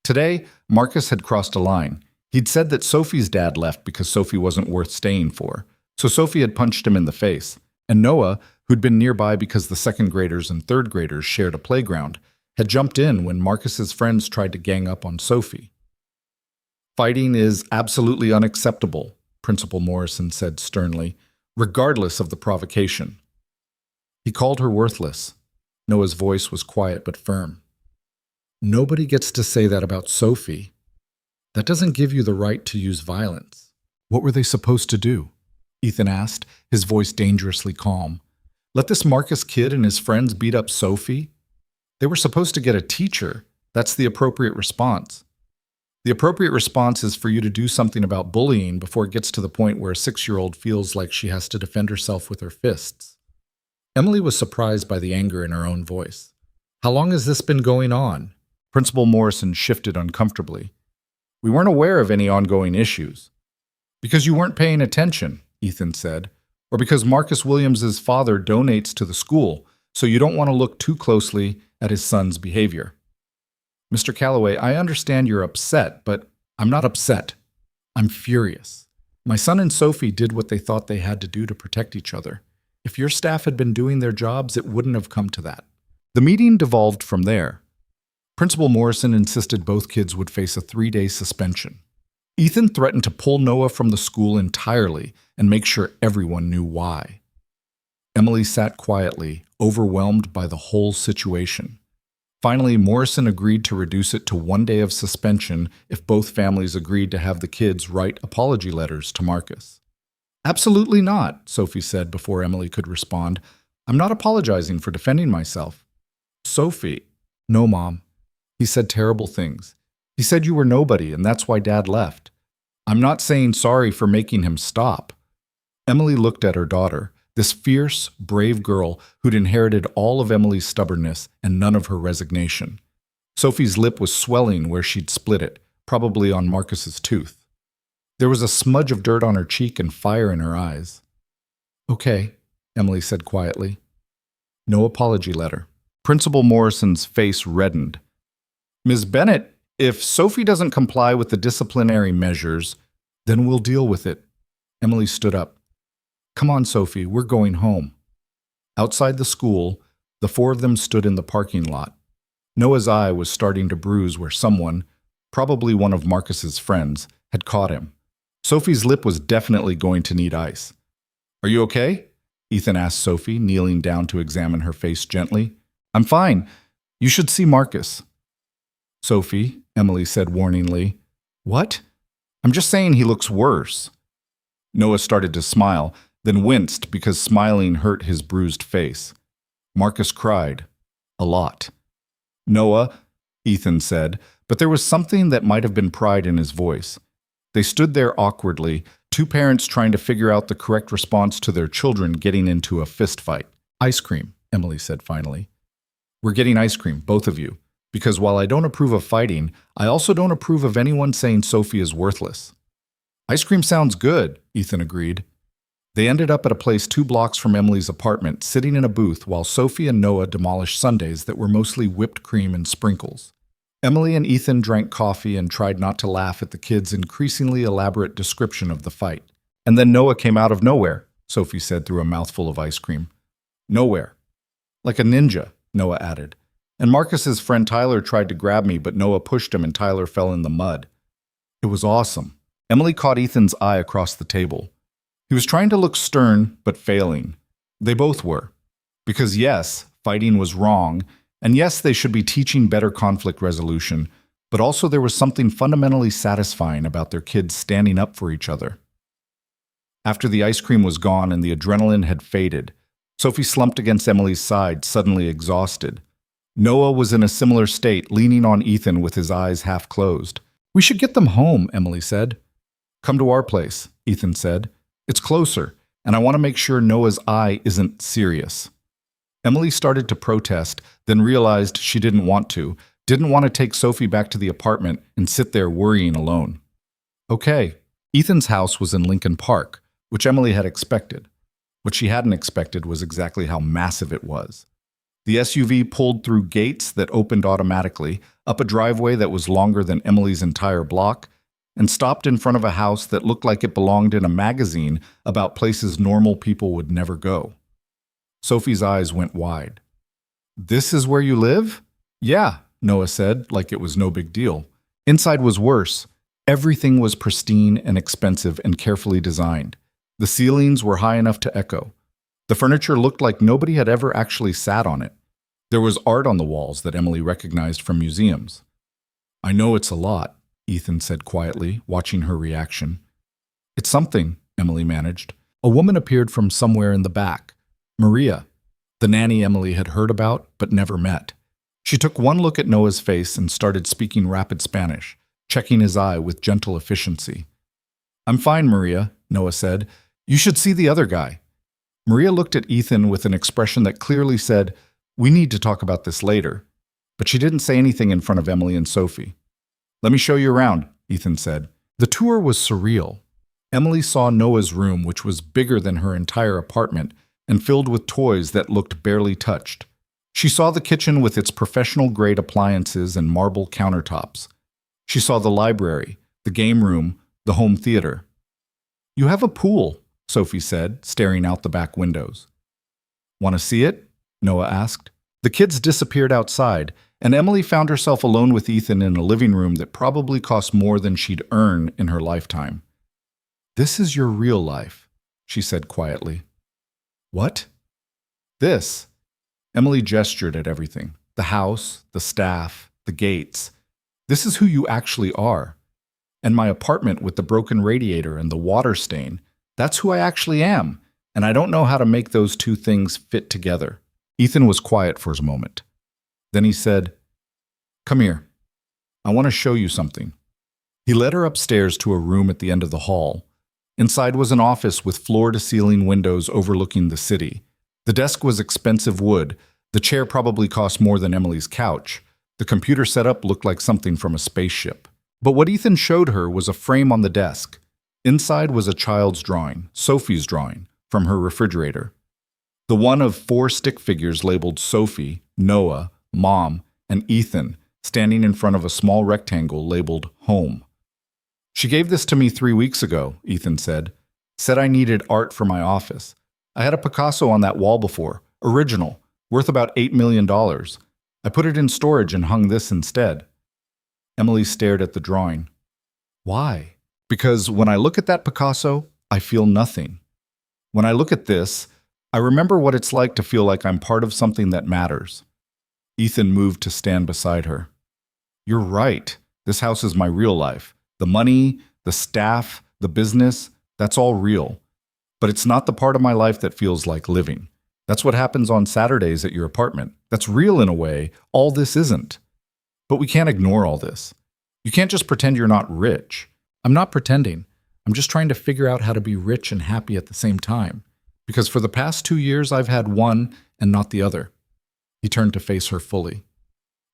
Today, Marcus had crossed a line. He'd said that Sophie's dad left because Sophie wasn't worth staying for, so Sophie had punched him in the face. And Noah, who'd been nearby because the second graders and third graders shared a playground, had jumped in when Marcus's friends tried to gang up on Sophie. "Fighting is absolutely unacceptable," Principal Morrison said sternly, regardless of the provocation. He called her worthless. Noah's voice was quiet but firm. "Nobody gets to say that about Sophie. That doesn't give you the right to use violence." "What were they supposed to do?" Ethan asked, his voice dangerously calm. "Let this Marcus kid and his friends beat up Sophie? They were supposed to get a teacher. That's the appropriate response. The appropriate response is for you to do something about bullying before it gets to the point where a 6-year-old feels like she has to defend herself with her fists." Emily was surprised by the anger in her own voice. "How long has this been going on?" Principal Morrison shifted uncomfortably. "We weren't aware of any ongoing issues." "Because you weren't paying attention," Ethan said, "or because Marcus Williams's father donates to the school, so you don't want to look too closely at his son's behavior." "Mr. Calloway, I understand you're upset, but I'm not upset. I'm furious. My son and Sophie did what they thought they had to do to protect each other. If your staff had been doing their jobs, it wouldn't have come to that." The meeting devolved from there. Principal Morrison insisted both kids would face a 3-day suspension. Ethan threatened to pull Noah from the school entirely and make sure everyone knew why. Emily sat quietly, overwhelmed by the whole situation. Finally, Morrison agreed to reduce it to 1 day of suspension if both families agreed to have the kids write apology letters to Marcus. "Absolutely not," Sophie said before Emily could respond. "I'm not apologizing for defending myself." "Sophie." "No, Mom. He said terrible things. He said you were nobody, and that's why Dad left. I'm not saying sorry for making him stop." Emily looked at her daughter, this fierce, brave girl who'd inherited all of Emily's stubbornness and none of her resignation. Sophie's lip was swelling where she'd split it, probably on Marcus's tooth. There was a smudge of dirt on her cheek and fire in her eyes. "Okay," Emily said quietly. "No apology letter." Principal Morrison's face reddened. "Ms. Bennett, if Sophie doesn't comply with the disciplinary measures, then we'll deal with it." Emily stood up. "Come on, Sophie, we're going home." Outside the school, the 4 of them stood in the parking lot. Noah's eye was starting to bruise where someone, probably one of Marcus's friends, had caught him. Sophie's lip was definitely going to need ice. "Are you okay?" Ethan asked Sophie, kneeling down to examine her face gently. I'm fine. You should see Marcus. Sophie, Emily said warningly. What? I'm just saying he looks worse. Noah started to smile, then winced because smiling hurt his bruised face. Marcus cried. A lot. Noah, Ethan said, but there was something that might have been pride in his voice. They stood there awkwardly, two parents trying to figure out the correct response to their children getting into a fist fight. Ice cream, Emily said finally. We're getting ice cream, both of you, because while I don't approve of fighting, I also don't approve of anyone saying Sophie is worthless. Ice cream sounds good, Ethan agreed. They ended up at a place 2 blocks from Emily's apartment, sitting in a booth while Sophie and Noah demolished sundaes that were mostly whipped cream and sprinkles. Emily and Ethan drank coffee and tried not to laugh at the kids' increasingly elaborate description of the fight. And then Noah came out of nowhere, Sophie said through a mouthful of ice cream. Nowhere. Like a ninja, Noah added. And Marcus's friend Tyler tried to grab me, but Noah pushed him and Tyler fell in the mud. It was awesome. Emily caught Ethan's eye across the table. He was trying to look stern, but failing. They both were. Because yes, fighting was wrong, and yes, they should be teaching better conflict resolution, but also there was something fundamentally satisfying about their kids standing up for each other. After the ice cream was gone and the adrenaline had faded, Sophie slumped against Emily's side, suddenly exhausted. Noah was in a similar state, leaning on Ethan with his eyes half closed. We should get them home, Emily said. Come to our place, Ethan said. It's closer, and I want to make sure Noah's eye isn't serious. Emily started to protest, then realized she didn't want to take Sophie back to the apartment and sit there worrying alone. Okay, Ethan's house was in Lincoln Park, which Emily had expected. What she hadn't expected was exactly how massive it was. The SUV pulled through gates that opened automatically, up a driveway that was longer than Emily's entire block, and stopped in front of a house that looked like it belonged in a magazine about places normal people would never go. Sophie's eyes went wide. This is where you live? Yeah, Noah said, like it was no big deal. Inside was worse. Everything was pristine and expensive and carefully designed. The ceilings were high enough to echo. The furniture looked like nobody had ever actually sat on it. There was art on the walls that Emily recognized from museums. I know it's a lot, Ethan said quietly, watching her reaction. It's something, Emily managed. A woman appeared from somewhere in the back. Maria, the nanny Emily had heard about but never met. She took one look at Noah's face and started speaking rapid Spanish, checking his eye with gentle efficiency. I'm fine, Maria, Noah said. You should see the other guy. Maria looked at Ethan with an expression that clearly said, we need to talk about this later. But she didn't say anything in front of Emily and Sophie. Let me show you around, Ethan said. The tour was surreal. Emily saw Noah's room, which was bigger than her entire apartment, and filled with toys that looked barely touched. She saw the kitchen with its professional-grade appliances and marble countertops. She saw the library, the game room, the home theater. You have a pool, Sophie said, staring out the back windows. Want to see it? Noah asked. The kids disappeared outside, and Emily found herself alone with Ethan in a living room that probably cost more than she'd earn in her lifetime. This is your real life, she said quietly. What? This. Emily gestured at everything. The house, the staff, the gates. This is who you actually are. And my apartment with the broken radiator and the water stain, that's who I actually am. And I don't know how to make those two things fit together. Ethan was quiet for a moment. Then he said, Come here. I want to show you something. He led her upstairs to a room at the end of the hall. Inside was an office with floor-to-ceiling windows overlooking the city. The desk was expensive wood. The chair probably cost more than Emily's couch. The computer setup looked like something from a spaceship. But what Ethan showed her was a frame on the desk. Inside was a child's drawing, Sophie's drawing, from her refrigerator. The one of 4 stick figures labeled Sophie, Noah, Mom, and Ethan, standing in front of a small rectangle labeled Home. She gave this to me 3 weeks ago, Ethan said. Said I needed art for my office. I had a Picasso on that wall before, original, worth about $8 million. I put it in storage and hung this instead. Emily stared at the drawing. Why? Because when I look at that Picasso, I feel nothing. When I look at this, I remember what it's like to feel like I'm part of something that matters. Ethan moved to stand beside her. You're right. This house is my real life. The money, the staff, the business, that's all real. But it's not the part of my life that feels like living. That's what happens on Saturdays at your apartment. That's real in a way. All this isn't. But we can't ignore all this. You can't just pretend you're not rich. I'm not pretending. I'm just trying to figure out how to be rich and happy at the same time. Because for the past 2 years, I've had one and not the other. He turned to face her fully.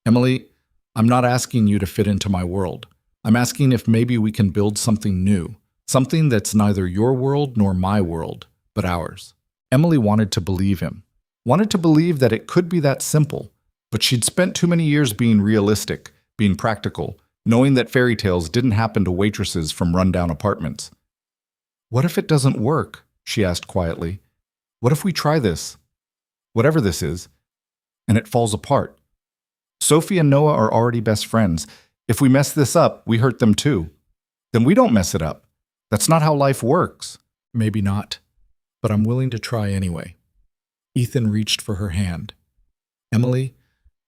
Emily, I'm not asking you to fit into my world. I'm asking if maybe we can build something new. Something that's neither your world nor my world, but ours. Emily wanted to believe him. Wanted to believe that it could be that simple. But she'd spent too many years being realistic, being practical, knowing that fairy tales didn't happen to waitresses from rundown apartments. What if it doesn't work? She asked quietly. What if we try this? Whatever this is, and it falls apart. Sophie and Noah are already best friends. If we mess this up, we hurt them too. Then we don't mess it up. That's not how life works. Maybe not, but I'm willing to try anyway. Ethan reached for her hand. Emily,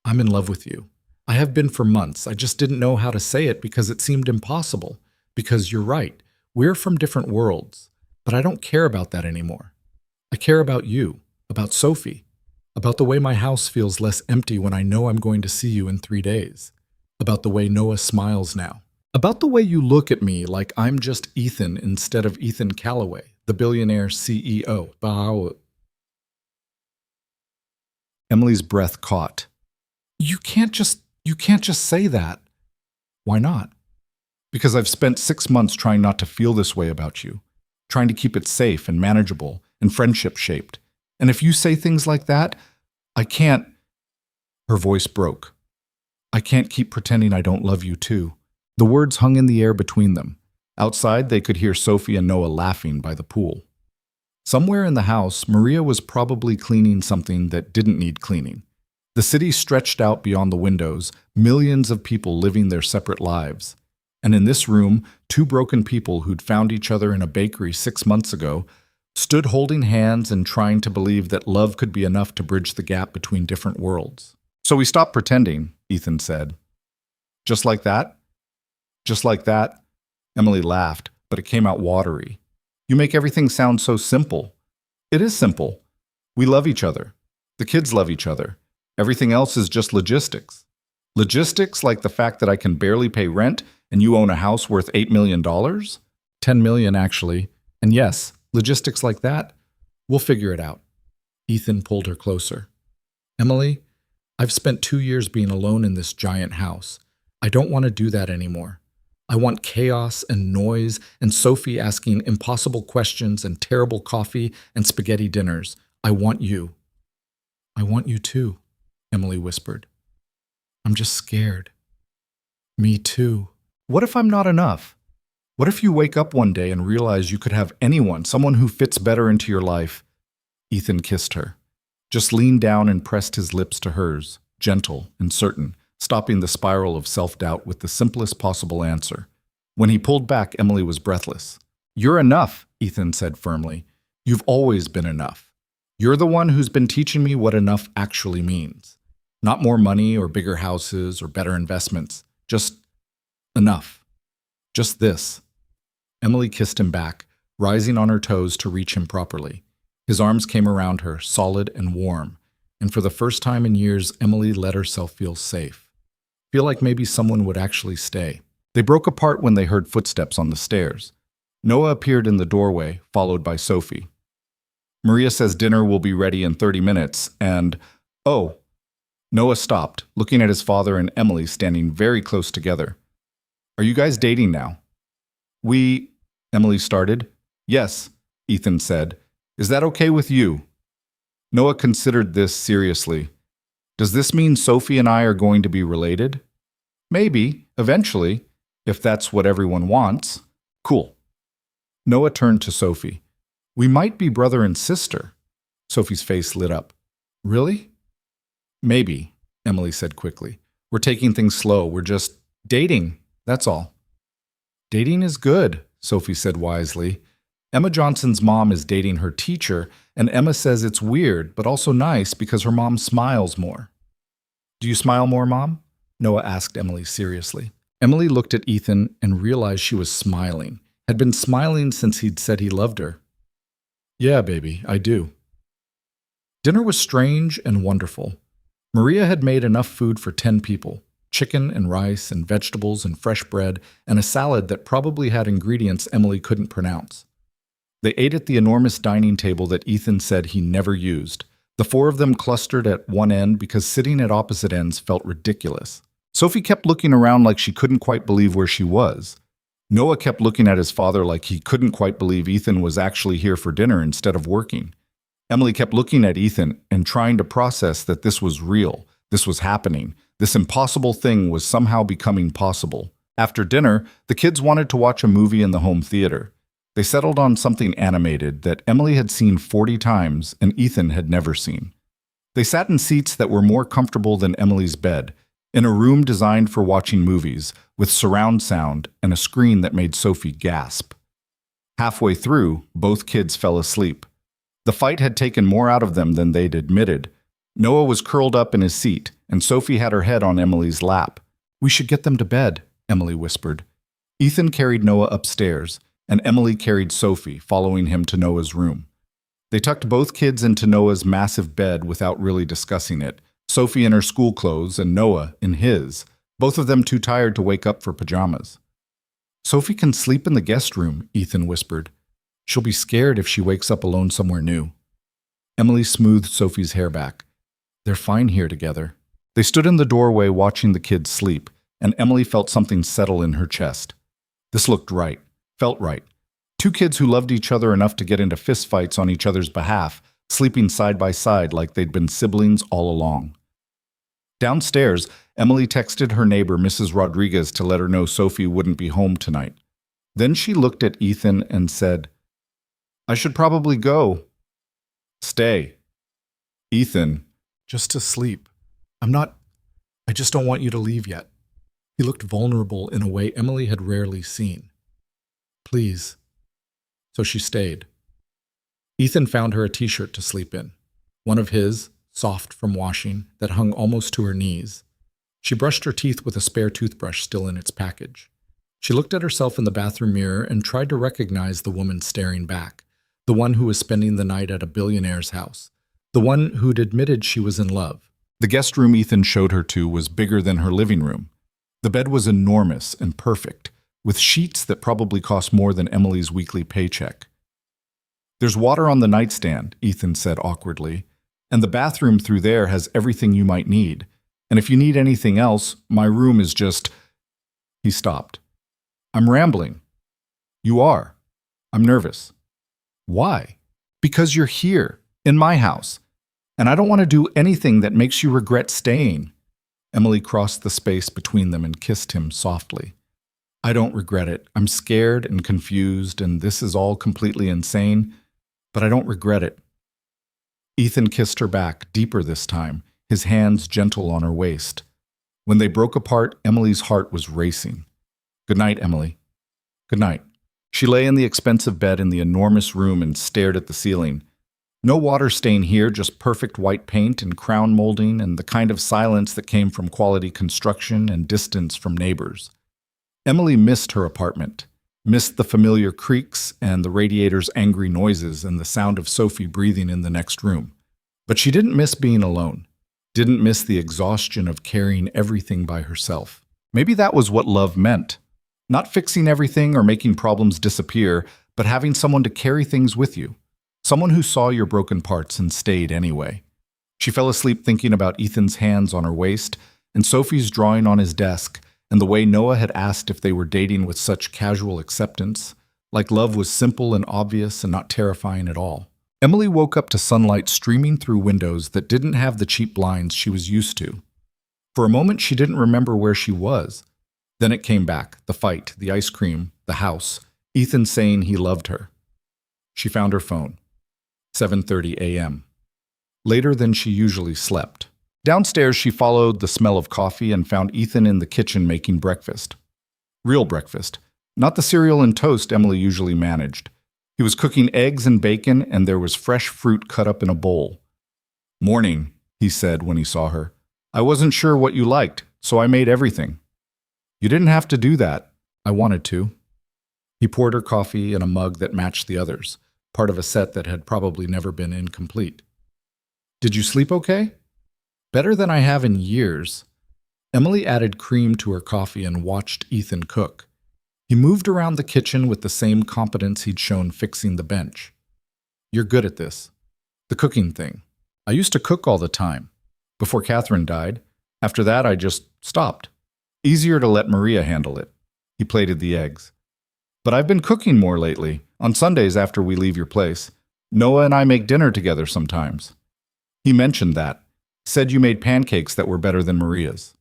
I'm in love with you. I have been for months. I just didn't know how to say it because it seemed impossible. Because you're right. We're from different worlds. But I don't care about that anymore. I care about you, about Sophie, about the way my house feels less empty when I know I'm going to see you in 3 days, about the way Noah smiles now, about the way you look at me like I'm just Ethan instead of Ethan Callaway, the billionaire CEO. Wow. Emily's breath caught. You can't just say that. Why not? Because I've spent 6 months trying not to feel this way about you, trying to keep it safe and manageable and friendship-shaped. And if you say things like that, I can't. Her voice broke. I can't keep pretending I don't love you too. The words hung in the air between them. Outside, they could hear Sophie and Noah laughing by the pool. Somewhere in the house, Maria was probably cleaning something that didn't need cleaning. The city stretched out beyond the windows, millions of people living their separate lives. And in this room, 2 broken people who'd found each other in a bakery 6 months ago stood holding hands and trying to believe that love could be enough to bridge the gap between different worlds. So we stopped pretending, Ethan said. Just like that? Just like that? Emily laughed, but it came out watery. You make everything sound so simple. It is simple. We love each other. The kids love each other. Everything else is just logistics. Logistics like the fact that I can barely pay rent and you own a house worth $8 million? $10 million, actually. And yes, logistics like that, we'll figure it out. Ethan pulled her closer. Emily, I've spent 2 years being alone in this giant house. I don't want to do that anymore. I want chaos and noise and Sophie asking impossible questions and terrible coffee and spaghetti dinners. I want you. I want you too, Emily whispered. I'm just scared. Me too. What if I'm not enough? What if you wake up one day and realize you could have anyone, someone who fits better into your life? Ethan kissed her, just leaned down and pressed his lips to hers, gentle and certain, stopping the spiral of self-doubt with the simplest possible answer. When he pulled back, Emily was breathless. You're enough, Ethan said firmly. You've always been enough. You're the one who's been teaching me what enough actually means. Not more money or bigger houses or better investments. Just enough. Just this. Emily kissed him back, rising on her toes to reach him properly. His arms came around her, solid and warm, and for the first time in years, Emily let herself feel safe. Feel like maybe someone would actually stay. They broke apart when they heard footsteps on the stairs. Noah appeared in the doorway, followed by Sophie. Maria says dinner will be ready in 30 minutes, and, oh. Noah stopped, looking at his father and Emily standing very close together. Are you guys dating now? Emily started. Yes, Ethan said. Is that okay with you? Noah considered this seriously. Does this mean Sophie and I are going to be related? Maybe, eventually, if that's what everyone wants. Cool. Noah turned to Sophie. We might be brother and sister. Sophie's face lit up. Really? Maybe, Emily said quickly. We're taking things slow. We're just dating. That's all. Dating is good, Sophie said wisely. Emma Johnson's mom is dating her teacher, And Emma says it's weird, but also nice because her mom smiles more. Do you smile more, Mom? Noah asked Emily seriously. Emily looked at Ethan and realized she was smiling, had been smiling since he'd said he loved her. Yeah, baby, I do. Dinner was strange and wonderful. Maria had made enough food for 10 people. Chicken and rice and vegetables and fresh bread and a salad that probably had ingredients Emily couldn't pronounce. They ate at the enormous dining table that Ethan said he never used. The four of them clustered at one end because sitting at opposite ends felt ridiculous. Sophie kept looking around like she couldn't quite believe where she was. Noah kept looking at his father like he couldn't quite believe Ethan was actually here for dinner instead of working. Emily kept looking at Ethan and trying to process that this was real, this was happening. This impossible thing was somehow becoming possible. After dinner, the kids wanted to watch a movie in the home theater. They settled on something animated that Emily had seen 40 times and Ethan had never seen. They sat in seats that were more comfortable than Emily's bed, in a room designed for watching movies, with surround sound and a screen that made Sophie gasp. Halfway through, both kids fell asleep. The fight had taken more out of them than they'd admitted. Noah was curled up in his seat, and Sophie had her head on Emily's lap. We should get them to bed, Emily whispered. Ethan carried Noah upstairs, and Emily carried Sophie, following him to Noah's room. They tucked both kids into Noah's massive bed without really discussing it, Sophie in her school clothes and Noah in his, both of them too tired to wake up for pajamas. Sophie can sleep in the guest room, Ethan whispered. She'll be scared if she wakes up alone somewhere new. Emily smoothed Sophie's hair back. They're fine here together. They stood in the doorway watching the kids sleep, and Emily felt something settle in her chest. This looked right, felt right. Two kids who loved each other enough to get into fistfights on each other's behalf, sleeping side by side like they'd been siblings all along. Downstairs, Emily texted her neighbor, Mrs. Rodriguez, to let her know Sophie wouldn't be home tonight. Then she looked at Ethan and said, I should probably go. Stay. Ethan, just to sleep. I just don't want you to leave yet. He looked vulnerable in a way Emily had rarely seen. Please. So she stayed. Ethan found her a t-shirt to sleep in, one of his, soft from washing, that hung almost to her knees. She brushed her teeth with a spare toothbrush still in its package. She looked at herself in the bathroom mirror and tried to recognize the woman staring back, the one who was spending the night at a billionaire's house, the one who'd admitted she was in love. The guest room Ethan showed her to was bigger than her living room. The bed was enormous and perfect, with sheets that probably cost more than Emily's weekly paycheck. There's water on the nightstand, Ethan said awkwardly, and the bathroom through there has everything you might need. And if you need anything else, my room is just... He stopped. I'm rambling. You are. I'm nervous. Why? Because you're here, in my house. And I don't want to do anything that makes you regret staying. Emily crossed the space between them and kissed him softly. I don't regret it. I'm scared and confused, and this is all completely insane, but I don't regret it. Ethan kissed her back, deeper this time, his hands gentle on her waist. When they broke apart, Emily's heart was racing. Good night, Emily. Good night. She lay in the expensive bed in the enormous room and stared at the ceiling. No water stain here, just perfect white paint and crown molding and the kind of silence that came from quality construction and distance from neighbors. Emily missed her apartment, missed the familiar creaks and the radiator's angry noises and the sound of Sophie breathing in the next room. But she didn't miss being alone, didn't miss the exhaustion of carrying everything by herself. Maybe that was what love meant. Not fixing everything or making problems disappear, but having someone to carry things with you. Someone who saw your broken parts and stayed anyway. She fell asleep thinking about Ethan's hands on her waist and Sophie's drawing on his desk and the way Noah had asked if they were dating with such casual acceptance, like love was simple and obvious and not terrifying at all. Emily woke up to sunlight streaming through windows that didn't have the cheap blinds she was used to. For a moment, she didn't remember where she was. Then it came back, the fight, the ice cream, the house, Ethan saying he loved her. She found her phone. 7:30 a.m. Later than she usually slept. Downstairs, she followed the smell of coffee and found Ethan in the kitchen making breakfast. Real breakfast, not the cereal and toast Emily usually managed. He was cooking eggs and bacon, and there was fresh fruit cut up in a bowl. "Morning," he said when he saw her. "I wasn't sure what you liked, so I made everything." "You didn't have to do that." "I wanted to." He poured her coffee in a mug that matched the others, part of a set that had probably never been incomplete. "Did you sleep okay?" "Better than I have in years." Emily added cream to her coffee and watched Ethan cook. He moved around the kitchen with the same competence he'd shown fixing the bench. "You're good at this." "The cooking thing. I used to cook all the time. Before Catherine died. After that, I just stopped. Easier to let Maria handle it." He plated the eggs. "But I've been cooking more lately, on Sundays after we leave your place. Noah and I make dinner together sometimes." He mentioned that. Said you made pancakes that were better than Maria's.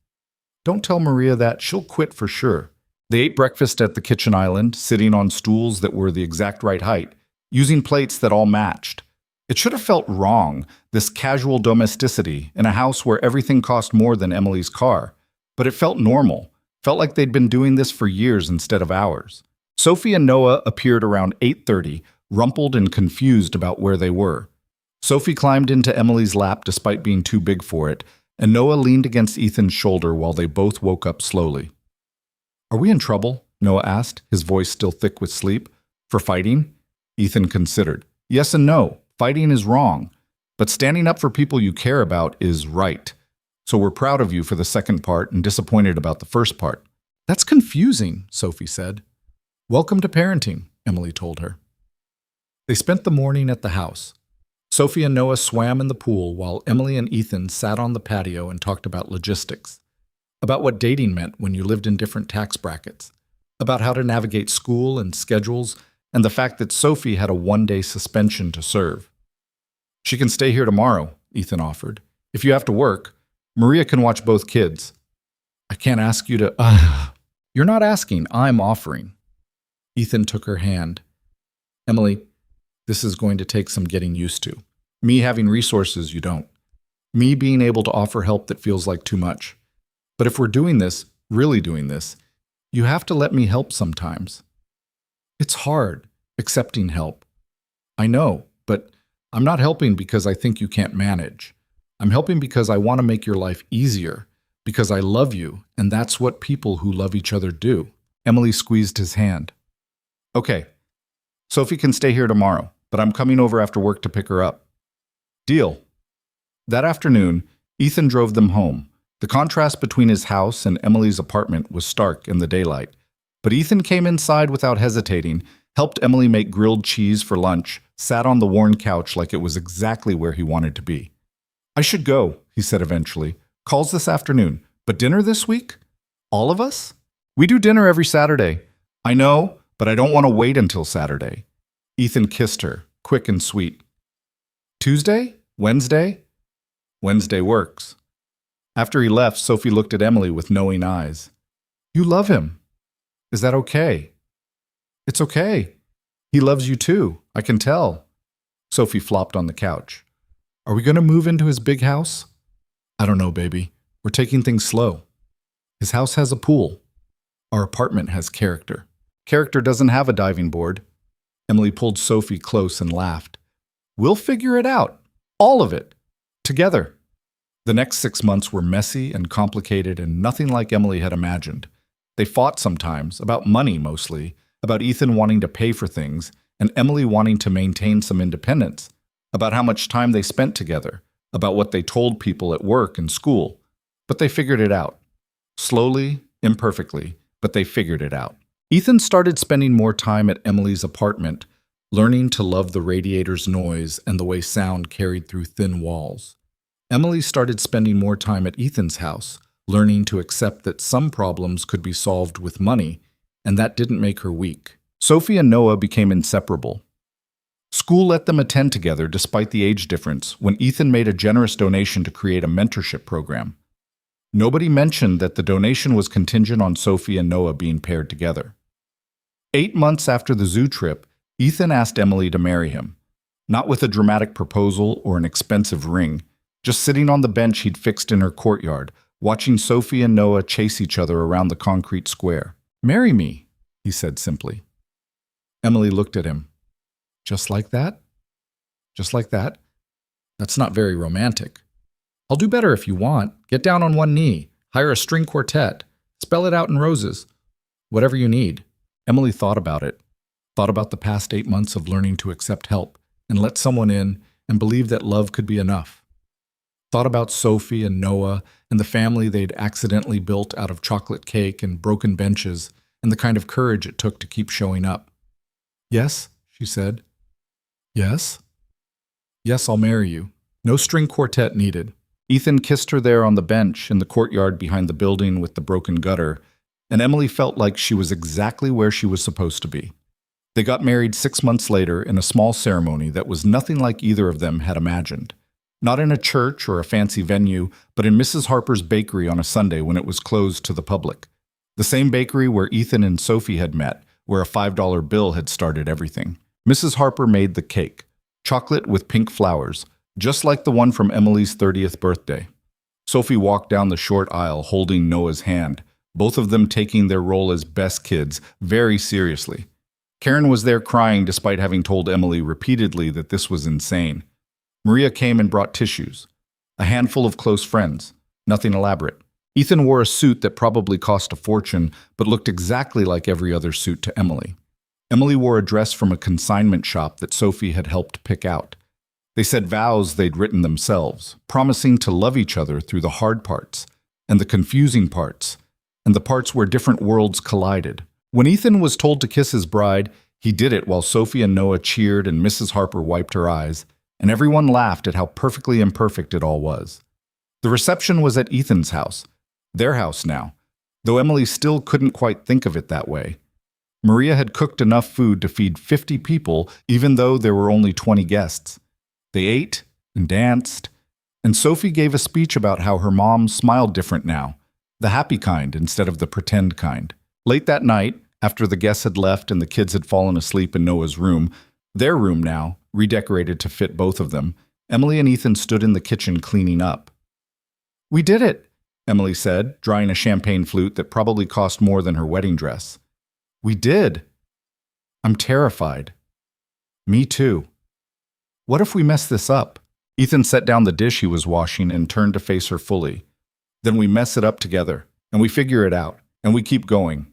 "Don't tell Maria that. She'll quit for sure." They ate breakfast at the kitchen island, sitting on stools that were the exact right height, using plates that all matched. It should have felt wrong, this casual domesticity in a house where everything cost more than Emily's car. But it felt normal, felt like they'd been doing this for years instead of hours. Sophie and Noah appeared around 8:30, rumpled and confused about where they were. Sophie climbed into Emily's lap despite being too big for it, and Noah leaned against Ethan's shoulder while they both woke up slowly. "Are we in trouble?" Noah asked, his voice still thick with sleep. "For fighting?" Ethan considered. "Yes and no. Fighting is wrong. But standing up for people you care about is right. So we're proud of you for the second part and disappointed about the first part." "That's confusing," Sophie said. "Welcome to parenting," Emily told her. They spent the morning at the house. Sophie and Noah swam in the pool while Emily and Ethan sat on the patio and talked about logistics. About what dating meant when you lived in different tax brackets. About how to navigate school and schedules, and the fact that Sophie had a one-day suspension to serve. "She can stay here tomorrow," Ethan offered. "If you have to work, Maria can watch both kids." "I can't ask you to..." "You're not asking, I'm offering." Ethan took her hand. "Emily, this is going to take some getting used to. Me having resources you don't. Me being able to offer help that feels like too much. But if we're doing this, really doing this, you have to let me help sometimes." "It's hard, accepting help." "I know, but I'm not helping because I think you can't manage. I'm helping because I want to make your life easier, because I love you, and that's what people who love each other do." Emily squeezed his hand. "Okay, Sophie can stay here tomorrow, but I'm coming over after work to pick her up." "Deal." That afternoon, Ethan drove them home. The contrast between his house and Emily's apartment was stark in the daylight. But Ethan came inside without hesitating, helped Emily make grilled cheese for lunch, sat on the worn couch like it was exactly where he wanted to be. "I should go," he said eventually. "Calls this afternoon. But dinner this week? All of us?" "We do dinner every Saturday." "I know, but I don't want to wait until Saturday." Ethan kissed her, quick and sweet. "Tuesday? Wednesday?" "Wednesday works." After he left, Sophie looked at Emily with knowing eyes. "You love him. Is that okay?" "It's okay. He loves you too, I can tell." Sophie flopped on the couch. "Are we going to move into his big house?" "I don't know, baby. We're taking things slow. His house has a pool. Our apartment has character." "Character doesn't have a diving board." Emily pulled Sophie close and laughed. "We'll figure it out. All of it. Together." The next 6 months were messy and complicated and nothing like Emily had imagined. They fought sometimes, about money mostly, about Ethan wanting to pay for things, and Emily wanting to maintain some independence, about how much time they spent together, about what they told people at work and school. But they figured it out. Slowly, imperfectly, but they figured it out. Ethan started spending more time at Emily's apartment, learning to love the radiator's noise and the way sound carried through thin walls. Emily started spending more time at Ethan's house, learning to accept that some problems could be solved with money, and that didn't make her weak. Sophie and Noah became inseparable. School let them attend together despite the age difference when Ethan made a generous donation to create a mentorship program. Nobody mentioned that the donation was contingent on Sophie and Noah being paired together. 8 months after the zoo trip, Ethan asked Emily to marry him. Not with a dramatic proposal or an expensive ring, just sitting on the bench he'd fixed in her courtyard, watching Sophie and Noah chase each other around the concrete square. "Marry me," he said simply. Emily looked at him. Just like that? Just like that? That's not very romantic. I'll do better if you want. Get down on one knee. Hire a string quartet. Spell it out in roses. Whatever you need. Emily thought about it. Thought about the past 8 months of learning to accept help and let someone in and believe that love could be enough. Thought about Sophie and Noah and the family they'd accidentally built out of chocolate cake and broken benches and the kind of courage it took to keep showing up. Yes, she said. Yes? Yes, I'll marry you. No string quartet needed. Ethan kissed her there on the bench in the courtyard behind the building with the broken gutter, and Emily felt like she was exactly where she was supposed to be. They got married 6 months later in a small ceremony that was nothing like either of them had imagined. Not in a church or a fancy venue, but in Mrs. Harper's bakery on a Sunday when it was closed to the public. The same bakery where Ethan and Sophie had met, where a $5 bill had started everything. Mrs. Harper made the cake, chocolate with pink flowers, just like the one from Emily's 30th birthday. Sophie walked down the short aisle holding Noah's hand, both of them taking their role as best kids very seriously. Karen was there crying despite having told Emily repeatedly that this was insane. Maria came and brought tissues. A handful of close friends. Nothing elaborate. Ethan wore a suit that probably cost a fortune, but looked exactly like every other suit to Emily. Emily wore a dress from a consignment shop that Sophie had helped pick out. They said vows they'd written themselves, promising to love each other through the hard parts, and the confusing parts, and the parts where different worlds collided. When Ethan was told to kiss his bride, he did it while Sophie and Noah cheered and Mrs. Harper wiped her eyes, and everyone laughed at how perfectly imperfect it all was. The reception was at Ethan's house, their house now, though Emily still couldn't quite think of it that way. Maria had cooked enough food to feed 50 people, even though there were only 20 guests. They ate and danced, and Sophie gave a speech about how her mom smiled different now, the happy kind instead of the pretend kind. Late that night, after the guests had left and the kids had fallen asleep in Noah's room, their room now, redecorated to fit both of them, Emily and Ethan stood in the kitchen cleaning up. "We did it," Emily said, drying a champagne flute that probably cost more than her wedding dress. "We did." "I'm terrified." "Me too." "What if we mess this up?" Ethan set down the dish he was washing and turned to face her fully. "Then we mess it up together, and we figure it out, and we keep going."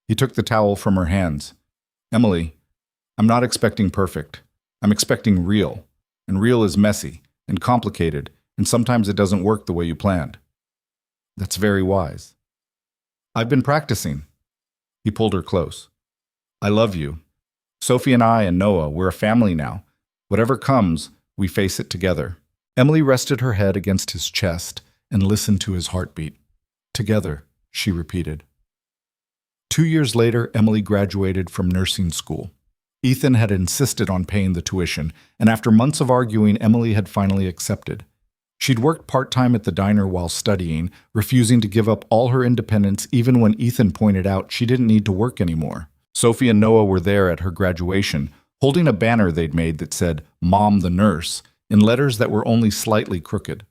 He took the towel from her hands. "Emily, I'm not expecting perfect. I'm expecting real, and real is messy and complicated, and sometimes it doesn't work the way you planned." "That's very wise." "I've been practicing." He pulled her close. "I love you. Sophie and I and Noah, we're a family now. Whatever comes, we face it together." Emily rested her head against his chest and listened to his heartbeat. "Together," she repeated. 2 years later, Emily graduated from nursing school. Ethan had insisted on paying the tuition, and after months of arguing, Emily had finally accepted. She'd worked part-time at the diner while studying, refusing to give up all her independence even when Ethan pointed out she didn't need to work anymore. Sophie and Noah were there at her graduation, holding a banner they'd made that said, "Mom the Nurse," in letters that were only slightly crooked.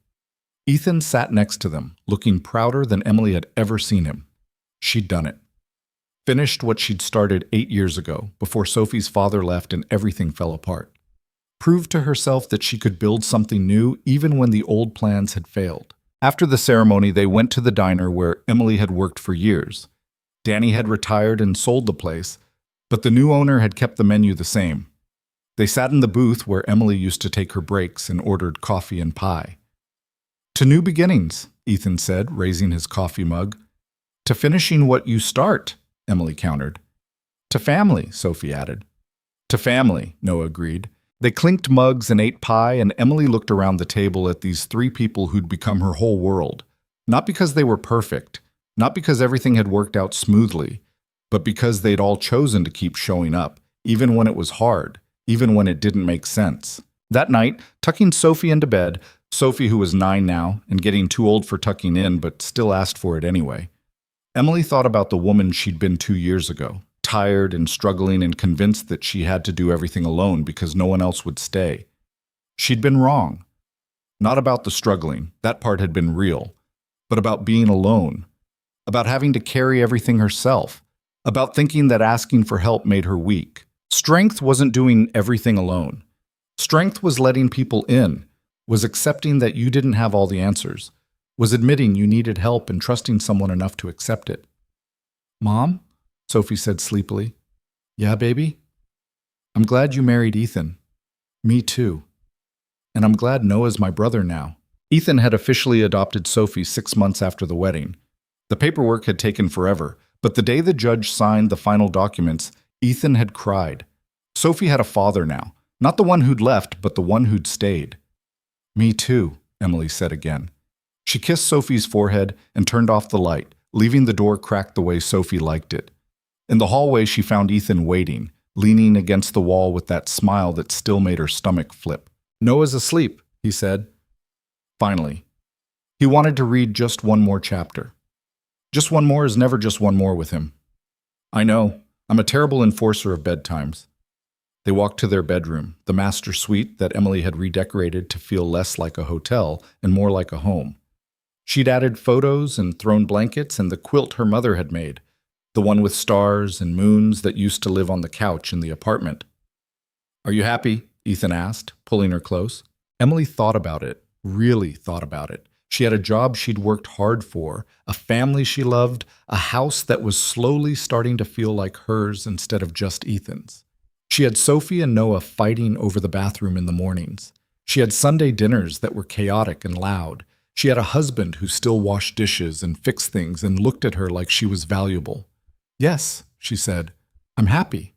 Ethan sat next to them, looking prouder than Emily had ever seen him. She'd done it. Finished what she'd started 8 years ago, before Sophie's father left and everything fell apart. Proved to herself that she could build something new even when the old plans had failed. After the ceremony, they went to the diner where Emily had worked for years. Danny had retired and sold the place, but the new owner had kept the menu the same. They sat in the booth where Emily used to take her breaks and ordered coffee and pie. "To new beginnings," Ethan said, raising his coffee mug. "To finishing what you start," Emily countered. "To family," Sophie added. "To family," Noah agreed. They clinked mugs and ate pie, and Emily looked around the table at these 3 people who'd become her whole world. Not because they were perfect, not because everything had worked out smoothly, but because they'd all chosen to keep showing up, even when it was hard, even when it didn't make sense. That night, tucking Sophie into bed, Sophie, who was 9 now and getting too old for tucking in but still asked for it anyway, Emily thought about the woman she'd been 2 years ago, tired and struggling and convinced that she had to do everything alone because no one else would stay. She'd been wrong. Not about the struggling, that part had been real, but about being alone, about having to carry everything herself, about thinking that asking for help made her weak, Strength wasn't doing everything alone. Strength was letting people in, was accepting that you didn't have all the answers, was admitting you needed help and trusting someone enough to accept it. "Mom?" Sophie said sleepily. "Yeah, baby? I'm glad you married Ethan." "Me too. And I'm glad Noah's my brother now." Ethan had officially adopted Sophie 6 months after the wedding. The paperwork had taken forever, but the day the judge signed the final documents, Ethan had cried. Sophie had a father now, not the one who'd left, but the one who'd stayed. "Me too," Emily said again. She kissed Sophie's forehead and turned off the light, leaving the door cracked the way Sophie liked it. In the hallway, she found Ethan waiting, leaning against the wall with that smile that still made her stomach flip. "Noah's asleep," he said. Finally. He wanted to read just one more chapter. Just one more is never just one more with him. "I know. I'm a terrible enforcer of bedtimes." They walked to their bedroom, the master suite that Emily had redecorated to feel less like a hotel and more like a home. She'd added photos and thrown blankets and the quilt her mother had made, the one with stars and moons that used to live on the couch in the apartment. "Are you happy?" Ethan asked, pulling her close. Emily thought about it, really thought about it. She had a job she'd worked hard for, a family she loved, a house that was slowly starting to feel like hers instead of just Ethan's. She had Sophie and Noah fighting over the bathroom in the mornings. She had Sunday dinners that were chaotic and loud. She had a husband who still washed dishes and fixed things and looked at her like she was valuable. "Yes," she said, "I'm happy."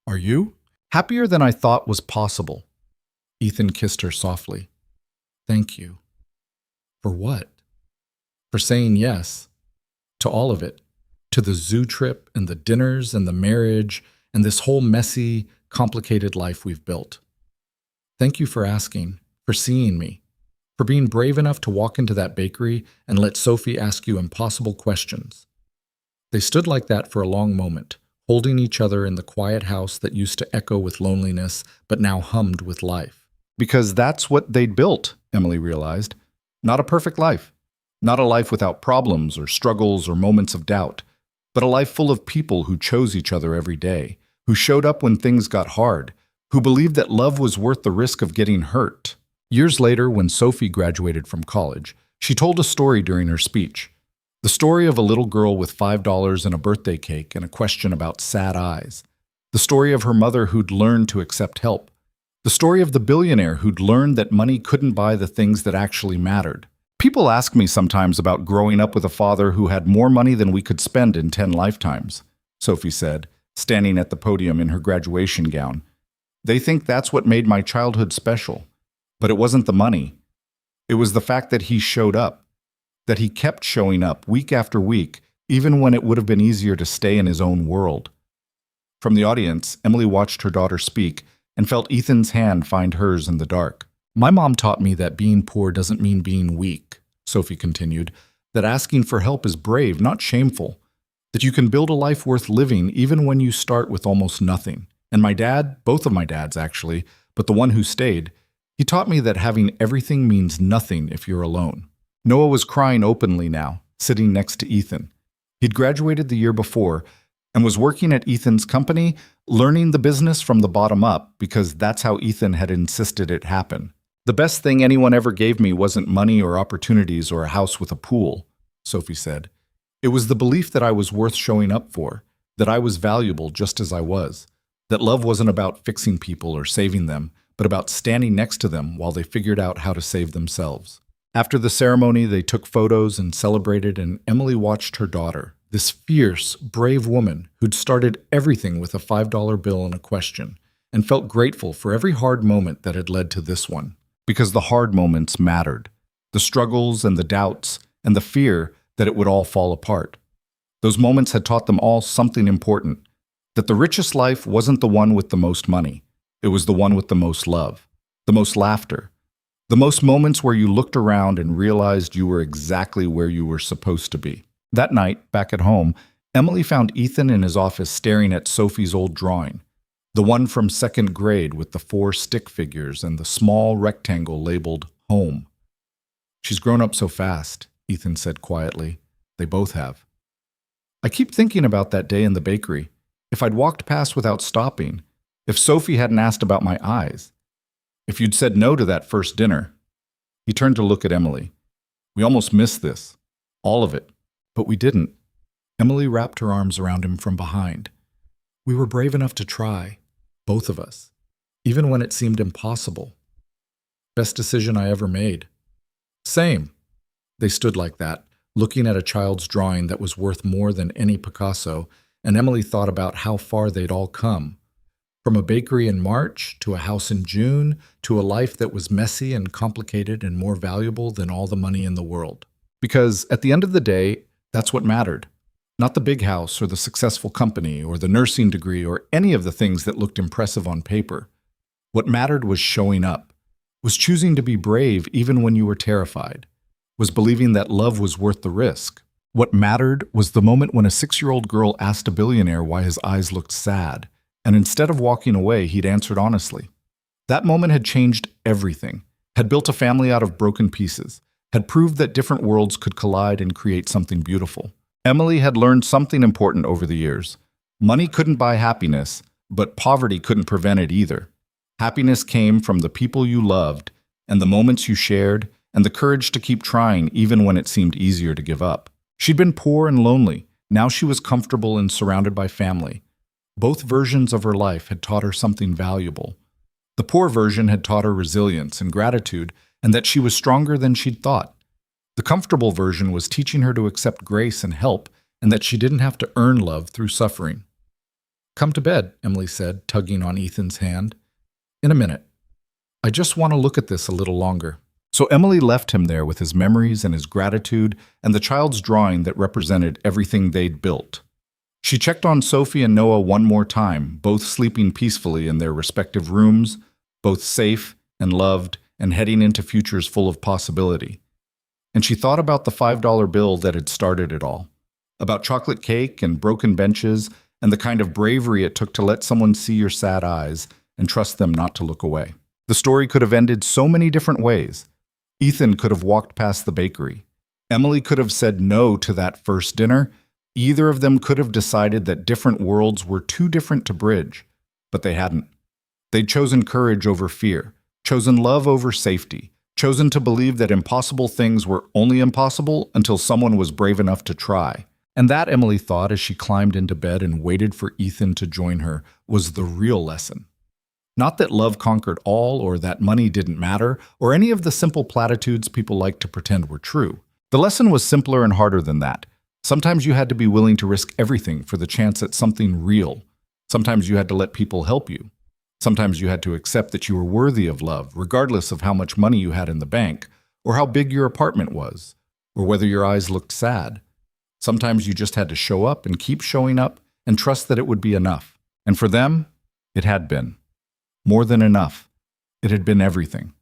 "Are you?" "Happier than I thought was possible." Ethan kissed her softly. "Thank you." "For what?" "For saying yes. To all of it. To the zoo trip and the dinners and the marriage and this whole messy, complicated life we've built. Thank you for asking, for seeing me, for being brave enough to walk into that bakery and let Sophie ask you impossible questions." They stood like that for a long moment, holding each other in the quiet house that used to echo with loneliness but now hummed with life. Because that's what they'd built, Emily realized. Not a perfect life. Not a life without problems or struggles or moments of doubt, but a life full of people who chose each other every day, who showed up when things got hard, who believed that love was worth the risk of getting hurt. Years later, when Sophie graduated from college, she told a story during her speech. The story of a little girl with $5 and a birthday cake and a question about sad eyes. The story of her mother who'd learned to accept help. The story of the billionaire who'd learned that money couldn't buy the things that actually mattered. People ask me sometimes about growing up with a father who had more money than we could spend in 10 lifetimes, Sophie said, standing at the podium in her graduation gown. They think that's what made my childhood special. But it wasn't the money. It was the fact that he showed up, that he kept showing up week after week, even when it would have been easier to stay in his own world. From the audience, Emily watched her daughter speak and felt Ethan's hand find hers in the dark. "My mom taught me that being poor doesn't mean being weak," Sophie continued, "that asking for help is brave, not shameful, that you can build a life worth living even when you start with almost nothing. And my dad, both of my dads actually, but the one who stayed, he taught me that having everything means nothing if you're alone." Noah was crying openly now, sitting next to Ethan. He'd graduated the year before and was working at Ethan's company, learning the business from the bottom up because that's how Ethan had insisted it happen. "The best thing anyone ever gave me wasn't money or opportunities or a house with a pool," Sophie said. "It was the belief that I was worth showing up for, that I was valuable just as I was, that love wasn't about fixing people or saving them, but about standing next to them while they figured out how to save themselves." After the ceremony, they took photos and celebrated, and Emily watched her daughter, this fierce, brave woman who'd started everything with a $5 bill and a question, and felt grateful for every hard moment that had led to this one. Because the hard moments mattered. The struggles and the doubts and the fear that it would all fall apart. Those moments had taught them all something important, that the richest life wasn't the one with the most money. It was the one with the most love, the most laughter, the most moments where you looked around and realized you were exactly where you were supposed to be. That night, back at home, Emily found Ethan in his office staring at Sophie's old drawing, the one from second grade with the 4 stick figures and the small rectangle labeled home. "She's grown up so fast," Ethan said quietly. "They both have. I keep thinking about that day in the bakery. If I'd walked past without stopping, If Sophie hadn't asked about my eyes, if you'd said no to that first dinner. He turned to look at Emily. We almost missed this. All of it. But we didn't. Emily wrapped her arms around him from behind. We were brave enough to try. Both of us. Even when it seemed impossible. Best decision I ever made. Same. They stood like that, looking at a child's drawing that was worth more than any Picasso, and Emily thought about how far they'd all come. From a bakery in March, to a house in June, to a life that was messy and complicated and more valuable than all the money in the world. Because at the end of the day, that's what mattered. Not the big house or the successful company or the nursing degree or any of the things that looked impressive on paper. What mattered was showing up, was choosing to be brave even when you were terrified, was believing that love was worth the risk. What mattered was the moment when a 6-year-old girl asked a billionaire why his eyes looked sad. And instead of walking away, he'd answered honestly. That moment had changed everything, had built a family out of broken pieces, had proved that different worlds could collide and create something beautiful. Emily had learned something important over the years. Money couldn't buy happiness, but poverty couldn't prevent it either. Happiness came from the people you loved, and the moments you shared, and the courage to keep trying even when it seemed easier to give up. She'd been poor and lonely. Now she was comfortable and surrounded by family. Both versions of her life had taught her something valuable. The poor version had taught her resilience and gratitude, and that she was stronger than she'd thought. The comfortable version was teaching her to accept grace and help, and that she didn't have to earn love through suffering. Come to bed, Emily said, tugging on Ethan's hand. In a minute. I just want to look at this a little longer. So Emily left him there with his memories and his gratitude and the child's drawing that represented everything they'd built. She checked on Sophie and Noah one more time, both sleeping peacefully in their respective rooms, both safe and loved and heading into futures full of possibility. And she thought about the $5 bill that had started it all, about chocolate cake and broken benches and the kind of bravery it took to let someone see your sad eyes and trust them not to look away. The story could have ended so many different ways. Ethan could have walked past the bakery. Emily could have said no to that first dinner. Either of them could have decided that different worlds were too different to bridge, but they hadn't. They'd chosen courage over fear, chosen love over safety, chosen to believe that impossible things were only impossible until someone was brave enough to try. And that, Emily thought as she climbed into bed and waited for Ethan to join her, was the real lesson. Not that love conquered all, or that money didn't matter, or any of the simple platitudes people like to pretend were true. The lesson was simpler and harder than that. Sometimes you had to be willing to risk everything for the chance at something real. Sometimes you had to let people help you. Sometimes you had to accept that you were worthy of love, regardless of how much money you had in the bank, or how big your apartment was, or whether your eyes looked sad. Sometimes you just had to show up and keep showing up and trust that it would be enough. And for them, it had been. More than enough. It had been everything.